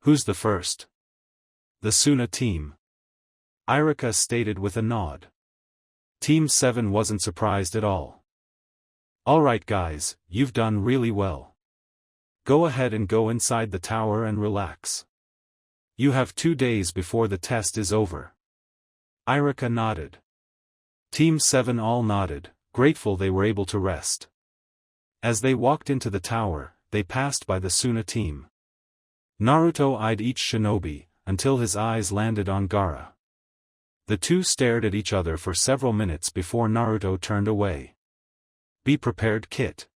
Who's the first? The Suna team. Iruka stated with a nod. Team 7 wasn't surprised at all. Alright guys, you've done really well. Go ahead and go inside the tower and relax. You have 2 days before the test is over. Iruka nodded. Team 7 all nodded, grateful they were able to rest. As they walked into the tower, they passed by the Suna team. Naruto eyed each shinobi, until his eyes landed on Gaara. The two stared at each other for several minutes before Naruto turned away. Be prepared, Kit.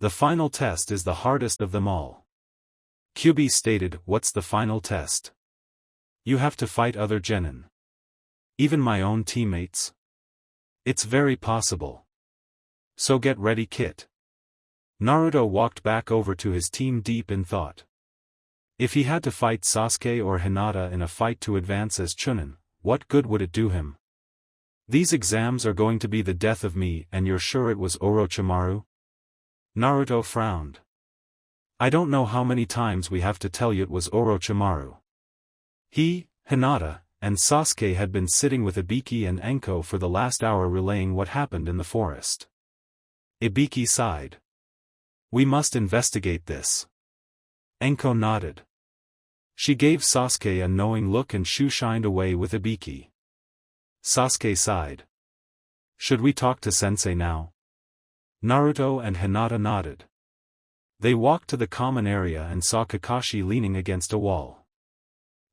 The final test is the hardest of them all. Kyubi stated, what's the final test? You have to fight other genin. Even my own teammates? It's very possible. So get ready, Kit. Naruto walked back over to his team deep in thought. If he had to fight Sasuke or Hinata in a fight to advance as Chunin, what good would it do him? These exams are going to be the death of me, and you're sure it was Orochimaru? Naruto frowned. I don't know how many times we have to tell you it was Orochimaru. He, Hinata, and Sasuke had been sitting with Ibiki and Anko for the last hour relaying what happened in the forest. Ibiki sighed. We must investigate this. Anko nodded. She gave Sasuke a knowing look and shoo-shined away with Ibiki. Sasuke sighed. Should we talk to Sensei now? Naruto and Hinata nodded. They walked to the common area and saw Kakashi leaning against a wall.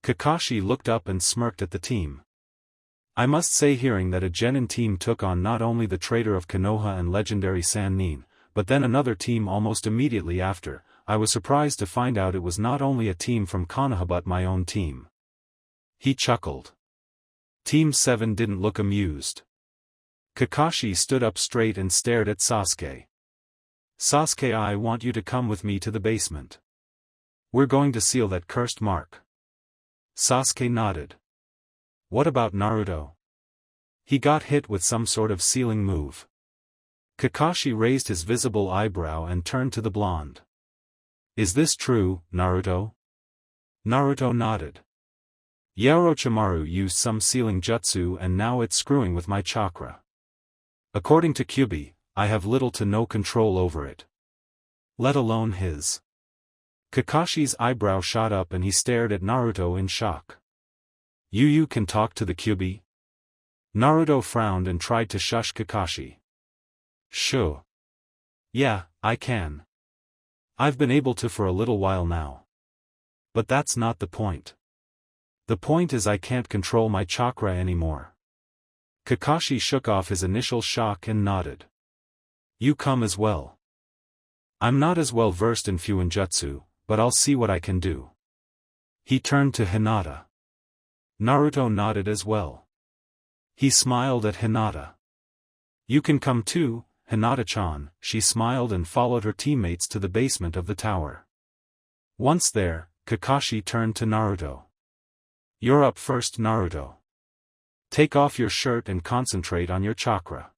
Kakashi looked up and smirked at the team. I must say, hearing that a genin team took on not only the traitor of Konoha and legendary Sannin, but then another team almost immediately after, I was surprised to find out it was not only a team from Konoha but my own team. He chuckled. Team 7 didn't look amused. Kakashi stood up straight and stared at Sasuke. Sasuke, I want you to come with me to the basement. We're going to seal that cursed mark. Sasuke nodded. What about Naruto? He got hit with some sort of sealing move. Kakashi raised his visible eyebrow and turned to the blonde. Is this true, Naruto? Naruto nodded. Orochimaru used some sealing jutsu and now it's screwing with my chakra. According to Kyubi, I have little to no control over it. Let alone his. Kakashi's eyebrow shot up and he stared at Naruto in shock. You can talk to the Kyubi? Naruto frowned and tried to shush Kakashi. Sure. Yeah, I can. I've been able to for a little while now. But that's not the point. The point is I can't control my chakra anymore. Kakashi shook off his initial shock and nodded. You come as well. I'm not as well versed in Fuinjutsu, but I'll see what I can do. He turned to Hinata. Naruto nodded as well. He smiled at Hinata. You can come too, Hinata-chan. She smiled and followed her teammates to the basement of the tower. Once there, Kakashi turned to Naruto. You're up first, Naruto. Take off your shirt and concentrate on your chakra.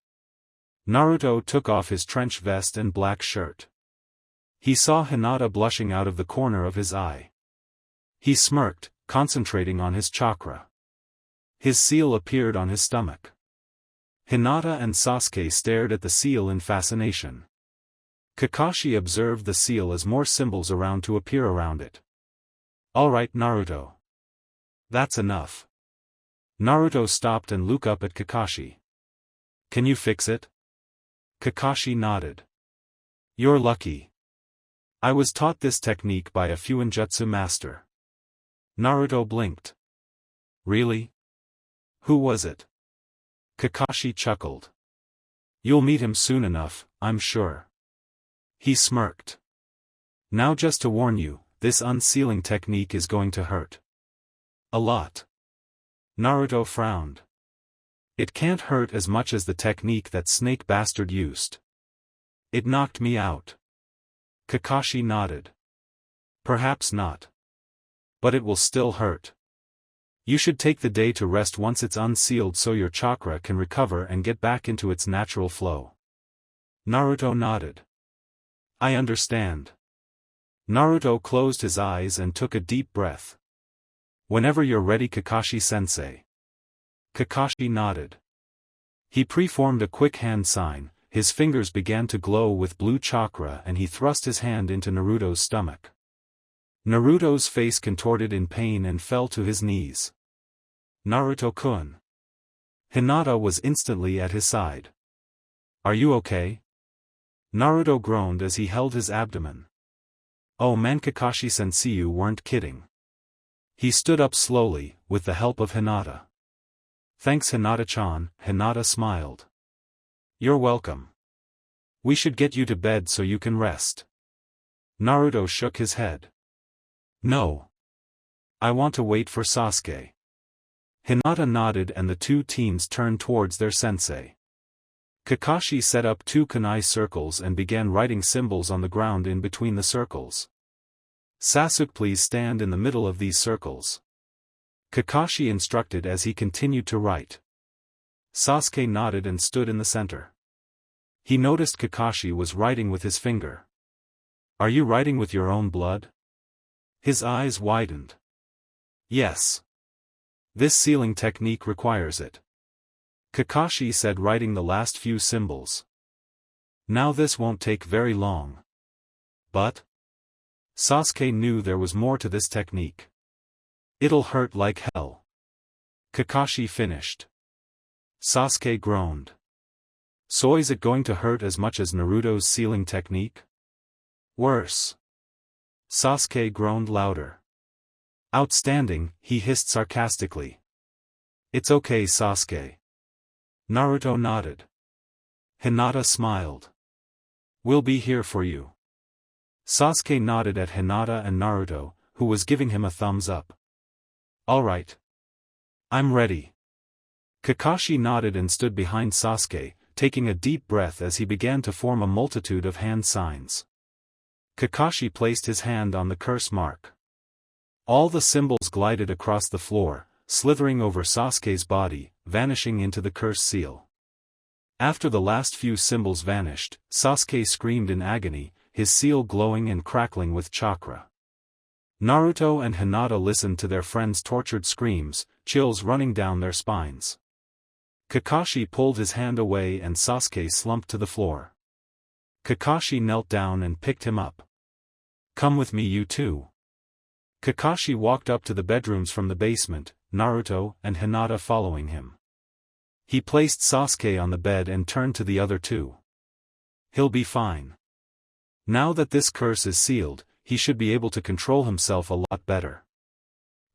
Naruto took off his trench vest and black shirt. He saw Hinata blushing out of the corner of his eye. He smirked, concentrating on his chakra. His seal appeared on his stomach. Hinata and Sasuke stared at the seal in fascination. Kakashi observed the seal as more symbols around to appear around it. Alright, Naruto. That's enough. Naruto stopped and looked up at Kakashi. Can you fix it? Kakashi nodded. You're lucky. I was taught this technique by a Fuinjutsu master. Naruto blinked. Really? Who was it? Kakashi chuckled. You'll meet him soon enough, I'm sure. He smirked. Now just to warn you, this unsealing technique is going to hurt. A lot. Naruto frowned. It can't hurt as much as the technique that Snake Bastard used. It knocked me out. Kakashi nodded. Perhaps not. But it will still hurt. You should take the day to rest once it's unsealed so your chakra can recover and get back into its natural flow. Naruto nodded. I understand. Naruto closed his eyes and took a deep breath. Whenever you're ready, Kakashi-sensei. Kakashi nodded. He preformed a quick hand sign, his fingers began to glow with blue chakra and he thrust his hand into Naruto's stomach. Naruto's face contorted in pain and fell to his knees. Naruto-kun. Hinata was instantly at his side. Are you okay? Naruto groaned as he held his abdomen. Oh man, Kakashi-sensei, you weren't kidding. He stood up slowly, with the help of Hinata. Thanks, Hinata-chan. Hinata smiled. You're welcome. We should get you to bed so you can rest. Naruto shook his head. No. I want to wait for Sasuke. Hinata nodded and the two teens turned towards their sensei. Kakashi set up two kunai circles and began writing symbols on the ground in between the circles. Sasuke, please stand in the middle of these circles. Kakashi instructed as he continued to write. Sasuke nodded and stood in the center. He noticed Kakashi was writing with his finger. Are you writing with your own blood? His eyes widened. Yes. This sealing technique requires it. Kakashi said, writing the last few symbols. Now this won't take very long. But? Sasuke knew there was more to this technique. It'll hurt like hell. Kakashi finished. Sasuke groaned. So is it going to hurt as much as Naruto's sealing technique? Worse. Sasuke groaned louder. Outstanding, he hissed sarcastically. It's okay, Sasuke. Naruto nodded. Hinata smiled. We'll be here for you. Sasuke nodded at Hinata and Naruto, who was giving him a thumbs up. Alright. I'm ready. Kakashi nodded and stood behind Sasuke, taking a deep breath as he began to form a multitude of hand signs. Kakashi placed his hand on the curse mark. All the symbols glided across the floor, slithering over Sasuke's body, vanishing into the curse seal. After the last few symbols vanished, Sasuke screamed in agony, his seal glowing and crackling with chakra. Naruto and Hinata listened to their friend's tortured screams, chills running down their spines. Kakashi pulled his hand away and Sasuke slumped to the floor. Kakashi knelt down and picked him up. Come with me, you two. Kakashi walked up to the bedrooms from the basement, Naruto and Hinata following him. He placed Sasuke on the bed and turned to the other two. He'll be fine. Now that this curse is sealed, he should be able to control himself a lot better.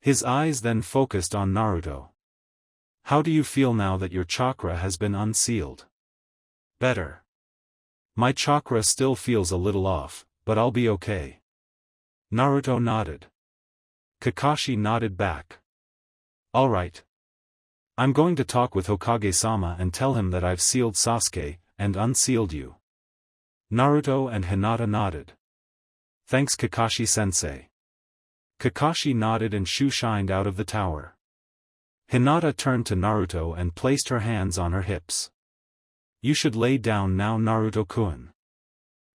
His eyes then focused on Naruto. How do you feel now that your chakra has been unsealed? Better. My chakra still feels a little off, but I'll be okay. Naruto nodded. Kakashi nodded back. Alright. I'm going to talk with Hokage-sama and tell him that I've sealed Sasuke, and unsealed you. Naruto and Hinata nodded. Thanks, Kakashi-sensei. Kakashi nodded and shoo-shined out of the tower. Hinata turned to Naruto and placed her hands on her hips. You should lay down now, Naruto-kun.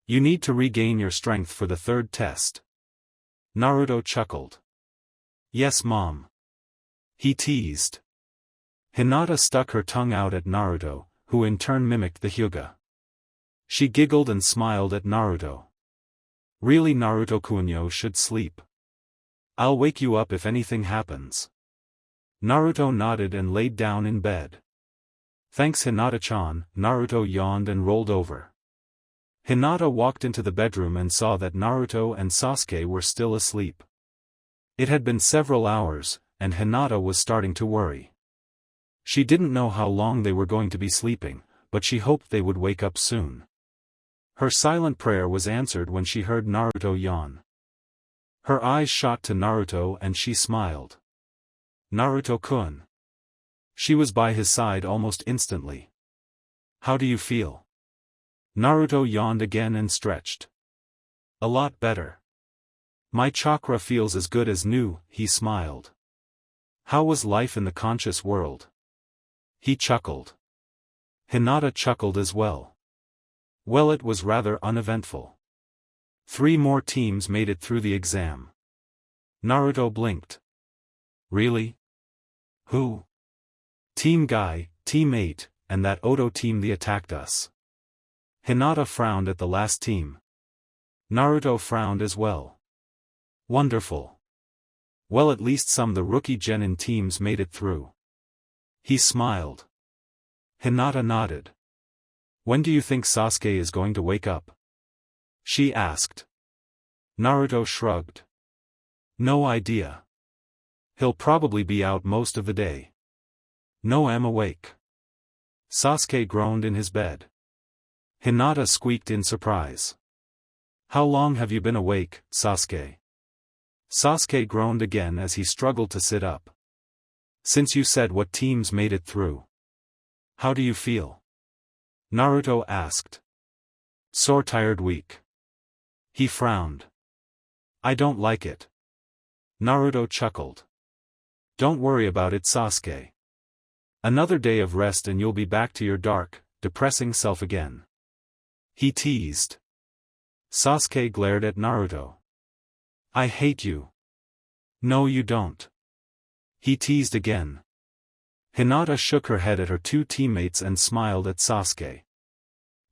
You need to regain your strength for the third test. Naruto chuckled. Yes, Mom. He teased. Hinata stuck her tongue out at Naruto, who in turn mimicked the Hyuga. She giggled and smiled at Naruto. Really, Naruto-kun should sleep. I'll wake you up if anything happens. Naruto nodded and laid down in bed. Thanks, Hinata-chan. Naruto yawned and rolled over. Hinata walked into the bedroom and saw that Naruto and Sasuke were still asleep. It had been several hours, and Hinata was starting to worry. She didn't know how long they were going to be sleeping, but she hoped they would wake up soon. Her silent prayer was answered when she heard Naruto yawn. Her eyes shot to Naruto and she smiled. Naruto-kun. She was by his side almost instantly. How do you feel? Naruto yawned again and stretched. A lot better. My chakra feels as good as new, he smiled. How was life in the conscious world? He chuckled. Hinata chuckled as well. Well, it was rather uneventful. 3 more teams made it through the exam. Naruto blinked. Really? Who? Team Guy, Team 8, and that Odo team that attacked us. Hinata frowned at the last team. Naruto frowned as well. Wonderful. Well, at least some the rookie genin teams made it through. He smiled. Hinata nodded. When do you think Sasuke is going to wake up? She asked. Naruto shrugged. No idea. He'll probably be out most of the day. No, I'm awake. Sasuke groaned in his bed. Hinata squeaked in surprise. How long have you been awake, Sasuke? Sasuke groaned again as he struggled to sit up. Since you said what teams made it through. How do you feel? Naruto asked. Sore, tired, weak. He frowned. I don't like it. Naruto chuckled. Don't worry about it, Sasuke. Another day of rest and you'll be back to your dark, depressing self again. He teased. Sasuke glared at Naruto. I hate you. No, you don't. He teased again. Hinata shook her head at her two teammates and smiled at Sasuke.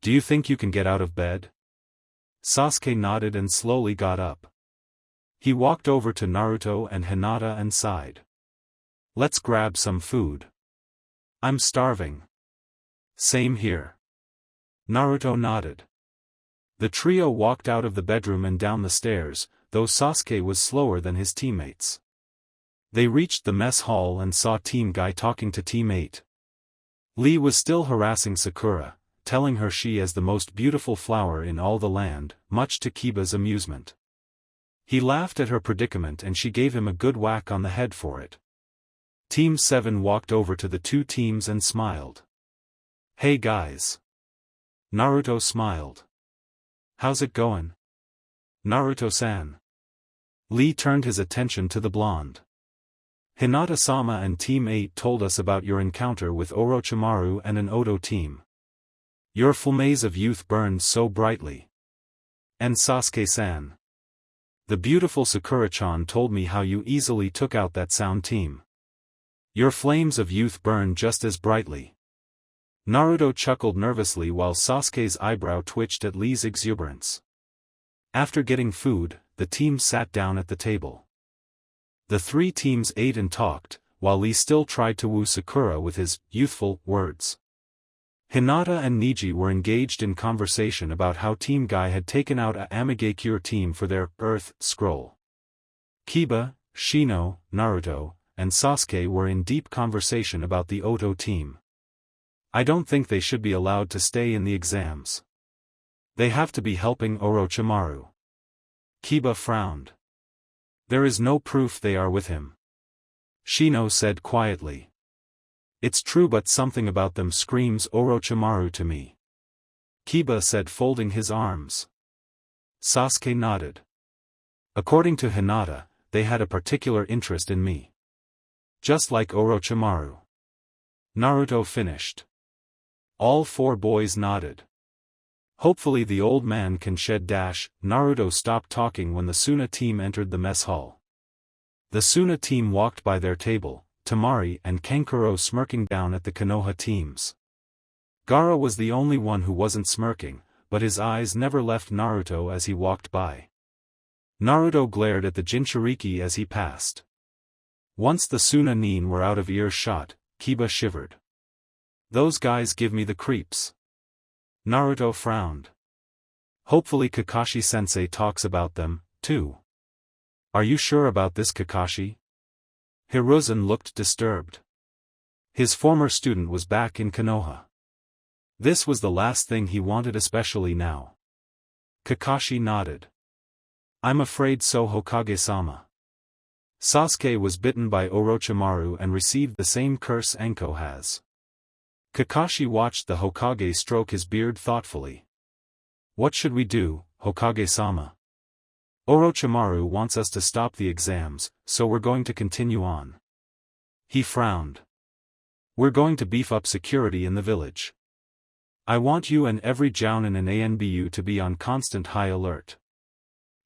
Do you think you can get out of bed? Sasuke nodded and slowly got up. He walked over to Naruto and Hinata and sighed. Let's grab some food. I'm starving. Same here. Naruto nodded. The trio walked out of the bedroom and down the stairs, though Sasuke was slower than his teammates. They reached the mess hall and saw Team Guy talking to Team 8. Lee was still harassing Sakura, telling her she is the most beautiful flower in all the land, much to Kiba's amusement. He laughed at her predicament and she gave him a good whack on the head for it. Team 7 walked over to the two teams and smiled. Hey guys. Naruto smiled. How's it going? Naruto-san. Lee turned his attention to the blonde. Hinata-sama and Team 8 told us about your encounter with Orochimaru and an Oto team. Your flames of youth burned so brightly. And Sasuke-san. The beautiful Sakura-chan told me how you easily took out that sound team. Your flames of youth burned just as brightly. Naruto chuckled nervously while Sasuke's eyebrow twitched at Lee's exuberance. After getting food, the team sat down at the table. The three teams ate and talked, while Lee still tried to woo Sakura with his youthful words. Hinata and Neji were engaged in conversation about how Team Guy had taken out a Amigakure team for their Earth Scroll. Kiba, Shino, Naruto, and Sasuke were in deep conversation about the Oto team. I don't think they should be allowed to stay in the exams. They have to be helping Orochimaru. Kiba frowned. There is no proof they are with him. Shino said quietly. It's true, but something about them screams Orochimaru to me. Kiba said, folding his arms. Sasuke nodded. According to Hinata, they had a particular interest in me. Just like Orochimaru. Naruto finished. All four boys nodded. Hopefully the old man can shed dash. Naruto stopped talking when the Suna team entered the mess hall. The Suna team walked by their table, Tamari and Kankuro smirking down at the Konoha teams. Gaara was the only one who wasn't smirking, but his eyes never left Naruto as he walked by. Naruto glared at the Jinchuriki as he passed. Once the Suna Nin were out of earshot, Kiba shivered. Those guys give me the creeps. Naruto frowned. Hopefully Kakashi-sensei talks about them, too. Are you sure about this, Kakashi? Hiruzen looked disturbed. His former student was back in Konoha. This was the last thing he wanted, especially now. Kakashi nodded. I'm afraid so, Hokage-sama. Sasuke was bitten by Orochimaru and received the same curse Anko has. Kakashi watched the Hokage stroke his beard thoughtfully. What should we do, Hokage-sama? Orochimaru wants us to stop the exams, so we're going to continue on. He frowned. We're going to beef up security in the village. I want you and every Jounin and ANBU to be on constant high alert.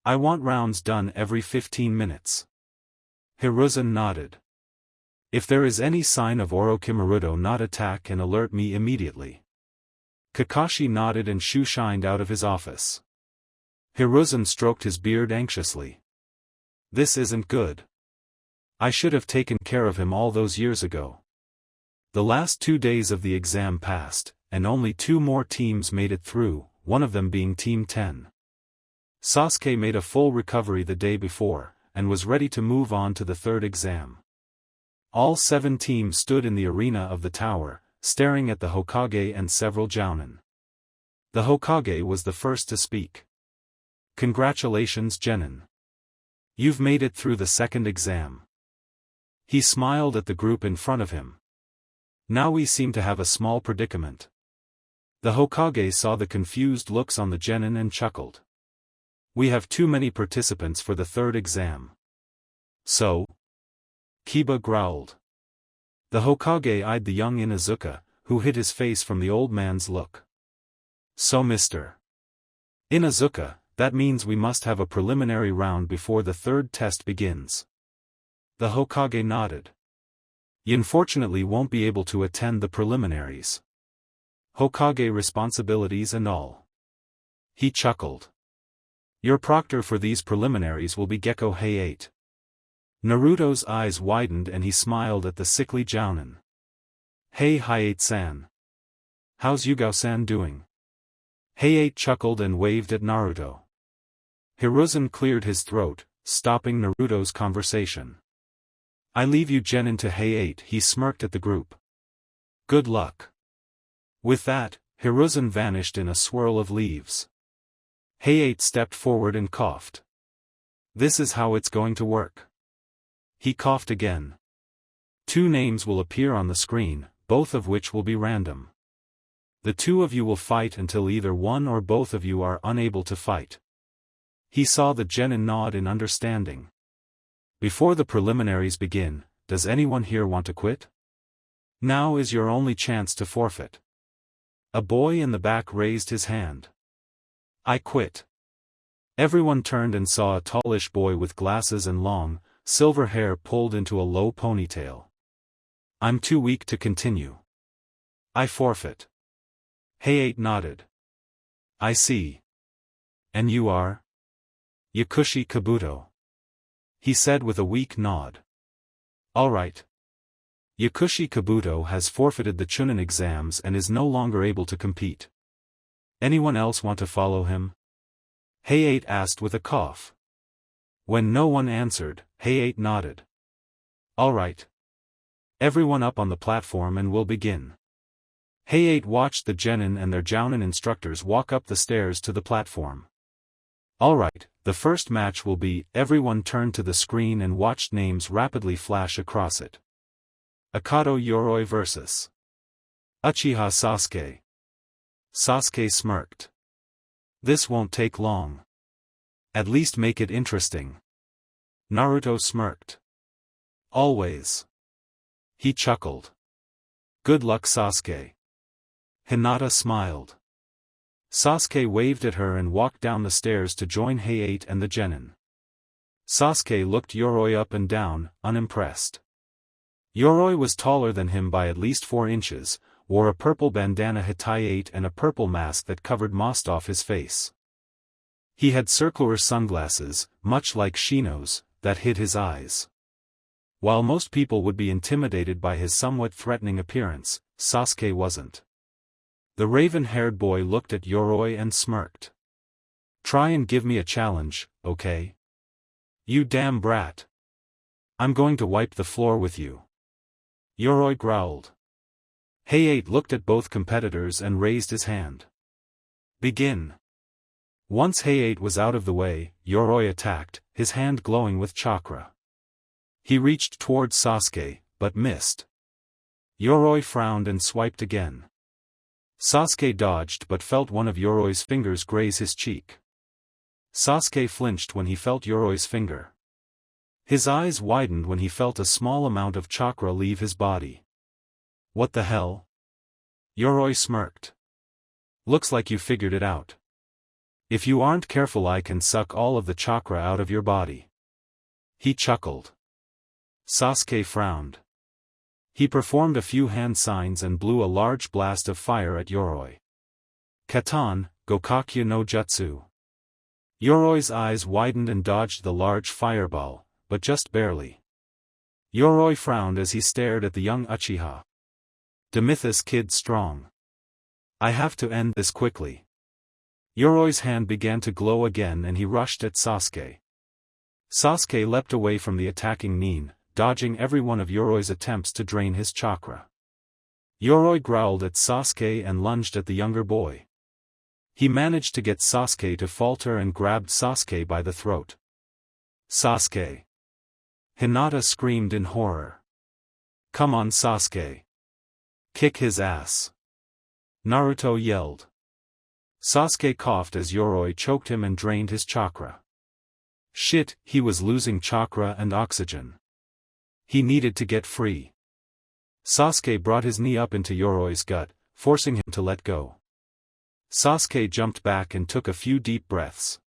I want rounds done every 15 minutes. Hiruzen nodded. If there is any sign of Orochimaru, not attack and alert me immediately. Kakashi nodded and shoo-shined out of his office. Hiruzen stroked his beard anxiously. This isn't good. I should have taken care of him all those years ago. The last 2 days of the exam passed, and only 2 more teams made it through, one of them being Team 10. Sasuke made a full recovery the day before, and was ready to move on to the 3rd exam. All 7 teams stood in the arena of the tower, staring at the Hokage and several Jounin. The Hokage was the first to speak. Congratulations, Genin. You've made it through the second exam. He smiled at the group in front of him. Now we seem to have a small predicament. The Hokage saw the confused looks on the Genin and chuckled. We have too many participants for the third exam. So? Kiba growled. The Hokage eyed the young Inuzuka, who hid his face from the old man's look. So Mr. Inuzuka, that means we must have a preliminary round before the third test begins. The Hokage nodded. You unfortunately won't be able to attend the preliminaries. Hokage responsibilities and all. He chuckled. Your proctor for these preliminaries will be Gecko Hayate. Naruto's eyes widened and he smiled at the sickly Jounin. Hey Hayate-san. How's Yugao-san doing? Hayate chuckled and waved at Naruto. Hiruzen cleared his throat, stopping Naruto's conversation. I leave you Genin to Hayate, he smirked at the group. Good luck. With that, Hiruzen vanished in a swirl of leaves. Hayate stepped forward and coughed. This is how it's going to work. He coughed again. 2 names will appear on the screen, both of which will be random. The 2 of you will fight until either one or both of you are unable to fight. He saw the Genin nod in understanding. Before the preliminaries begin, does anyone here want to quit? Now is your only chance to forfeit. A boy in the back raised his hand. I quit. Everyone turned and saw a tallish boy with glasses and long, silver hair pulled into a low ponytail. I'm too weak to continue. I forfeit. Hayate nodded. I see. And you are? Yakushi Kabuto. He said with a weak nod. All right. Yakushi Kabuto has forfeited the Chunin exams and is no longer able to compete. Anyone else want to follow him? Hayate asked with a cough. When no one answered, Hayate nodded. All right. Everyone up on the platform and we'll begin. Hayate watched the Genin and their Jounin instructors walk up the stairs to the platform. All right, the first match will be, everyone turned to the screen and watched names rapidly flash across it. Akato Yoroi vs. Uchiha Sasuke. Sasuke smirked. This won't take long. At least make it interesting. Naruto smirked. Always. He chuckled. Good luck Sasuke. Hinata smiled. Sasuke waved at her and walked down the stairs to join Hayate and the Genin. Sasuke looked Yoroi up and down, unimpressed. Yoroi was taller than him by at least 4 inches, wore a purple bandana Hayate and a purple mask that covered most off his face. He had circular sunglasses, much like Shino's, that hid his eyes. While most people would be intimidated by his somewhat threatening appearance, Sasuke wasn't. The raven-haired boy looked at Yoroi and smirked. Try and give me a challenge, okay? You damn brat. I'm going to wipe the floor with you. Yoroi growled. Hayate looked at both competitors and raised his hand. Begin. Once Hayate was out of the way, Yoroi attacked, his hand glowing with chakra. He reached towards Sasuke, but missed. Yoroi frowned and swiped again. Sasuke dodged but felt one of Yoroi's fingers graze his cheek. Sasuke flinched when he felt Yoroi's finger. His eyes widened when he felt a small amount of chakra leave his body. What the hell? Yoroi smirked. Looks like you figured it out. If you aren't careful I can suck all of the chakra out of your body. He chuckled. Sasuke frowned. He performed a few hand signs and blew a large blast of fire at Yoroi. Katan, Gokakyu no Jutsu. Yoroi's eyes widened and dodged the large fireball, but just barely. Yoroi frowned as he stared at the young Uchiha. Demythus kid strong. I have to end this quickly. Yoroi's hand began to glow again and he rushed at Sasuke. Sasuke leapt away from the attacking Nin, dodging every one of Yoroi's attempts to drain his chakra. Yoroi growled at Sasuke and lunged at the younger boy. He managed to get Sasuke to falter and grabbed Sasuke by the throat. Sasuke! Hinata screamed in horror. Come on Sasuke! Kick his ass! Naruto yelled. Sasuke coughed as Yoroi choked him and drained his chakra. Shit, he was losing chakra and oxygen. He needed to get free. Sasuke brought his knee up into Yoroi's gut, forcing him to let go. Sasuke jumped back and took a few deep breaths.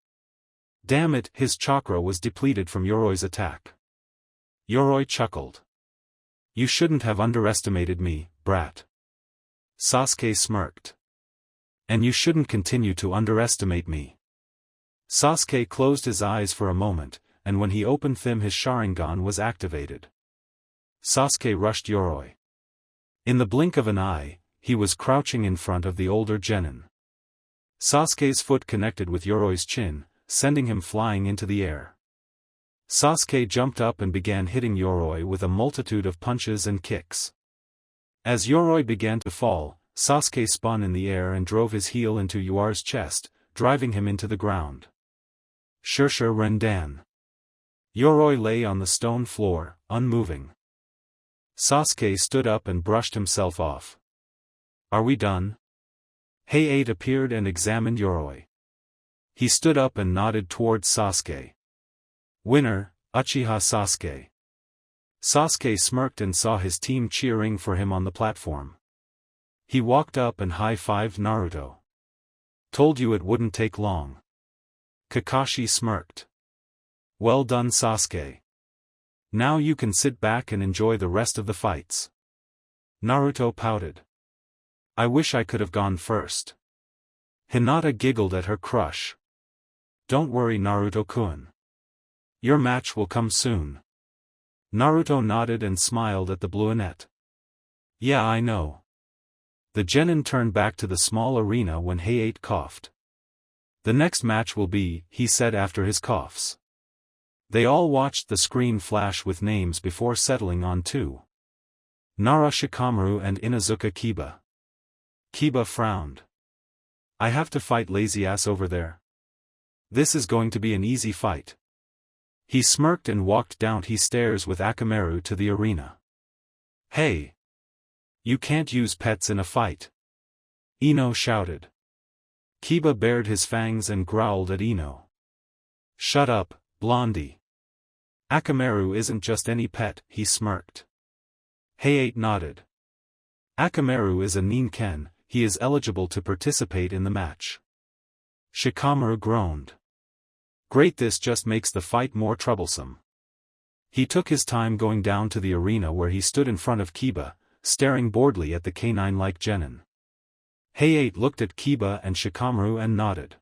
Damn it, his chakra was depleted from Yoroi's attack. Yoroi chuckled. You shouldn't have underestimated me, brat. Sasuke smirked. And you shouldn't continue to underestimate me. Sasuke closed his eyes for a moment, and when he opened them his Sharingan was activated. Sasuke rushed Yoroi. In the blink of an eye, he was crouching in front of the older genin. Sasuke's foot connected with Yoroi's chin, sending him flying into the air. Sasuke jumped up and began hitting Yoroi with a multitude of punches and kicks. As Yoroi began to fall, Sasuke spun in the air and drove his heel into Yuar's chest, driving him into the ground. Shirsha Rendan. Yoroi lay on the stone floor, unmoving. Sasuke stood up and brushed himself off. Are we done? Heiei appeared and examined Yoroi. He stood up and nodded towards Sasuke. Winner, Uchiha Sasuke. Sasuke smirked and saw his team cheering for him on the platform. He walked up and high-fived Naruto. Told you it wouldn't take long. Kakashi smirked. Well done Sasuke. Now you can sit back and enjoy the rest of the fights. Naruto pouted. I wish I could have gone first. Hinata giggled at her crush. Don't worry Naruto-kun. Your match will come soon. Naruto nodded and smiled at the brunette. Yeah I know. The genin turned back to the small arena when Heiei coughed. The next match will be, he said after his coughs. They all watched the screen flash with names before settling on two. Nara Shikamaru and Inuzuka Kiba. Kiba frowned. I have to fight lazy ass over there. This is going to be an easy fight. He smirked and walked down his stairs with Akamaru to the arena. Hey! You can't use pets in a fight. Ino shouted. Kiba bared his fangs and growled at Ino. Shut up, blondie. Akamaru isn't just any pet, he smirked. Heiei nodded. Akamaru is a ninken, he is eligible to participate in the match. Shikamaru groaned. Great, this just makes the fight more troublesome. He took his time going down to the arena where he stood in front of Kiba, staring boredly at the canine-like genin. Heiei looked at Kiba and Shikamaru and nodded.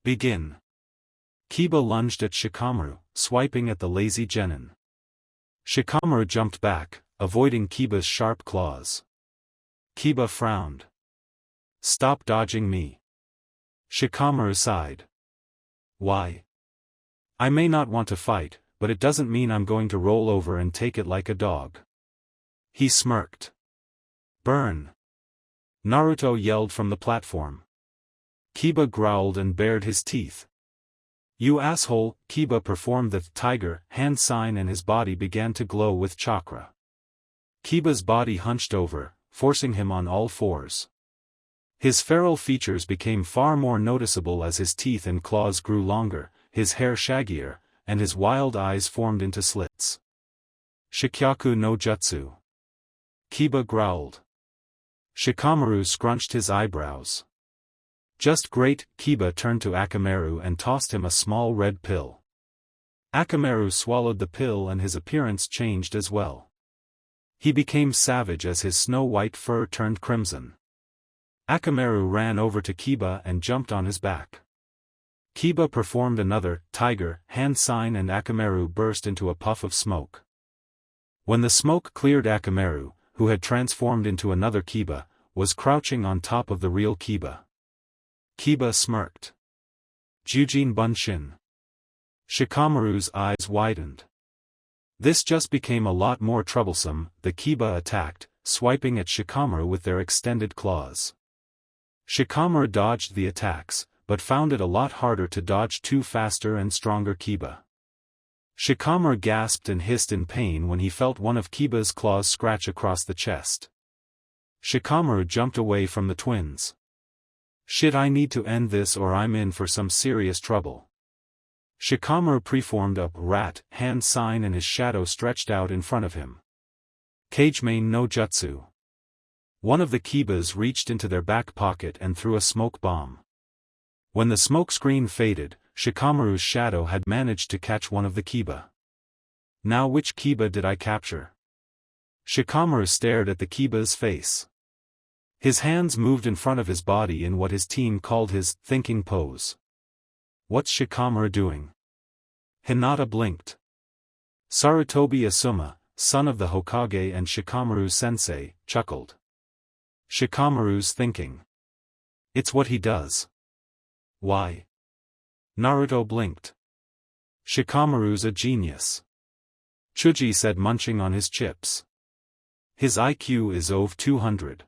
Begin. Kiba lunged at Shikamaru, swiping at the lazy genin. Shikamaru jumped back, avoiding Kiba's sharp claws. Kiba frowned. Stop dodging me. Shikamaru sighed. Why? I may not want to fight, but it doesn't mean I'm going to roll over and take it like a dog. He smirked. Burn! Naruto yelled from the platform. Kiba growled and bared his teeth. You asshole! Kiba performed the tiger hand sign and his body began to glow with chakra. Kiba's body hunched over, forcing him on all fours. His feral features became far more noticeable as his teeth and claws grew longer, his hair shaggier, and his wild eyes formed into slits. Shikyaku no Jutsu. Kiba growled. Shikamaru scrunched his eyebrows. Just great, Kiba turned to Akamaru and tossed him a small red pill. Akamaru swallowed the pill and his appearance changed as well. He became savage as his snow-white fur turned crimson. Akamaru ran over to Kiba and jumped on his back. Kiba performed another tiger hand sign and Akamaru burst into a puff of smoke. When the smoke cleared, Akamaru, who had transformed into another Kiba, was crouching on top of the real Kiba. Kiba smirked. Jujin Bunshin. Shikamaru's eyes widened. This just became a lot more troublesome. The Kiba attacked, swiping at Shikamaru with their extended claws. Shikamaru dodged the attacks, but found it a lot harder to dodge two faster and stronger Kiba. Shikamaru gasped and hissed in pain when he felt one of Kiba's claws scratch across the chest. Shikamaru jumped away from the twins. Shit, I need to end this or I'm in for some serious trouble. Shikamaru preformed a rat hand sign and his shadow stretched out in front of him. Kagemain no Jutsu. One of the Kibas reached into their back pocket and threw a smoke bomb. When the smoke screen faded, Shikamaru's shadow had managed to catch one of the Kiba. Now which Kiba did I capture? Shikamaru stared at the Kiba's face. His hands moved in front of his body in what his team called his thinking pose. What's Shikamaru doing? Hinata blinked. Sarutobi Asuma, son of the Hokage and Shikamaru-sensei, chuckled. Shikamaru's thinking. It's what he does. Why? Naruto blinked. Shikamaru's a genius. Chuji said, munching on his chips. His IQ is over 200.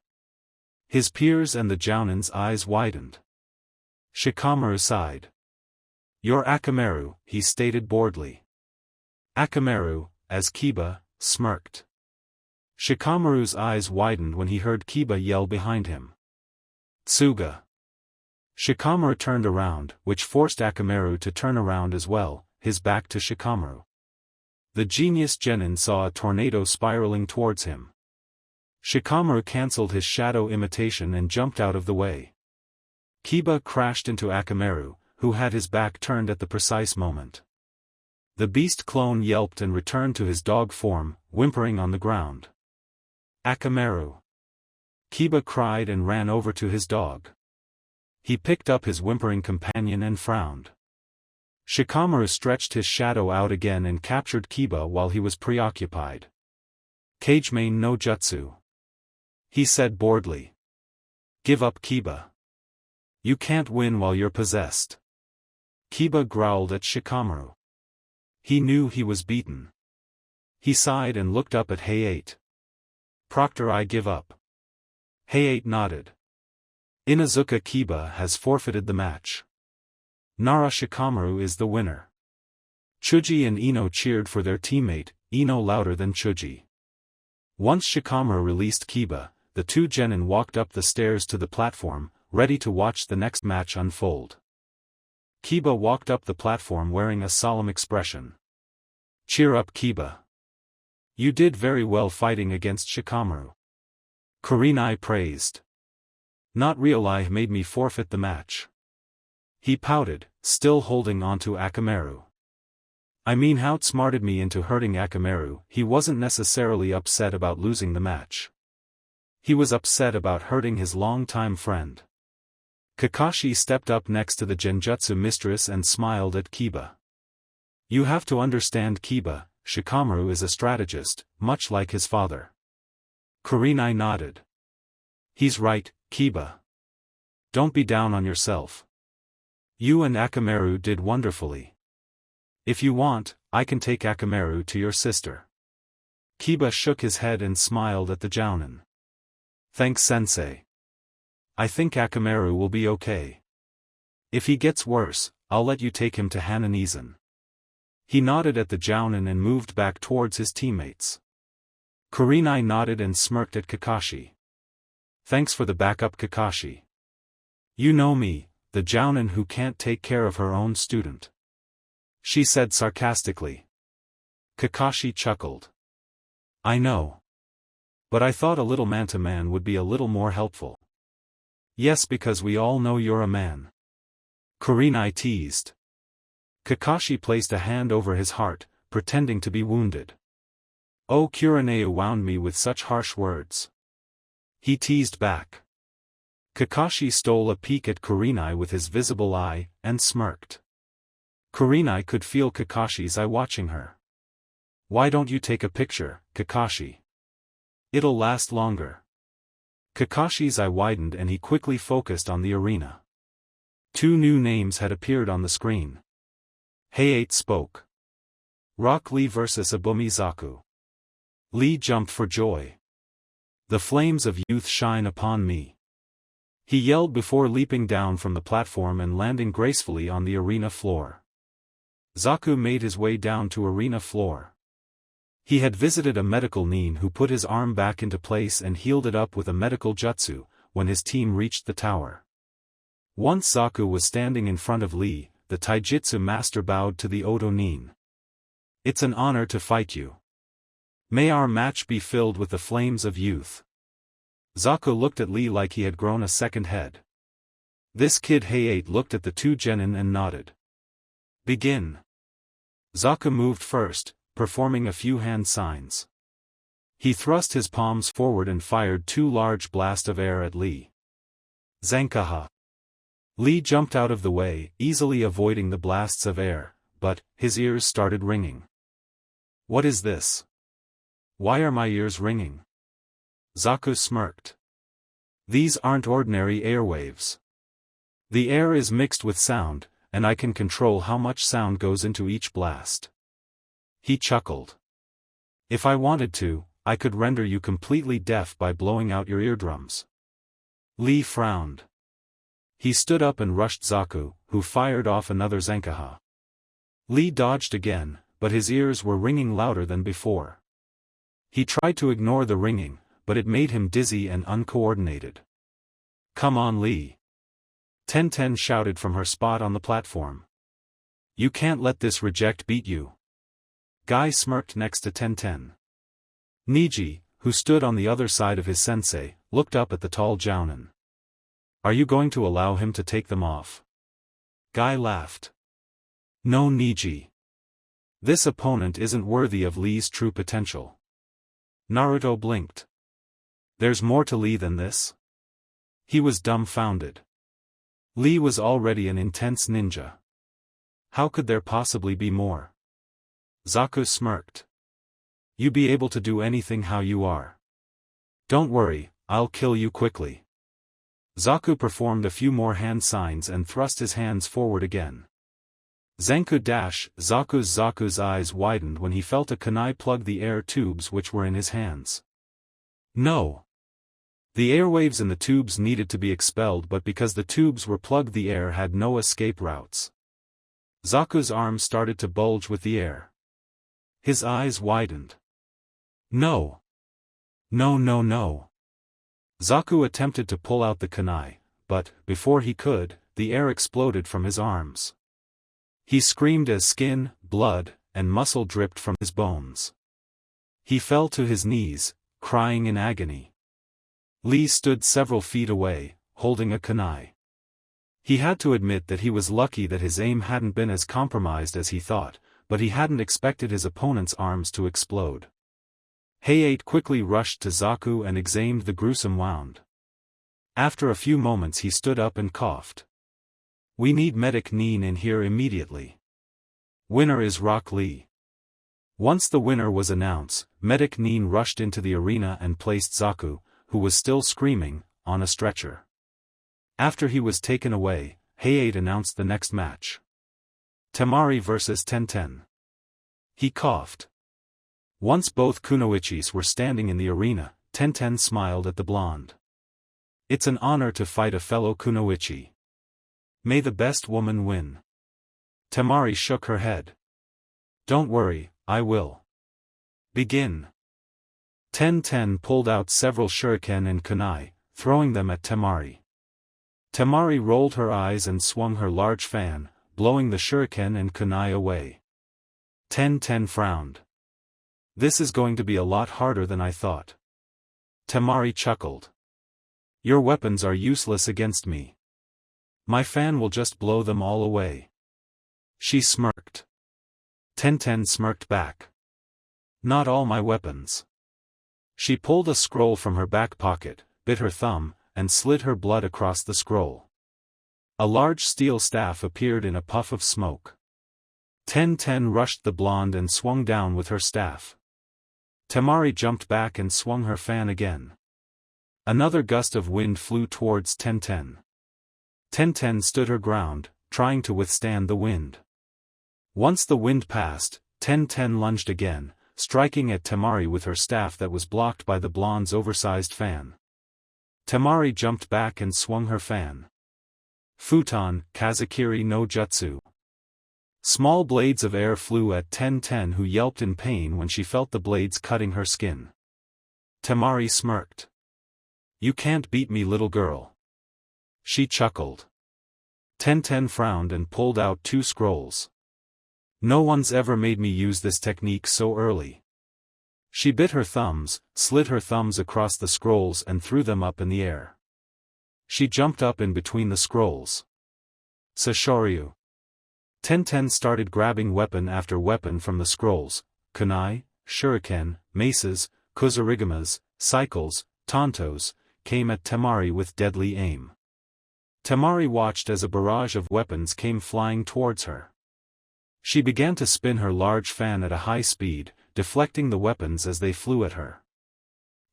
His peers and the Jounin's eyes widened. Shikamaru sighed. You're Akamaru, he stated boredly. Akamaru, as Kiba, smirked. Shikamaru's eyes widened when he heard Kiba yell behind him. Tsuga. Shikamaru turned around, which forced Akamaru to turn around as well, his back to Shikamaru. The genius genin saw a tornado spiraling towards him. Shikamaru cancelled his shadow imitation and jumped out of the way. Kiba crashed into Akamaru, who had his back turned at the precise moment. The beast clone yelped and returned to his dog form, whimpering on the ground. Akamaru. Kiba cried and ran over to his dog. He picked up his whimpering companion and frowned. Shikamaru stretched his shadow out again and captured Kiba while he was preoccupied. Kagemain no Jutsu. He said boredly. Give up, Kiba. You can't win while you're possessed. Kiba growled at Shikamaru. He knew he was beaten. He sighed and looked up at Hayate. Proctor, I give up. Hayate nodded. Inuzuka Kiba has forfeited the match. Nara Shikamaru is the winner. Chuji and Ino cheered for their teammate, Ino louder than Chuji. Once Shikamaru released Kiba, the two genin walked up the stairs to the platform, ready to watch the next match unfold. Kiba walked up the platform wearing a solemn expression. Cheer up, Kiba. You did very well fighting against Shikamaru. Kurenai praised. Not real, I made me forfeit the match. He pouted, still holding on to Akamaru. I mean, how outsmarted me into hurting Akamaru. He wasn't necessarily upset about losing the match. He was upset about hurting his longtime friend. Kakashi stepped up next to the Genjutsu mistress and smiled at Kiba. You have to understand, Kiba, Shikamaru is a strategist, much like his father. Kurenai nodded. He's right, Kiba. Don't be down on yourself. You and Akamaru did wonderfully. If you want, I can take Akamaru to your sister. Kiba shook his head and smiled at the Jounin. Thanks, sensei. I think Akamaru will be okay. If he gets worse, I'll let you take him to Hananizan. He nodded at the Jounin and moved back towards his teammates. Kurenai nodded and smirked at Kakashi. Thanks for the backup, Kakashi. You know me, the Jounin who can't take care of her own student. She said sarcastically. Kakashi chuckled. I know. But I thought a little man-to-man would be a little more helpful. Yes, because we all know you're a man. Kurenai teased. Kakashi placed a hand over his heart, pretending to be wounded. Oh, Kurenai wound me with such harsh words. He teased back. Kakashi stole a peek at Kurenai with his visible eye, and smirked. Kurenai could feel Kakashi's eye watching her. Why don't you take a picture, Kakashi? It'll last longer. Kakashi's eye widened and he quickly focused on the arena. Two new names had appeared on the screen. Hayate spoke. Rock Lee vs. Abumi Zaku. Lee jumped for joy. The flames of youth shine upon me. He yelled before leaping down from the platform and landing gracefully on the arena floor. Zaku made his way down to arena floor. He had visited a medical nin who put his arm back into place and healed it up with a medical jutsu, when his team reached the tower. Once Zaku was standing in front of Lee, the taijutsu master bowed to the Odo nin. "It's an honor to fight you. May our match be filled with the flames of youth." Zaku looked at Lee like he had grown a second head. This kid Hayate looked at the two genin and nodded. "Begin." Zaku moved first, performing a few hand signs. He thrust his palms forward and fired two large blasts of air at Lee. Zankaha. Lee jumped out of the way, easily avoiding the blasts of air, but his ears started ringing. "What is this? Why are my ears ringing?" Zaku smirked. "These aren't ordinary airwaves. The air is mixed with sound, and I can control how much sound goes into each blast." He chuckled. "If I wanted to, I could render you completely deaf by blowing out your eardrums." Lee frowned. He stood up and rushed Zaku, who fired off another Zankaha. Lee dodged again, but his ears were ringing louder than before. He tried to ignore the ringing, but it made him dizzy and uncoordinated. "Come on, Lee!" Tenten shouted from her spot on the platform. "You can't let this reject beat you." Guy smirked next to Tenten. Niji, who stood on the other side of his sensei, looked up at the tall jounin. "Are you going to allow him to take them off?" Guy laughed. "No, Niji. This opponent isn't worthy of Lee's true potential." Naruto blinked. "There's more to Lee than this?" He was dumbfounded. Lee was already an intense ninja. How could there possibly be more? Zaku smirked. "You be able to do anything how you are. Don't worry, I'll kill you quickly." Zaku performed a few more hand signs and thrust his hands forward again. Zanku dash, Zaku's eyes widened when he felt a kunai plug the air tubes which were in his hands. No! The airwaves in the tubes needed to be expelled, but because the tubes were plugged the air had no escape routes. Zaku's arms started to bulge with the air. His eyes widened. No! No, no, no! Zaku attempted to pull out the kunai, but, before he could, the air exploded from his arms. He screamed as skin, blood, and muscle dripped from his bones. He fell to his knees, crying in agony. Lee stood several feet away, holding a kunai. He had to admit that he was lucky that his aim hadn't been as compromised as he thought, but he hadn't expected his opponent's arms to explode. Hayate quickly rushed to Zaku and examined the gruesome wound. After a few moments he stood up and coughed. "We need Medic Nin in here immediately. Winner is Rock Lee." Once the winner was announced, Medic Nin rushed into the arena and placed Zaku, who was still screaming, on a stretcher. After he was taken away, Hayate announced the next match. Tamari vs Tenten. He coughed. Once both kunoichis were standing in the arena, Tenten smiled at the blonde. "It's an honor to fight a fellow kunoichi. May the best woman win." Tamari shook her head. "Don't worry, I will. Begin." Tenten pulled out several shuriken and kunai, throwing them at Tamari. Tamari rolled her eyes and swung her large fan, blowing the shuriken and kunai away. Tenten frowned. "This is going to be a lot harder than I thought." Tamari chuckled. "Your weapons are useless against me. My fan will just blow them all away." She smirked. Tenten smirked back. "Not all my weapons." She pulled a scroll from her back pocket, bit her thumb, and slid her blood across the scroll. A large steel staff appeared in a puff of smoke. Tenten rushed the blonde and swung down with her staff. Tamari jumped back and swung her fan again. Another gust of wind flew towards Tenten. Tenten stood her ground, trying to withstand the wind. Once the wind passed, Tenten lunged again, striking at Tamari with her staff that was blocked by the blonde's oversized fan. Tamari jumped back and swung her fan. Futon, Kazakiri no Jutsu. Small blades of air flew at Tenten, who yelped in pain when she felt the blades cutting her skin. Tamari smirked. "You can't beat me, little girl." She chuckled. Tenten frowned and pulled out 2 scrolls. "No one's ever made me use this technique so early." She bit her thumbs, slid her thumbs across the scrolls and threw them up in the air. She jumped up in between the scrolls. Sashoryu. Tenten started grabbing weapon after weapon from the scrolls: kunai, shuriken, maces, kusarigamas, cycles, tontos, came at Tamari with deadly aim. Tamari watched as a barrage of weapons came flying towards her. She began to spin her large fan at a high speed, deflecting the weapons as they flew at her.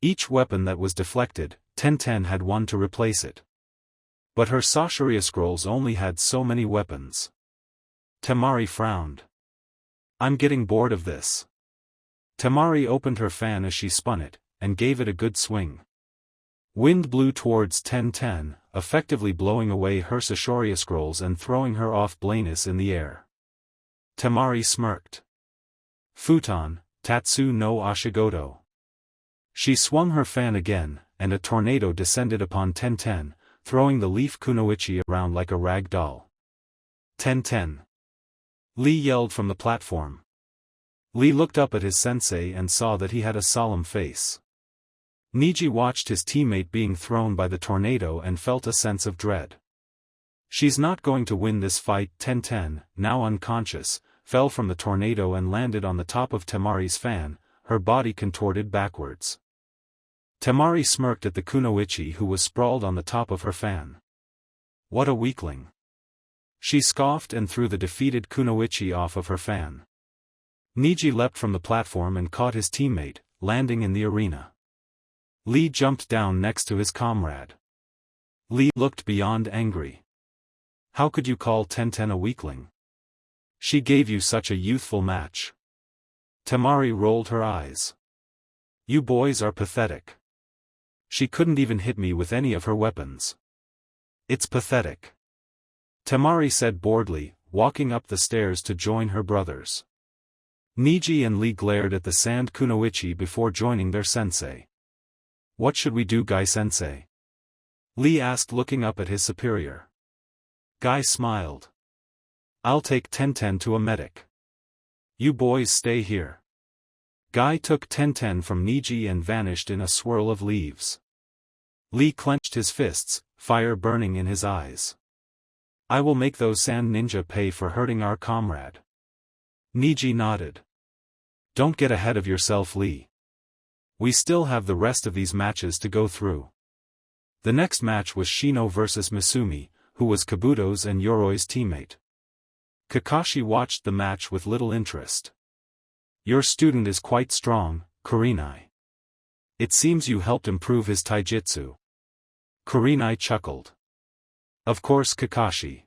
Each weapon that was deflected, Tenten had one to replace it. But her Sashoryu scrolls only had so many weapons. Tamari frowned. "I'm getting bored of this." Tamari opened her fan as she spun it, and gave it a good swing. Wind blew towards Tenten, effectively blowing away her Sashoryu scrolls and throwing her off balance in the air. Tamari smirked. Futon, Tatsu no Ashigoto. She swung her fan again, and a tornado descended upon Tenten, throwing the leaf kunoichi around like a rag doll. Tenten. Lee yelled from the platform. Lee looked up at his sensei and saw that he had a solemn face. Niji watched his teammate being thrown by the tornado and felt a sense of dread. She's not going to win this fight. Tenten, now unconscious, fell from the tornado and landed on the top of Tamari's fan, her body contorted backwards. Tamari smirked at the kunoichi who was sprawled on the top of her fan. What a weakling. She scoffed and threw the defeated kunoichi off of her fan. Niji leapt from the platform and caught his teammate, landing in the arena. Lee jumped down next to his comrade. Lee looked beyond angry. How could you call Tenten a weakling? She gave you such a youthful match. Tamari rolled her eyes. You boys are pathetic. She couldn't even hit me with any of her weapons. It's pathetic. Tamari said boredly, walking up the stairs to join her brothers. Niji and Lee glared at the sand kunoichi before joining their sensei. What should we do, Guy-sensei? Lee asked, looking up at his superior. Guy smiled. I'll take Tenten to a medic. You boys stay here. Guy took Tenten from Niji and vanished in a swirl of leaves. Lee clenched his fists, fire burning in his eyes. I will make those sand ninja pay for hurting our comrade. Niji nodded. Don't get ahead of yourself, Lee. We still have the rest of these matches to go through. The next match was Shino versus Misumi, who was Kabuto's and Yoroy's teammate. Kakashi watched the match with little interest. Your student is quite strong, Kurenai. It seems you helped improve his taijutsu. Kurenai chuckled. Of course, Kakashi.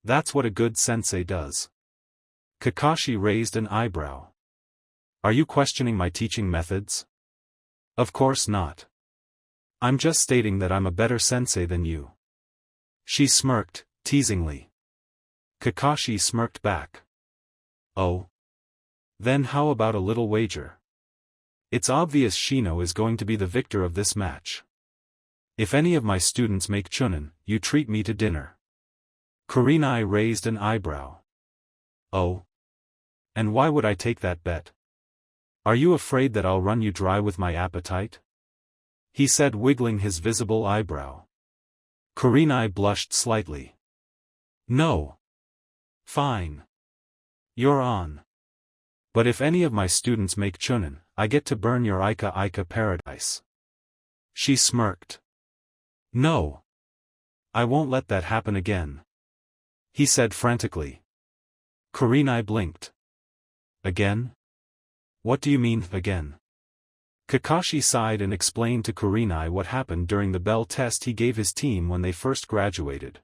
That's what a good sensei does. Kakashi raised an eyebrow. Are you questioning my teaching methods? Of course not. I'm just stating that I'm a better sensei than you. She smirked, teasingly. Kakashi smirked back. Oh? Then how about a little wager? It's obvious Shino is going to be the victor of this match. If any of my students make Chunin, you treat me to dinner. Kurenai raised an eyebrow. Oh? And why would I take that bet? Are you afraid that I'll run you dry with my appetite? He said, wiggling his visible eyebrow. Kurenai blushed slightly. No. Fine. You're on. But if any of my students make Chunin, I get to burn your Ika paradise. She smirked. No. I won't let that happen again. He said frantically. Kurenai blinked. Again? What do you mean, again? Kakashi sighed and explained to Kurenai what happened during the bell test he gave his team when they first graduated.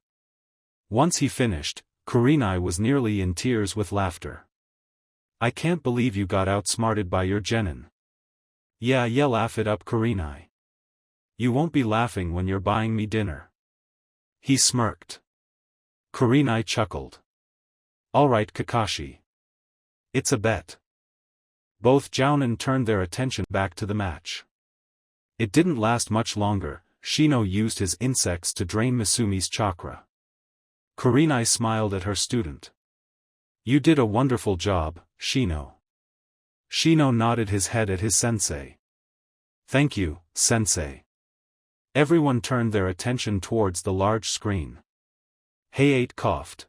Once he finished, Kurenai was nearly in tears with laughter. I can't believe you got outsmarted by your genin. Yeah, laugh it up, Kurenai. You won't be laughing when you're buying me dinner. He smirked. Kurenai chuckled. Alright Kakashi. It's a bet. Both Jounin turned their attention back to the match. It didn't last much longer. Shino used his insects to drain Misumi's chakra. Kurenai smiled at her student. You did a wonderful job, Shino. Shino nodded his head at his sensei. Thank you, sensei. Everyone turned their attention towards the large screen. Hey-8 coughed.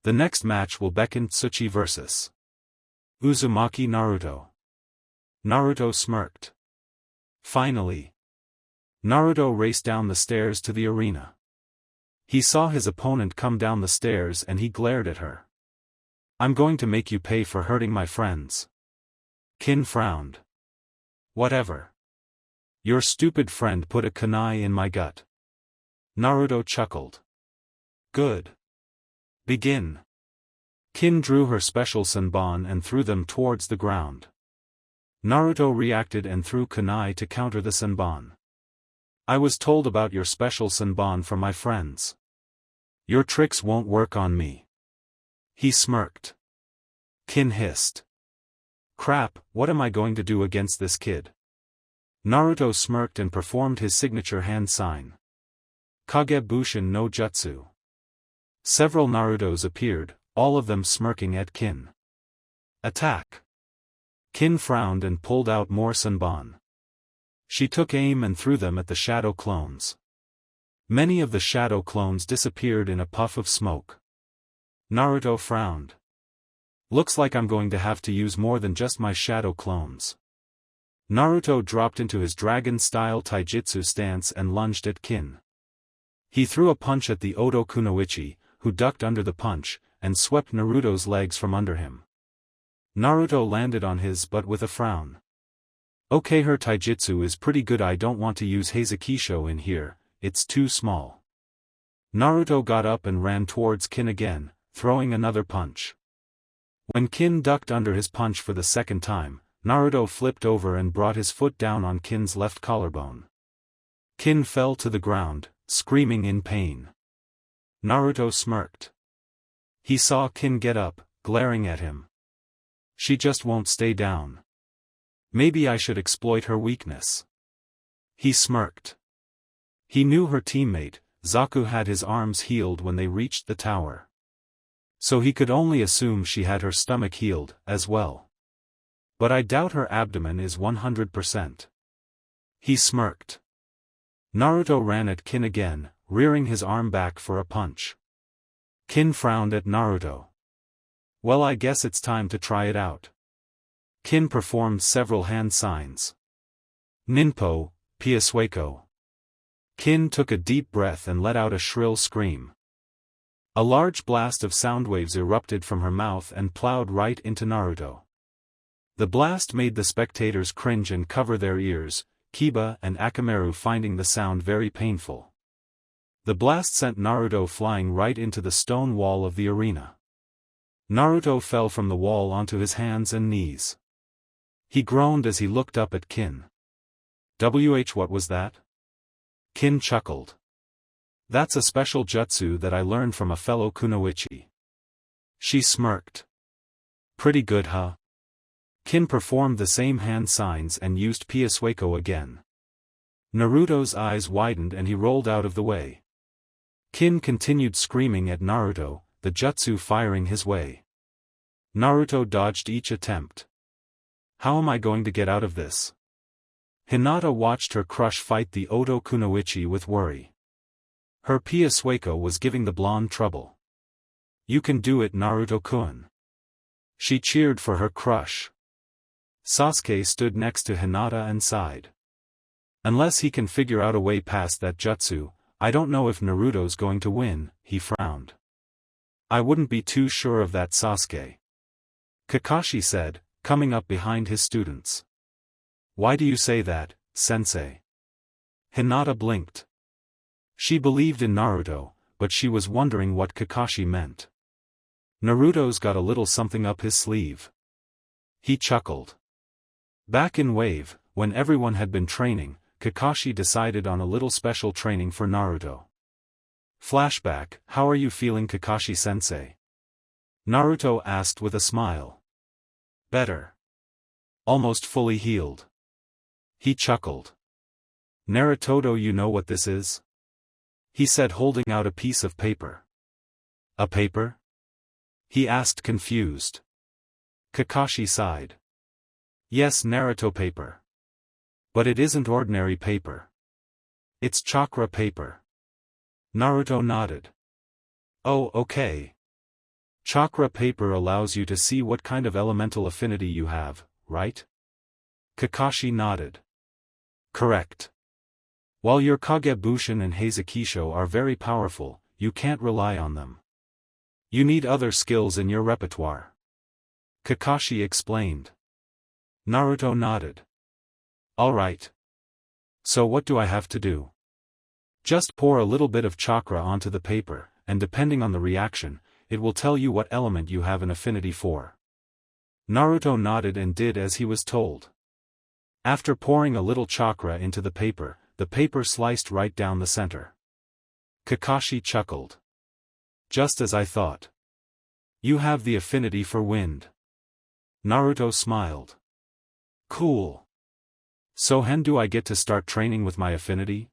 The next match will beckon Tsuchi vs. Uzumaki Naruto. Naruto smirked. Finally. Naruto raced down the stairs to the arena. He saw his opponent come down the stairs and he glared at her. I'm going to make you pay for hurting my friends. Kin frowned. Whatever. Your stupid friend put a kunai in my gut. Naruto chuckled. Good. Begin. Kin drew her special senbon and threw them towards the ground. Naruto reacted and threw kunai to counter the senbon. I was told about your special senbon from my friends. Your tricks won't work on me. He smirked. Kin hissed. Crap, what am I going to do against this kid? Naruto smirked and performed his signature hand sign. Kagebushin no Jutsu. Several Narutos appeared, all of them smirking at Kin. Attack! Kin frowned and pulled out more senbon. She took aim and threw them at the shadow clones. Many of the shadow clones disappeared in a puff of smoke. Naruto frowned. Looks like I'm going to have to use more than just my shadow clones. Naruto dropped into his dragon-style taijutsu stance and lunged at Kin. He threw a punch at the Oto Kunoichi, who ducked under the punch, and swept Naruto's legs from under him. Naruto landed on his butt with a frown. Okay, her taijutsu is pretty good. I don't want to use Heizukisho in here, it's too small. Naruto got up and ran towards Kin again, throwing another punch. When Kin ducked under his punch for the second time, Naruto flipped over and brought his foot down on Kin's left collarbone. Kin fell to the ground, screaming in pain. Naruto smirked. He saw Kin get up, glaring at him. She just won't stay down. Maybe I should exploit her weakness. He smirked. He knew her teammate, Zaku, had his arms healed when they reached the tower. So he could only assume she had her stomach healed, as well. But I doubt her abdomen is 100%. He smirked. Naruto ran at Kin again, rearing his arm back for a punch. Kin frowned at Naruto. Well, I guess it's time to try it out. Kin performed several hand signs. Ninpo, Piasueko. Kin took a deep breath and let out a shrill scream. A large blast of sound waves erupted from her mouth and plowed right into Naruto. The blast made the spectators cringe and cover their ears, Kiba and Akamaru finding the sound very painful. The blast sent Naruto flying right into the stone wall of the arena. Naruto fell from the wall onto his hands and knees. He groaned as he looked up at Kin. What was that? Kin chuckled. That's a special jutsu that I learned from a fellow kunoichi. She smirked. Pretty good, huh? Kin performed the same hand signs and used Piasueko again. Naruto's eyes widened and he rolled out of the way. Kin continued screaming at Naruto, the jutsu firing his way. Naruto dodged each attempt. How am I going to get out of this? Hinata watched her crush fight the Oto Kunoichi with worry. Her Piasueko was giving the blonde trouble. You can do it, Naruto-kun. She cheered for her crush. Sasuke stood next to Hinata and sighed. Unless he can figure out a way past that jutsu, I don't know if Naruto's going to win, he frowned. I wouldn't be too sure of that, Sasuke. Kakashi said, coming up behind his students. Why do you say that, sensei? Hinata blinked. She believed in Naruto, but she was wondering what Kakashi meant. Naruto's got a little something up his sleeve. He chuckled. Back in Wave, when everyone had been training, Kakashi decided on a little special training for Naruto. Flashback, how are you feeling, Kakashi-sensei? Naruto asked with a smile. Better. Almost fully healed. He chuckled. Naruto, you know what this is? He said, holding out a piece of paper. A paper? He asked, confused. Kakashi sighed. Yes, Naruto, paper. But it isn't ordinary paper. It's chakra paper. Naruto nodded. Oh, okay. Chakra paper allows you to see what kind of elemental affinity you have, right? Kakashi nodded. Correct. While your Kagebushin and Heizukisho are very powerful, you can't rely on them. You need other skills in your repertoire. Kakashi explained. Naruto nodded. Alright. So what do I have to do? Just pour a little bit of chakra onto the paper, and depending on the reaction, it will tell you what element you have an affinity for. Naruto nodded and did as he was told. After pouring a little chakra into the paper sliced right down the center. Kakashi chuckled. Just as I thought. You have the affinity for wind. Naruto smiled. Cool. So when do I get to start training with my affinity?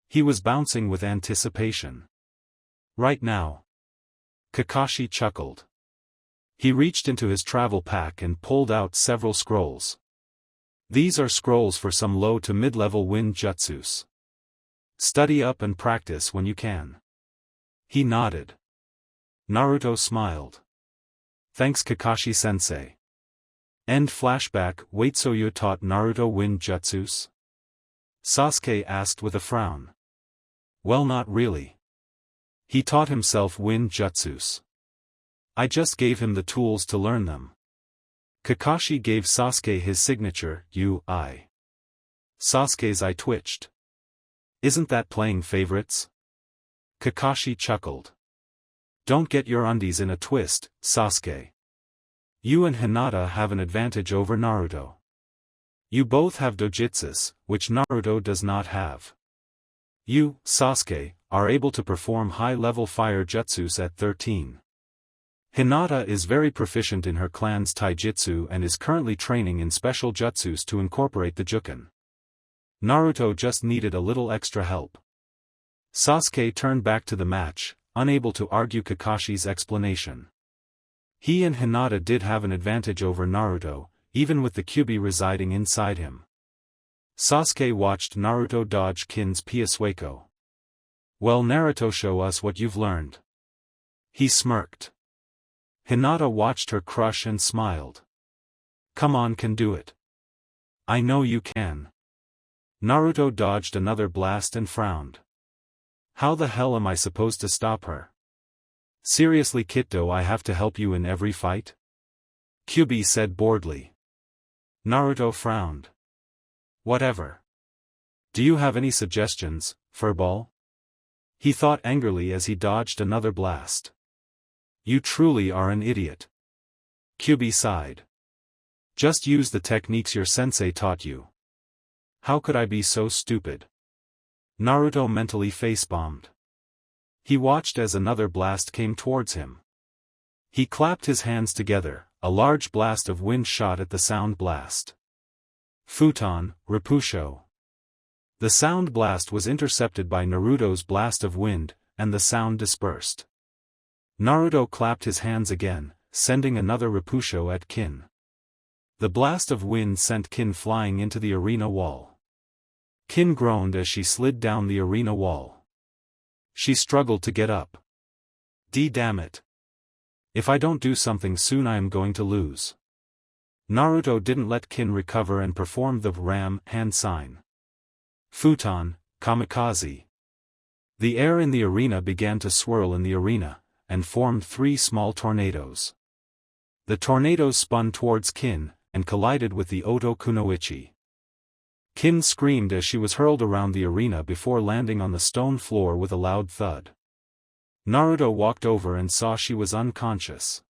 He was bouncing with anticipation. Right now. Kakashi chuckled. He reached into his travel pack and pulled out several scrolls. These are scrolls for some low to mid-level wind jutsus. Study up and practice when you can. He nodded. Naruto smiled. Thanks, Kakashi-sensei. End flashback. Wait, so you taught Naruto wind jutsus? Sasuke asked with a frown. Well, not really. He taught himself wind jutsus. I just gave him the tools to learn them. Kakashi gave Sasuke his signature, I. Sasuke's eye twitched. Isn't that playing favorites? Kakashi chuckled. Don't get your undies in a twist, Sasuke. You and Hinata have an advantage over Naruto. You both have dojutsus, which Naruto does not have. You, Sasuke, are able to perform high-level fire jutsus at 13. Hinata is very proficient in her clan's taijutsu and is currently training in special jutsus to incorporate the Juken. Naruto just needed a little extra help. Sasuke turned back to the match, unable to argue Kakashi's explanation. He and Hinata did have an advantage over Naruto, even with the Kyuubi residing inside him. Sasuke watched Naruto dodge Kin's Piasueko. Well, Naruto, show us what you've learned. He smirked. Hinata watched her crush and smiled. Come on, can do it. I know you can. Naruto dodged another blast and frowned. How the hell am I supposed to stop her? Seriously, Kitto, I have to help you in every fight? Kyuubi said boredly. Naruto frowned. Whatever. Do you have any suggestions, Furball? He thought angrily as he dodged another blast. You truly are an idiot. Kyuubi sighed. Just use the techniques your sensei taught you. How could I be so stupid? Naruto mentally face-bombed. He watched as another blast came towards him. He clapped his hands together, a large blast of wind shot at the sound blast. Futon, Repusho. The sound blast was intercepted by Naruto's blast of wind, and the sound dispersed. Naruto clapped his hands again, sending another Repusho at Kin. The blast of wind sent Kin flying into the arena wall. Kin groaned as she slid down the arena wall. She struggled to get up. Damn it. If I don't do something soon, I am going to lose. Naruto didn't let Kin recover and performed the ram hand sign. Futon, kamikaze. The air in the arena began to swirl in the arena, and formed 3 small tornadoes. The tornadoes spun towards Kin, and collided with the Oto Kunoichi. Kin screamed as she was hurled around the arena before landing on the stone floor with a loud thud. Naruto walked over and saw she was unconscious.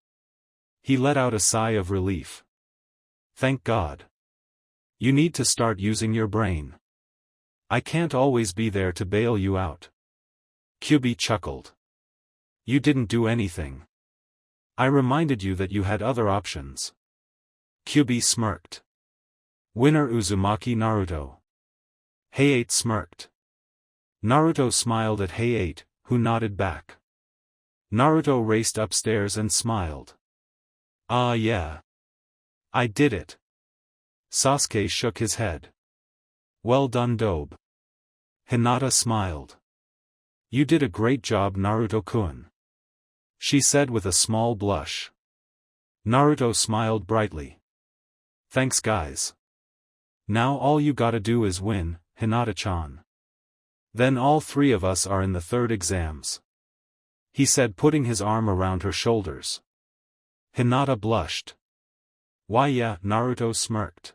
He let out a sigh of relief. Thank God. You need to start using your brain. I can't always be there to bail you out. Kyubi chuckled. You didn't do anything. I reminded you that you had other options. Kyubi smirked. Winner Uzumaki Naruto. Hayate smirked. Naruto smiled at Hayate, who nodded back. Naruto raced upstairs and smiled. Ah yeah. I did it. Sasuke shook his head. Well done Dobe. Hinata smiled. You did a great job Naruto-kun. She said with a small blush. Naruto smiled brightly. Thanks guys. Now all you gotta do is win, Hinata-chan. Then all three of us are in the third exams. He said putting his arm around her shoulders. Hinata blushed. Why yeah, Naruto smirked.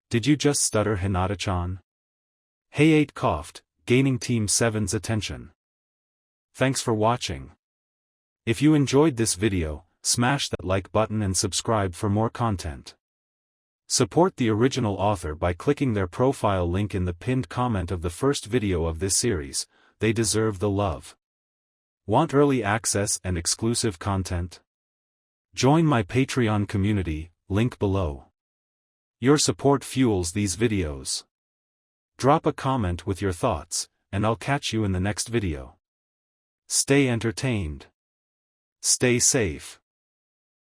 Did you just stutter Hinata-chan? Hayate coughed, gaining Team 7's attention. Thanks for watching. If you enjoyed this video, smash that like button and subscribe for more content. Support the original author by clicking their profile link in the pinned comment of the first video of this series. They deserve the love. Want early access and exclusive content? Join my Patreon community, link below. Your support fuels these videos. Drop a comment with your thoughts, and I'll catch you in the next video. Stay entertained. Stay safe.